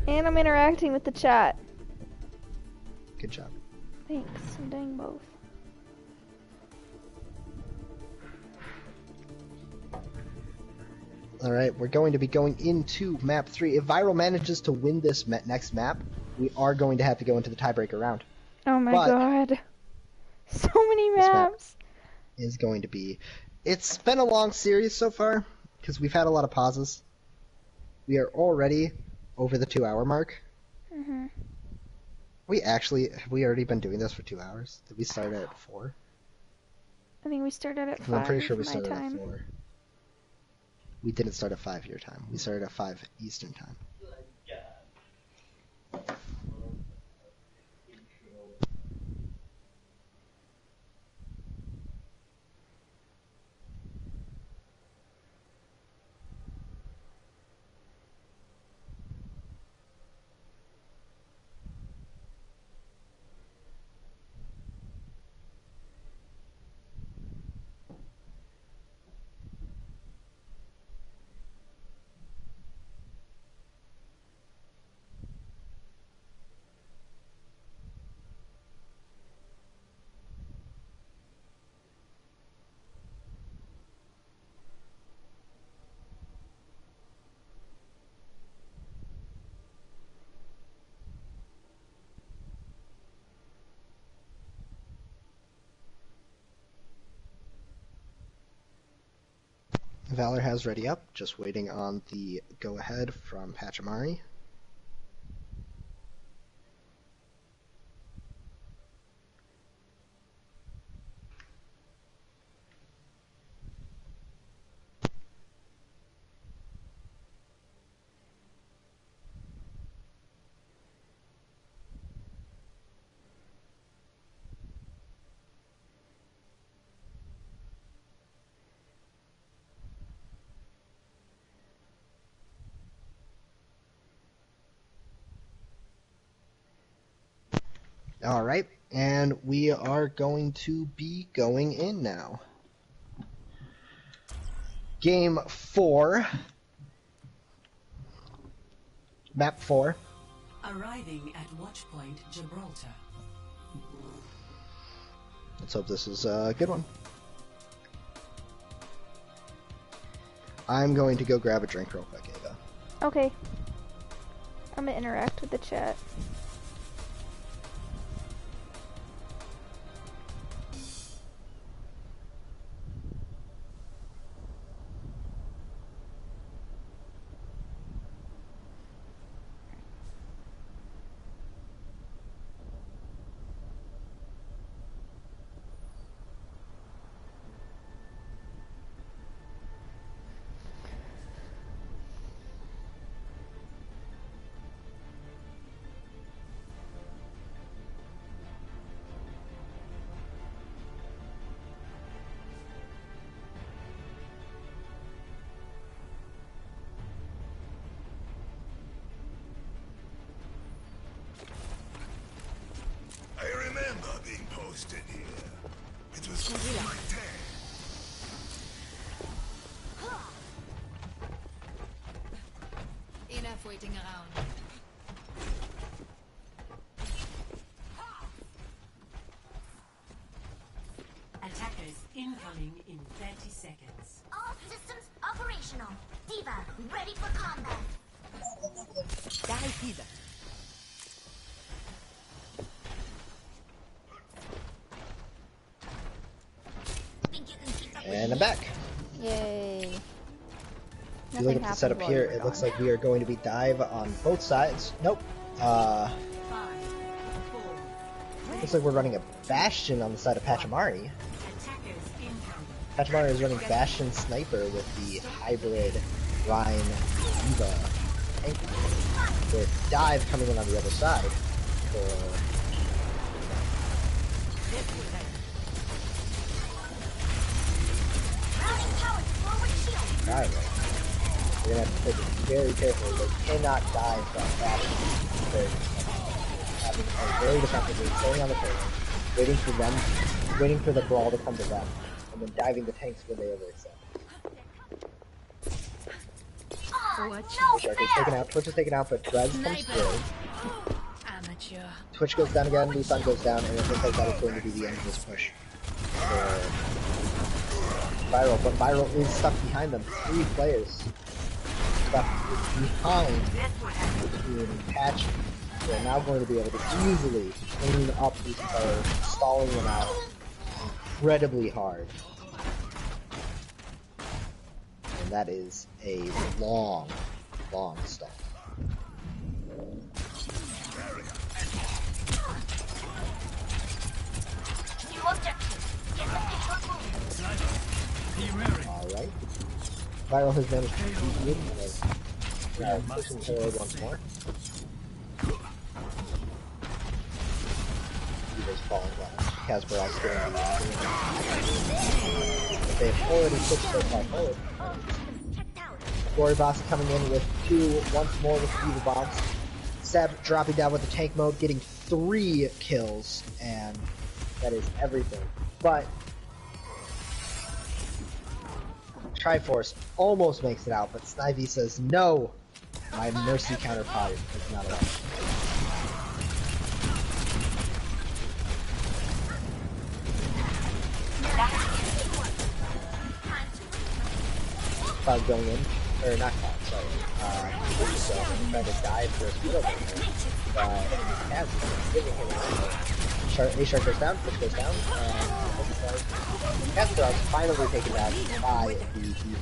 And I'm interacting with the chat. Good job. Thanks. I'm doing both. Alright, we're going to be going into map 3. If V1ral manages to win this next map, we are going to have to go into the tiebreaker round. Oh my god. So many This map maps. is going to be... It's been a long series so far, because we've had a lot of pauses. We are already over the 2-hour mark. Mm-hmm. Have we already been doing this for 2 hours? Did we start at 4? I think we started at 5. I'm pretty sure we my started time. at 4. We didn't start at 5 your time. We started at 5 Eastern time. Valor has ready up, just waiting on the go-ahead from Pachamari. Alright, and we are going to be going in now. Game 4. Map 4. Arriving at Watchpoint Gibraltar. Let's hope this is a good one. I'm going to go grab a drink real quick, Ava. Okay. I'm gonna interact with the chat. I remember being posted here. It was before my time. Enough waiting around. seconds. All systems operational. Diva, ready for combat. Dahil Think you can keep up with And I'm me? back. Yay. If you look at the setup here, it looks like we are going to be dive on both sides. Nope. 5, 4. Looks like we're running a Bastion on the side of Pachamari. Attackers incoming. Pachamari is running Bastion Sniper with the hybrid Rhine Diva tank with Dive coming in on the other side for Routing power to forward shield. Dive. We're gonna have to take it very carefully. They cannot dive from Bastion. Very defensively, staying on the table, waiting for them, waiting for the brawl to come to them, and then diving the tanks when they overextend. Shark is taken out, Twitch is taken out, but Res comes through. Amateur. Twitch goes down again, Lusan goes down, and it looks like that is going to be the end of this push for V1ral, but V1ral is stuck behind them. 3 players stuck behind between Patch. They're now going to be able to easily clean up these players, stalling them out incredibly hard. And that is a long, long stall. New objective. Get the payload moving. Alright. V1ral has managed to beat it. Now pushing the payload once more. Diva's falling down. Kasparov's going but they've already pushed so far forward. Checked out. Glory Boss coming in with 2 once more with Diva bombs. Seb dropping down with the tank mode, getting 3 kills, and that is everything. But Triforce almost makes it out, but Snivy says, no! My Mercy counterpart is not allowed. Cloud going in, or not Cloud, sorry. So trying to dive for a middle but Kaz is giving him a A-Shark goes down, Push goes down, Kasparov's finally taken down by the Diva.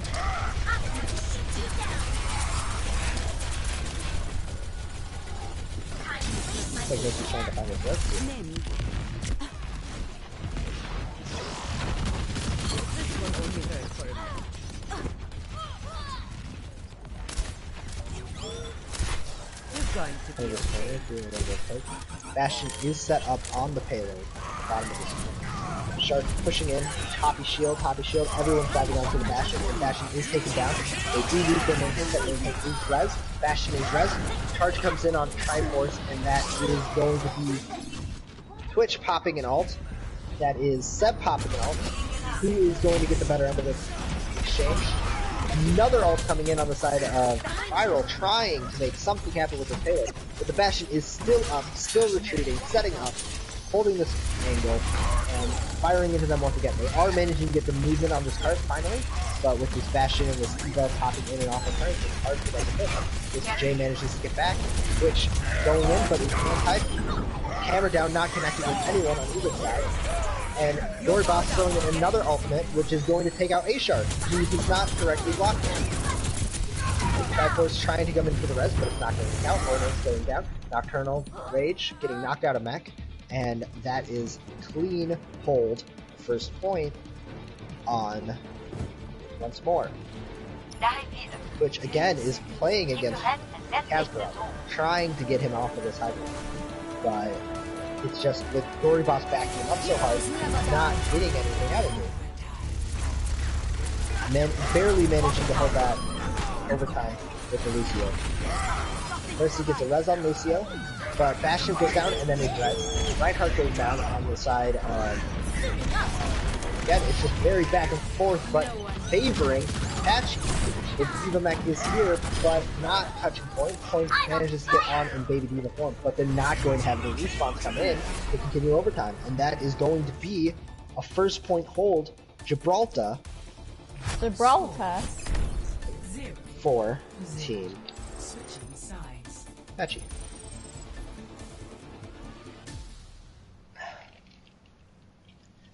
Like this is trying to find his rescue. Bastion is set up on the payload, bottom of the screen. Shark pushing in, copy shield, everyone's diving onto the Bastion, and Bastion is taken down. They do lose their momentum, but they lose res. Bastion is res. Charge comes in on Triforce, and that is going to be Twitch popping an ult. That is Seb popping an ult. Who is going to get the better end of this exchange? Another ult coming in on the side of V1ral, trying to make something happen with the payload. But the Bastion is still up, still retreating, setting up, holding this angle, and firing into them once again. They are managing to get the movement on this card finally, but with this Bastion and this Eva popping in and off the card, it's hard for them to hit. This Jay manages to get back, which going in, but it's anti. Hammer down, not connected with anyone on either side. And Doorboss throwing in another ultimate, which is going to take out A-Shark, who is not correctly blocked. Triforce trying to come in for the res, but it's not going to count. Orna's going down. Nocturnal Rage getting knocked out of mech. And that is clean hold. First point on once more. Which again is playing against Kasparov, trying to get him off of this hybrid. But it's just with Dory Boss backing him up so hard, not getting anything out of it. Barely managing to hold that overtime with the Lucio. Mercy gets a res on Lucio, but Bastion goes down and then a res. Reinhardt goes down on the side of... Again, it's just very back and forth, but favoring Patchy. The Diva mech is here, but not touching point. Point manages to get on in Baby Diva form, but they're not going to have the respawns come in to continue overtime. And that is going to be a first point hold. Gibraltar Gibraltar. 4 team Switching sides. Patchy.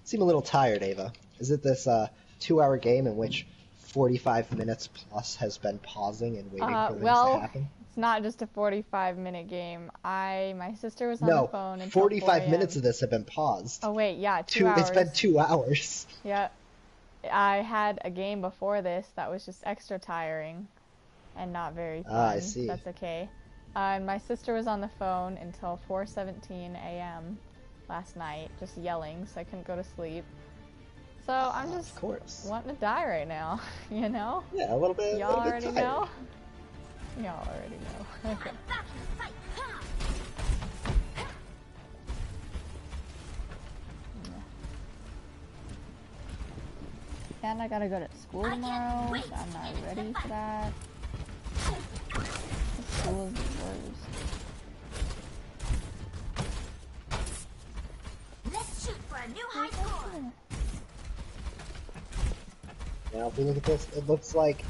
Seem a little tired, Ava. Is it this 2-hour game in which 45 minutes plus has been pausing and waiting for things to happen? It's not just a 45-minute game. My sister was on the No, phone until 45 4 minutes a.m. of this have been paused. Oh wait, yeah, 2 hours. It's been 2 hours. Yeah. I had a game before this that was just extra tiring and not very fun. Ah, I see. That's okay. And my sister was on the phone until 4:17 a.m. last night, just yelling, so I couldn't go to sleep. So I'm just Of course. wanting to die right now, you know? Yeah, a little bit. Y'all a little bit already tired. know? Y'all already know. Okay. Back in the fight. Ha! And I gotta go to school tomorrow, so I'm not ready for that. The school is closed. Let's shoot for a new high score. Now, if we look at this, it looks like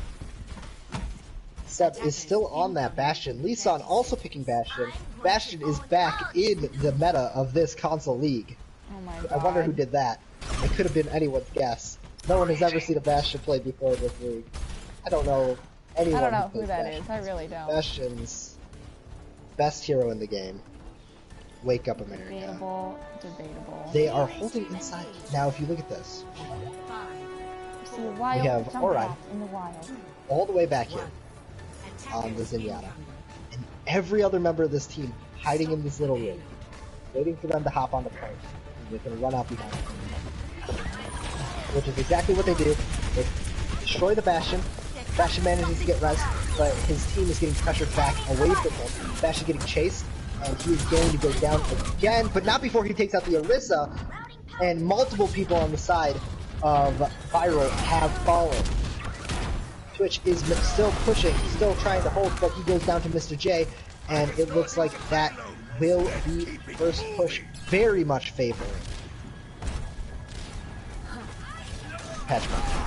Seb is still on that Bastion. Lisan also picking Bastion. Bastion is back in the meta of this console league. Oh my god. I wonder who did that. It could have been anyone's guess. No one has ever seen a Bastion play before this league. I don't know anyone I don't know who who plays that Bastion. is. I really don't. Bastion's best hero in the game. Wake up, America. Debatable. Debatable. They are holding inside. Now, if you look at this, See a wild we have Junkrat Orion. in the wild. all the way back here on the Zenyatta, and every other member of this team hiding in this little room, waiting for them to hop on the plane, and they can run out behind them. Which is exactly what they do. They destroy the Bastion. Bastion manages to get res, but his team is getting pressured back away from him. Bastion getting chased, and he is going to go down again, but not before he takes out the Orisa, and multiple people on the side of V1ral have fallen. Twitch is still pushing, still trying to hold, but he goes down to Mr. J, and it looks like that will be first push very much favoring Pachamari.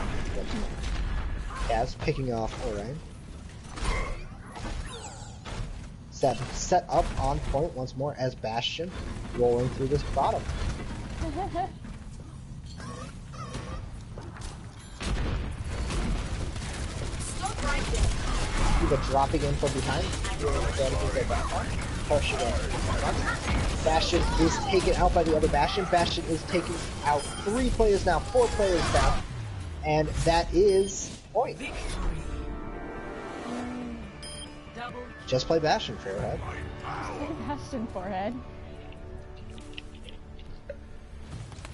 Kaz picking off Orion. Set up on point once more as Bastion rolling through this bottom. Either dropping in from behind, push again. Bastion is taken out by the other Bastion. Bastion is taking out 3 players now, 4 players down, and that is point. Just play Bastion, Fairhead. Bastion forehead.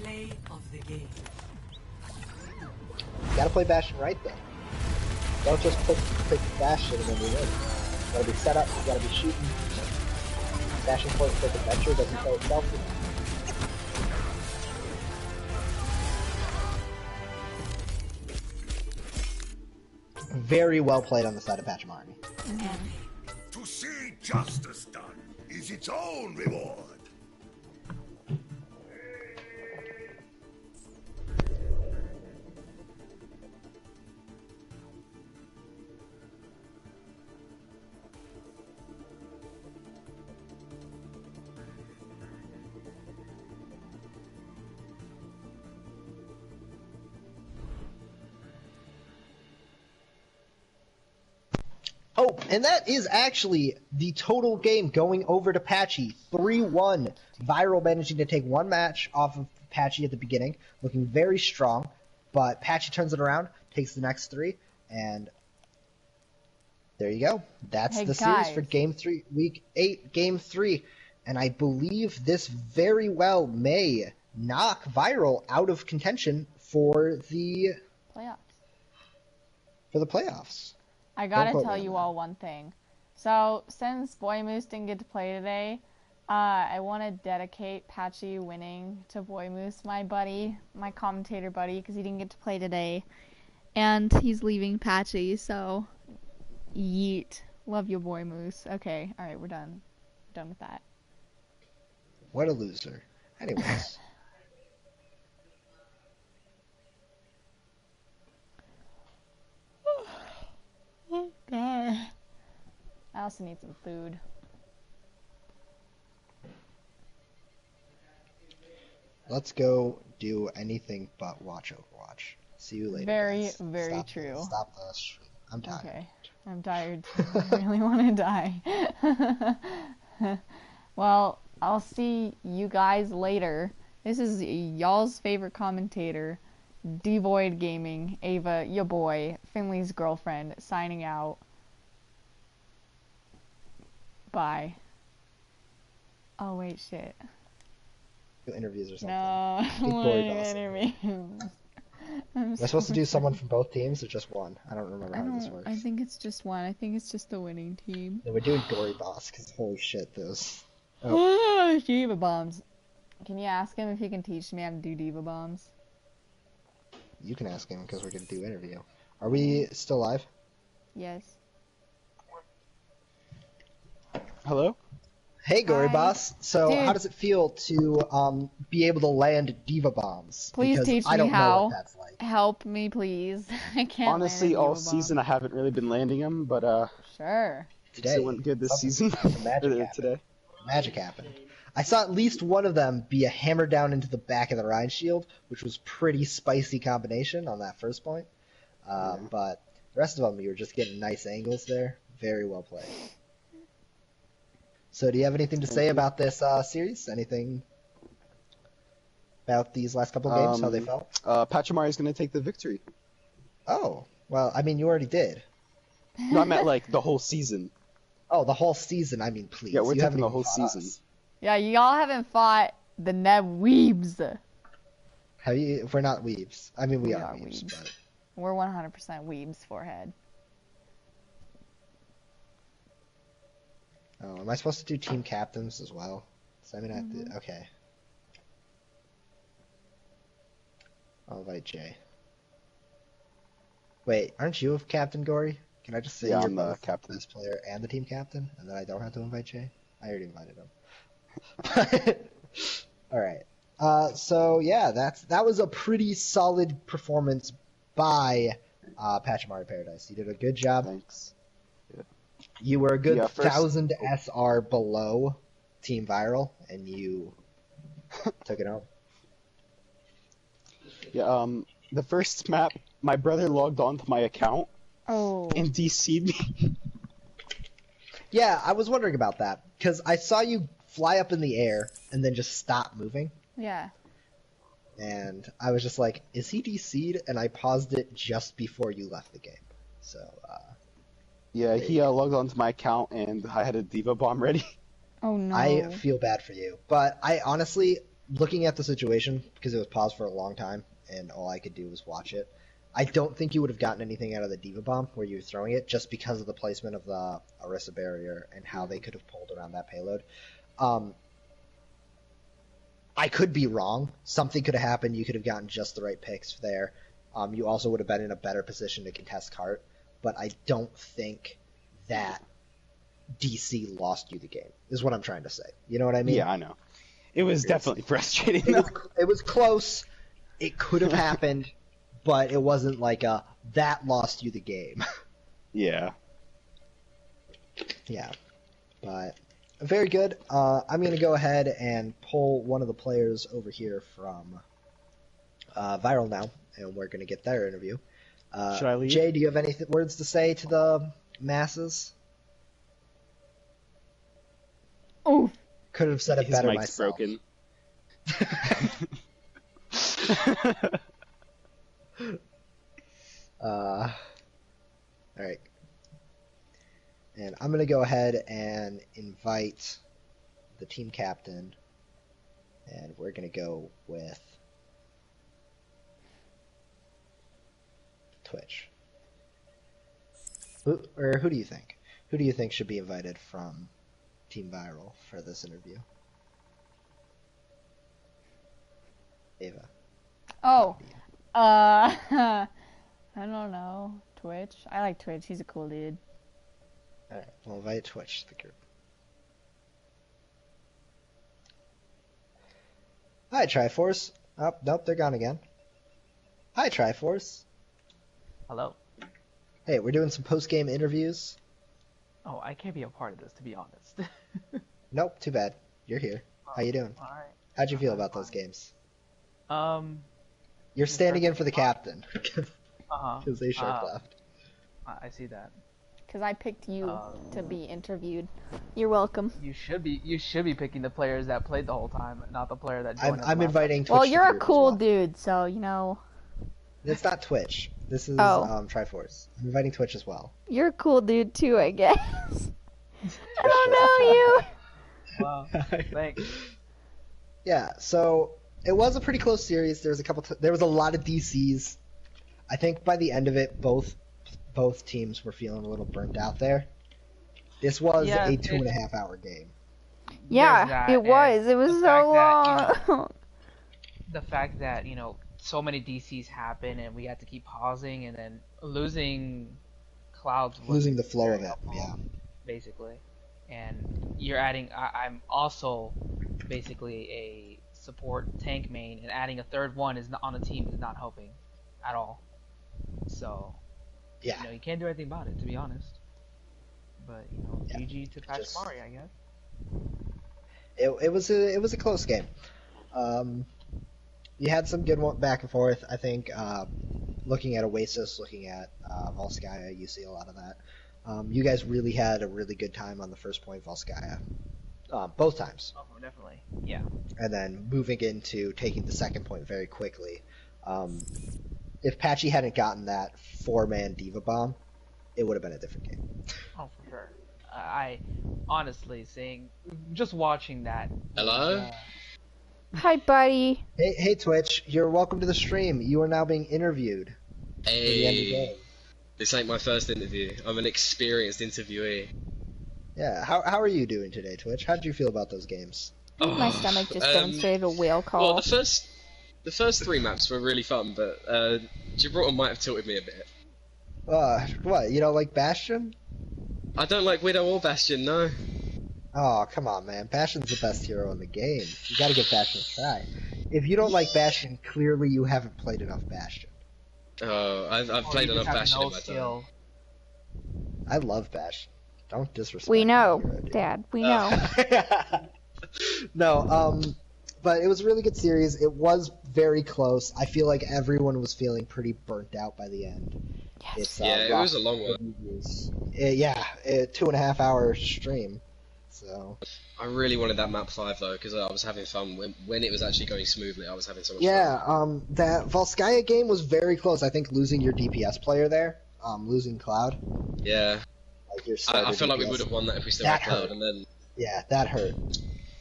Play of the game. You gotta play Bastion right though. Don't just pick Bastion and then you win. You gotta be set up, you gotta be shooting. Bastion point quick adventure doesn't play itself. Very well played on the side of Pachamari. To see justice done is its own reward. Oh, and that is actually the total game going over to Patchy. 3-1. V1ral managing to take 1 match off of Patchy at the beginning, looking very strong. But Patchy turns it around, takes the next 3, and there you go. That's Hey, the series for guys. Game 3, Week 8, Game 3. And I believe this very well may knock V1ral out of contention for the Playoffs. playoffs. I gotta quote tell me on you that. all one thing. So, since Boy Moose didn't get to play today, I want to dedicate Patchy winning to Boy Moose, my buddy, my commentator buddy, because he didn't get to play today. And he's leaving Patchy, so yeet. Love you, Boy Moose. Okay, alright, we're done. Done with that. What a loser. Anyways. also need some food. Let's go do anything but watch Overwatch. See you later. Very, guys. very Stop true. Stop the stream. I'm tired. Okay. I'm tired too. I really want to die. Well, I'll see you guys later. This is y'all's favorite commentator, Devoid Gaming, Ava, your boy, Finley's girlfriend, signing out. Bye. Oh, wait, shit. Do interviews or something. No, Big what boy boss. interviews? Am I supposed to do someone from both teams or just one? I don't remember how this works. I think it's just one. I think it's just the winning team. No, we're doing Gory Boss, because holy shit, those... Diva bombs. Can you ask him if he can teach me how to do diva bombs? You can ask him, because we're going to do interview. Are we still live? Yes. Hello? Hey, Gory Hi. Boss. So, Dude. how does it feel to be able to land diva bombs? Please because teach I me don't know how. what that's like. Help me, please. I can't. Honestly, land a all diva bomb. season I haven't really been landing them, but Sure. Today, it went good this season. magic happened. Today. Magic happened. I saw at least one of them be a hammer down into the back of the Rhine shield, which was pretty spicy combination on that first point. But the rest of them, you were just getting nice angles there. Very well played. So, do you have anything to say about this series? Anything about these last couple of games? How they felt? Pachamari is going to take the victory. Oh, well, I mean, you already did. No, I meant like the whole season. Oh, the whole season. I mean, please. Yeah, we're you taking haven't the even whole fought season. us. Yeah, y'all haven't fought the Neb Weebs. Have you? We're not weebs. I mean, we We are are weebs, weebs. but We're 100% Weebs forehead. oh, am I supposed to do team captains as well? So I mean, I have to. Okay. I'll invite Jay. Wait, aren't you a captain, Gory? Can I just say Yeah, you're I'm the both captain. the best player and the team captain, and then I don't have to invite Jay? I already invited him. All right. So yeah, that was a pretty solid performance by Pachamari Paradise. You did a good job. Thanks. You were a good Yeah, first- 1,000 SR below Team V1ral, and you took it home. Yeah, the first map, my brother logged onto my account Oh. and DC'd me. Yeah, I was wondering about that, because I saw you fly up in the air and then just stop moving, Yeah. and I was just like, is he DC'd? And I paused it just before you left the game. So, Yeah, he logged onto my account and I had a diva bomb ready. Oh no. I feel bad for you. But I honestly, looking at the situation, because it was paused for a long time, and all I could do was watch it, I don't think you would have gotten anything out of the Diva Bomb where you were throwing it, just because of the placement of the Orisa barrier and how they could have pulled around that payload. I could be wrong. Something could have happened. You could have gotten just the right picks there. You also would have been in a better position to contest cart. But I don't think that DC lost you the game, is what I'm trying to say. You know what I mean? Yeah, I know. It was definitely frustrating. It was close. It could have happened, but it wasn't like that lost you the game. Yeah. Yeah, but very good. I'm going to go ahead and pull one of the players over here from V1ral now, and we're going to get their interview. Should I leave? Jay, do you have any words to say to the masses? Oh. Could have said it His better mic's myself. broken. Alright. And I'm going to go ahead and invite the team captain, and we're going to go with Twitch. Who do you think? Who do you think should be invited from Team V1ral for this interview? Ava. Oh. I don't know. Twitch. I like Twitch. He's a cool dude. Alright, we'll invite Twitch to the group. Hi, Triforce. Oh, nope, they're gone again. Hi, Triforce. Hello. Hey, we're doing some post-game interviews. Oh, I can't be a part of this, to be honest. Nope, too bad. You're here. How you doing? Alright. How'd you feel about those games? You're Just standing in perfect. for the captain. Uh-huh. Because they shark left. I see that. Because I picked you to be interviewed. You're welcome. You should be picking the players that played the whole time, not the player that joined us I'm last inviting Twitch Well, to you're the a group as cool well. dude, so, you know. It's not Twitch. This is Oh. Triforce. I'm inviting Twitch as well. You're a cool dude, too, I guess. I don't know you. Wow, thanks. Yeah, so it was a pretty close series. There was there was a lot of DCs. I think by the end of it, both teams were feeling a little burnt out there. This was Yeah, a 2.5 hour game. Yeah, that, it and was. It was the so fact that, long. The fact that, so many DCs happen and we had to keep pausing, and then losing Clouds was Losing the flow very of it, helpful, yeah. basically. And you're adding, I'm also basically a support tank main, and adding a third one is not on the team is not helping at all. So, Yeah. you can't do anything about it, to be honest. But, Yeah. GG to Pachamari, I guess. It was a close game. You had some good one back and forth. I think looking at Oasis, looking at Volskaya, you see a lot of that. You guys really had a really good time on the first point, Volskaya. Both times. Oh, definitely. Yeah. And then moving into taking the second point very quickly. If Patchy hadn't gotten that 4-man Diva Bomb, it would have been a different game. Oh, for sure. I honestly just watching that. Hello? Hi, buddy. Hey Twitch, you're welcome to the stream. You are now being interviewed for the end of the Hey, game. this ain't my first interview. I'm an experienced interviewee. Yeah, how are you doing today, Twitch? How did you feel about those games? My stomach just demonstrated a whale call. Well, the first 3 maps were really fun, but Gibraltar might have tilted me a bit. What, you don't like Bastion? I don't like Widow or Bastion, no. Oh, come on, man. Bastion's the best hero in the game. You gotta give Bastion a try. If you don't like Bastion, clearly you haven't played enough Bastion. Oh, I've played enough Bastion in my time. skill. I love Bastion. Don't disrespect We know, my hero, dude. Dad. We know. No, but it was a really good series. It was very close. I feel like everyone was feeling pretty burnt out by the end. Yes. It's, Yeah, it rough was a long one. reviews. Yeah, a 2.5 hour stream. So I really wanted that map 5 though, because I was having fun when it was actually going smoothly. I was having so much yeah, fun. that Volskaya game was very close. I think losing your DPS player there, losing Cloud. Yeah. Like your I feel like we DPS. would have won that if we still That had Cloud, hurt. and then. Yeah, that hurt.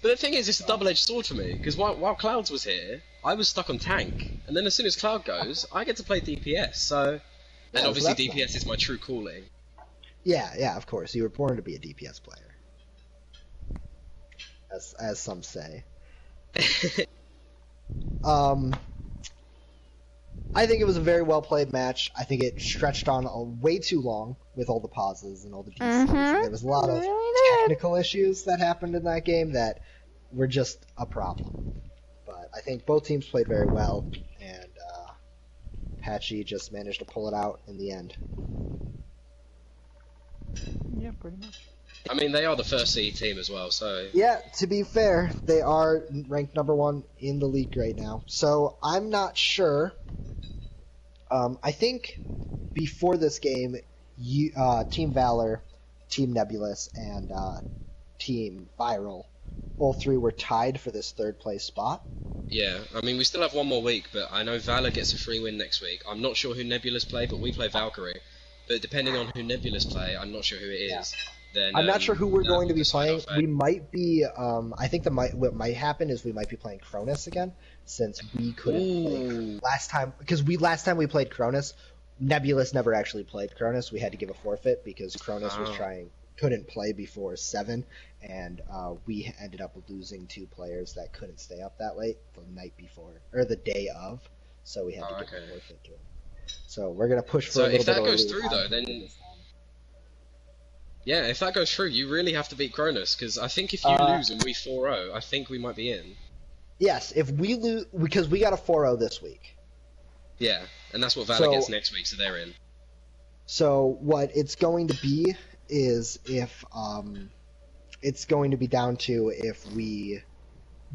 But the thing is, it's a double-edged sword for me, because while Clouds was here, I was stuck on tank, and then as soon as Cloud goes, I get to play DPS, so... Yeah, And obviously so that's DPS is my true calling. Yeah, of course. You were born to be a DPS player. As some say. I think it was a very well played match. I think it stretched on way too long with all the pauses and all the DCs. There was a lot of technical issues that happened in that game that were just a problem. But I think both teams played very well, and Patchy just managed to pull it out in the end. Yeah, pretty much. I mean, they are the first seed team as well, so... Yeah, to be fair, they are ranked #1 in the league right now. So I'm not sure. I think before this game, Team Valor, Team Nebulous, and Team V1ral, all 3 were tied for this 3rd place spot. Yeah, I mean, we still have 1 more week, but I know Valor gets a free win next week. I'm not sure who Nebulous play, but we play Valkyrie. But depending on who Nebulous play, I'm not sure who it is. Then, I'm not sure who we're going to be decide playing. our We fate. might be. I think what might happen is we might be playing Cronus again, since we couldn't play last time. Because last time we played Cronus, Nebulous never actually played Cronus. We had to give a forfeit because Cronus was couldn't play before 7, and we ended up losing 2 players that couldn't stay up that late the night before or the day of. So we had to give a forfeit to them. So we're gonna push for So a little if that bit goes early through, time though, then... Yeah, if that goes through, you really have to beat Cronus, because I think if you lose and we 4-0, I think we might be in. Yes, if we lose, because we got a 4-0 this week. Yeah, and that's what Valor gets next week, so they're in. So what it's going to be is if it's going to be down to if we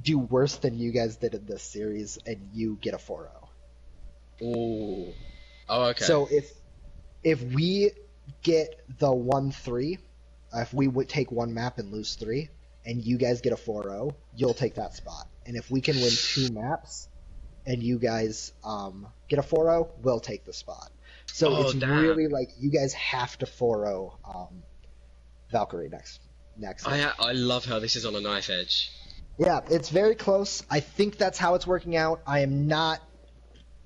do worse than you guys did in this series and you get a 4-0. Ooh. Oh, okay. So if we get the 1-3, if we would take one map and lose 3, and you guys get a 4-0, you'll take that spot. And if we can win 2 maps and you guys get a 4-0, we'll take the spot. So it's damn. really like you guys have to 4-0 Valkyrie next. I love how this is on a knife edge. Yeah, it's very close. I think that's how it's working out. I am not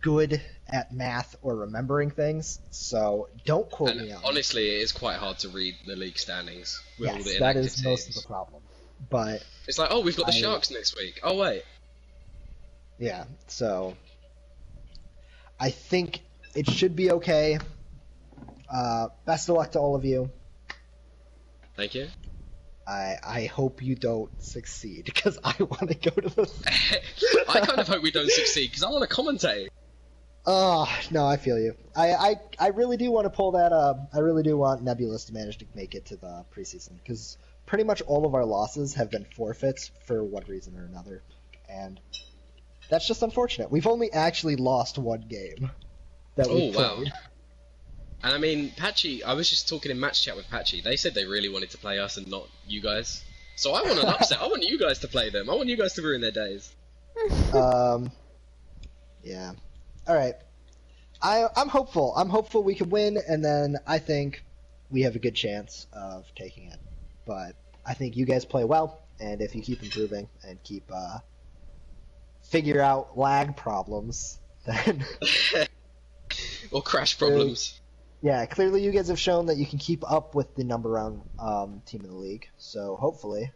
good at math or remembering things, so don't quote me on it. Honestly, it is quite hard to read the league standings with all the Yes, inactive that is most of teams. the problem. But It's like, oh, we've got the Sharks next week. Oh, wait. yeah, so I think it should be okay. Best of luck to all of you. Thank you. I hope you don't succeed, because I want to go to the... I kind of hope we don't succeed, because I want to commentate. Oh, no, I feel you. I really do want to pull that I really do want Nebulous to manage to make it to the preseason, because pretty much all of our losses have been forfeits for one reason or another, and that's just unfortunate. We've only actually lost one game that we played. Wow. And I mean, Patchy, I was just talking in match chat with Patchy. They said they really wanted to play us and not you guys. So I want an upset. I want you guys to play them. I want you guys to ruin their days. Yeah. All right. I'm hopeful. I'm hopeful we can win, and then I think we have a good chance of taking it. But I think you guys play well, and if you keep improving and keep figure out lag problems, then or crash problems. Yeah, clearly you guys have shown that you can keep up with the number one team in the league. So hopefully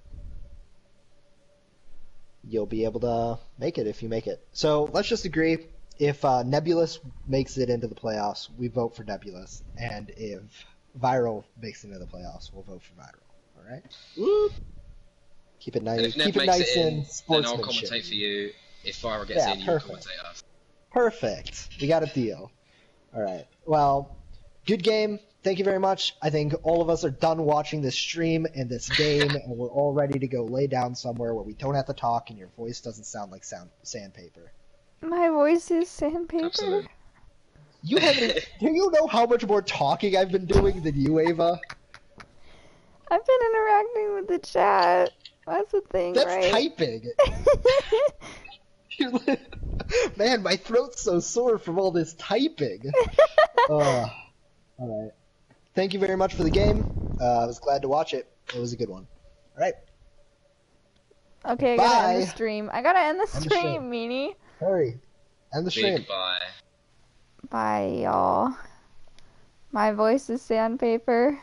you'll be able to make it if you make it. So let's just agree, if Nebulous makes it into the playoffs, we vote for Nebulous. And if V1ral makes it into the playoffs, we'll vote for V1ral. All right? Woo! Keep it nice. And if Neb Keep it makes nice it in, and then I'll sportsmanship. commentate for you. If V1ral gets in, you commentate us. Perfect. We got a deal. All right. Well, good game. Thank you very much. I think all of us are done watching this stream and this game, and we're all ready to go lay down somewhere where we don't have to talk and your voice doesn't sound like sandpaper. My voice is sandpaper. Absolutely. You haven't. Do you know how much more talking I've been doing than you, Ava? I've been interacting with the chat. That's the thing, That's right? typing. Man, my throat's so sore from all this typing. All right. Thank you very much for the game. I was glad to watch it. It was a good one. All right. Okay, I gotta end the Bye. stream. I gotta end the End the stream, stream. meanie. Hurry. End the stream. Big bye. Bye, y'all. My voice is sandpaper.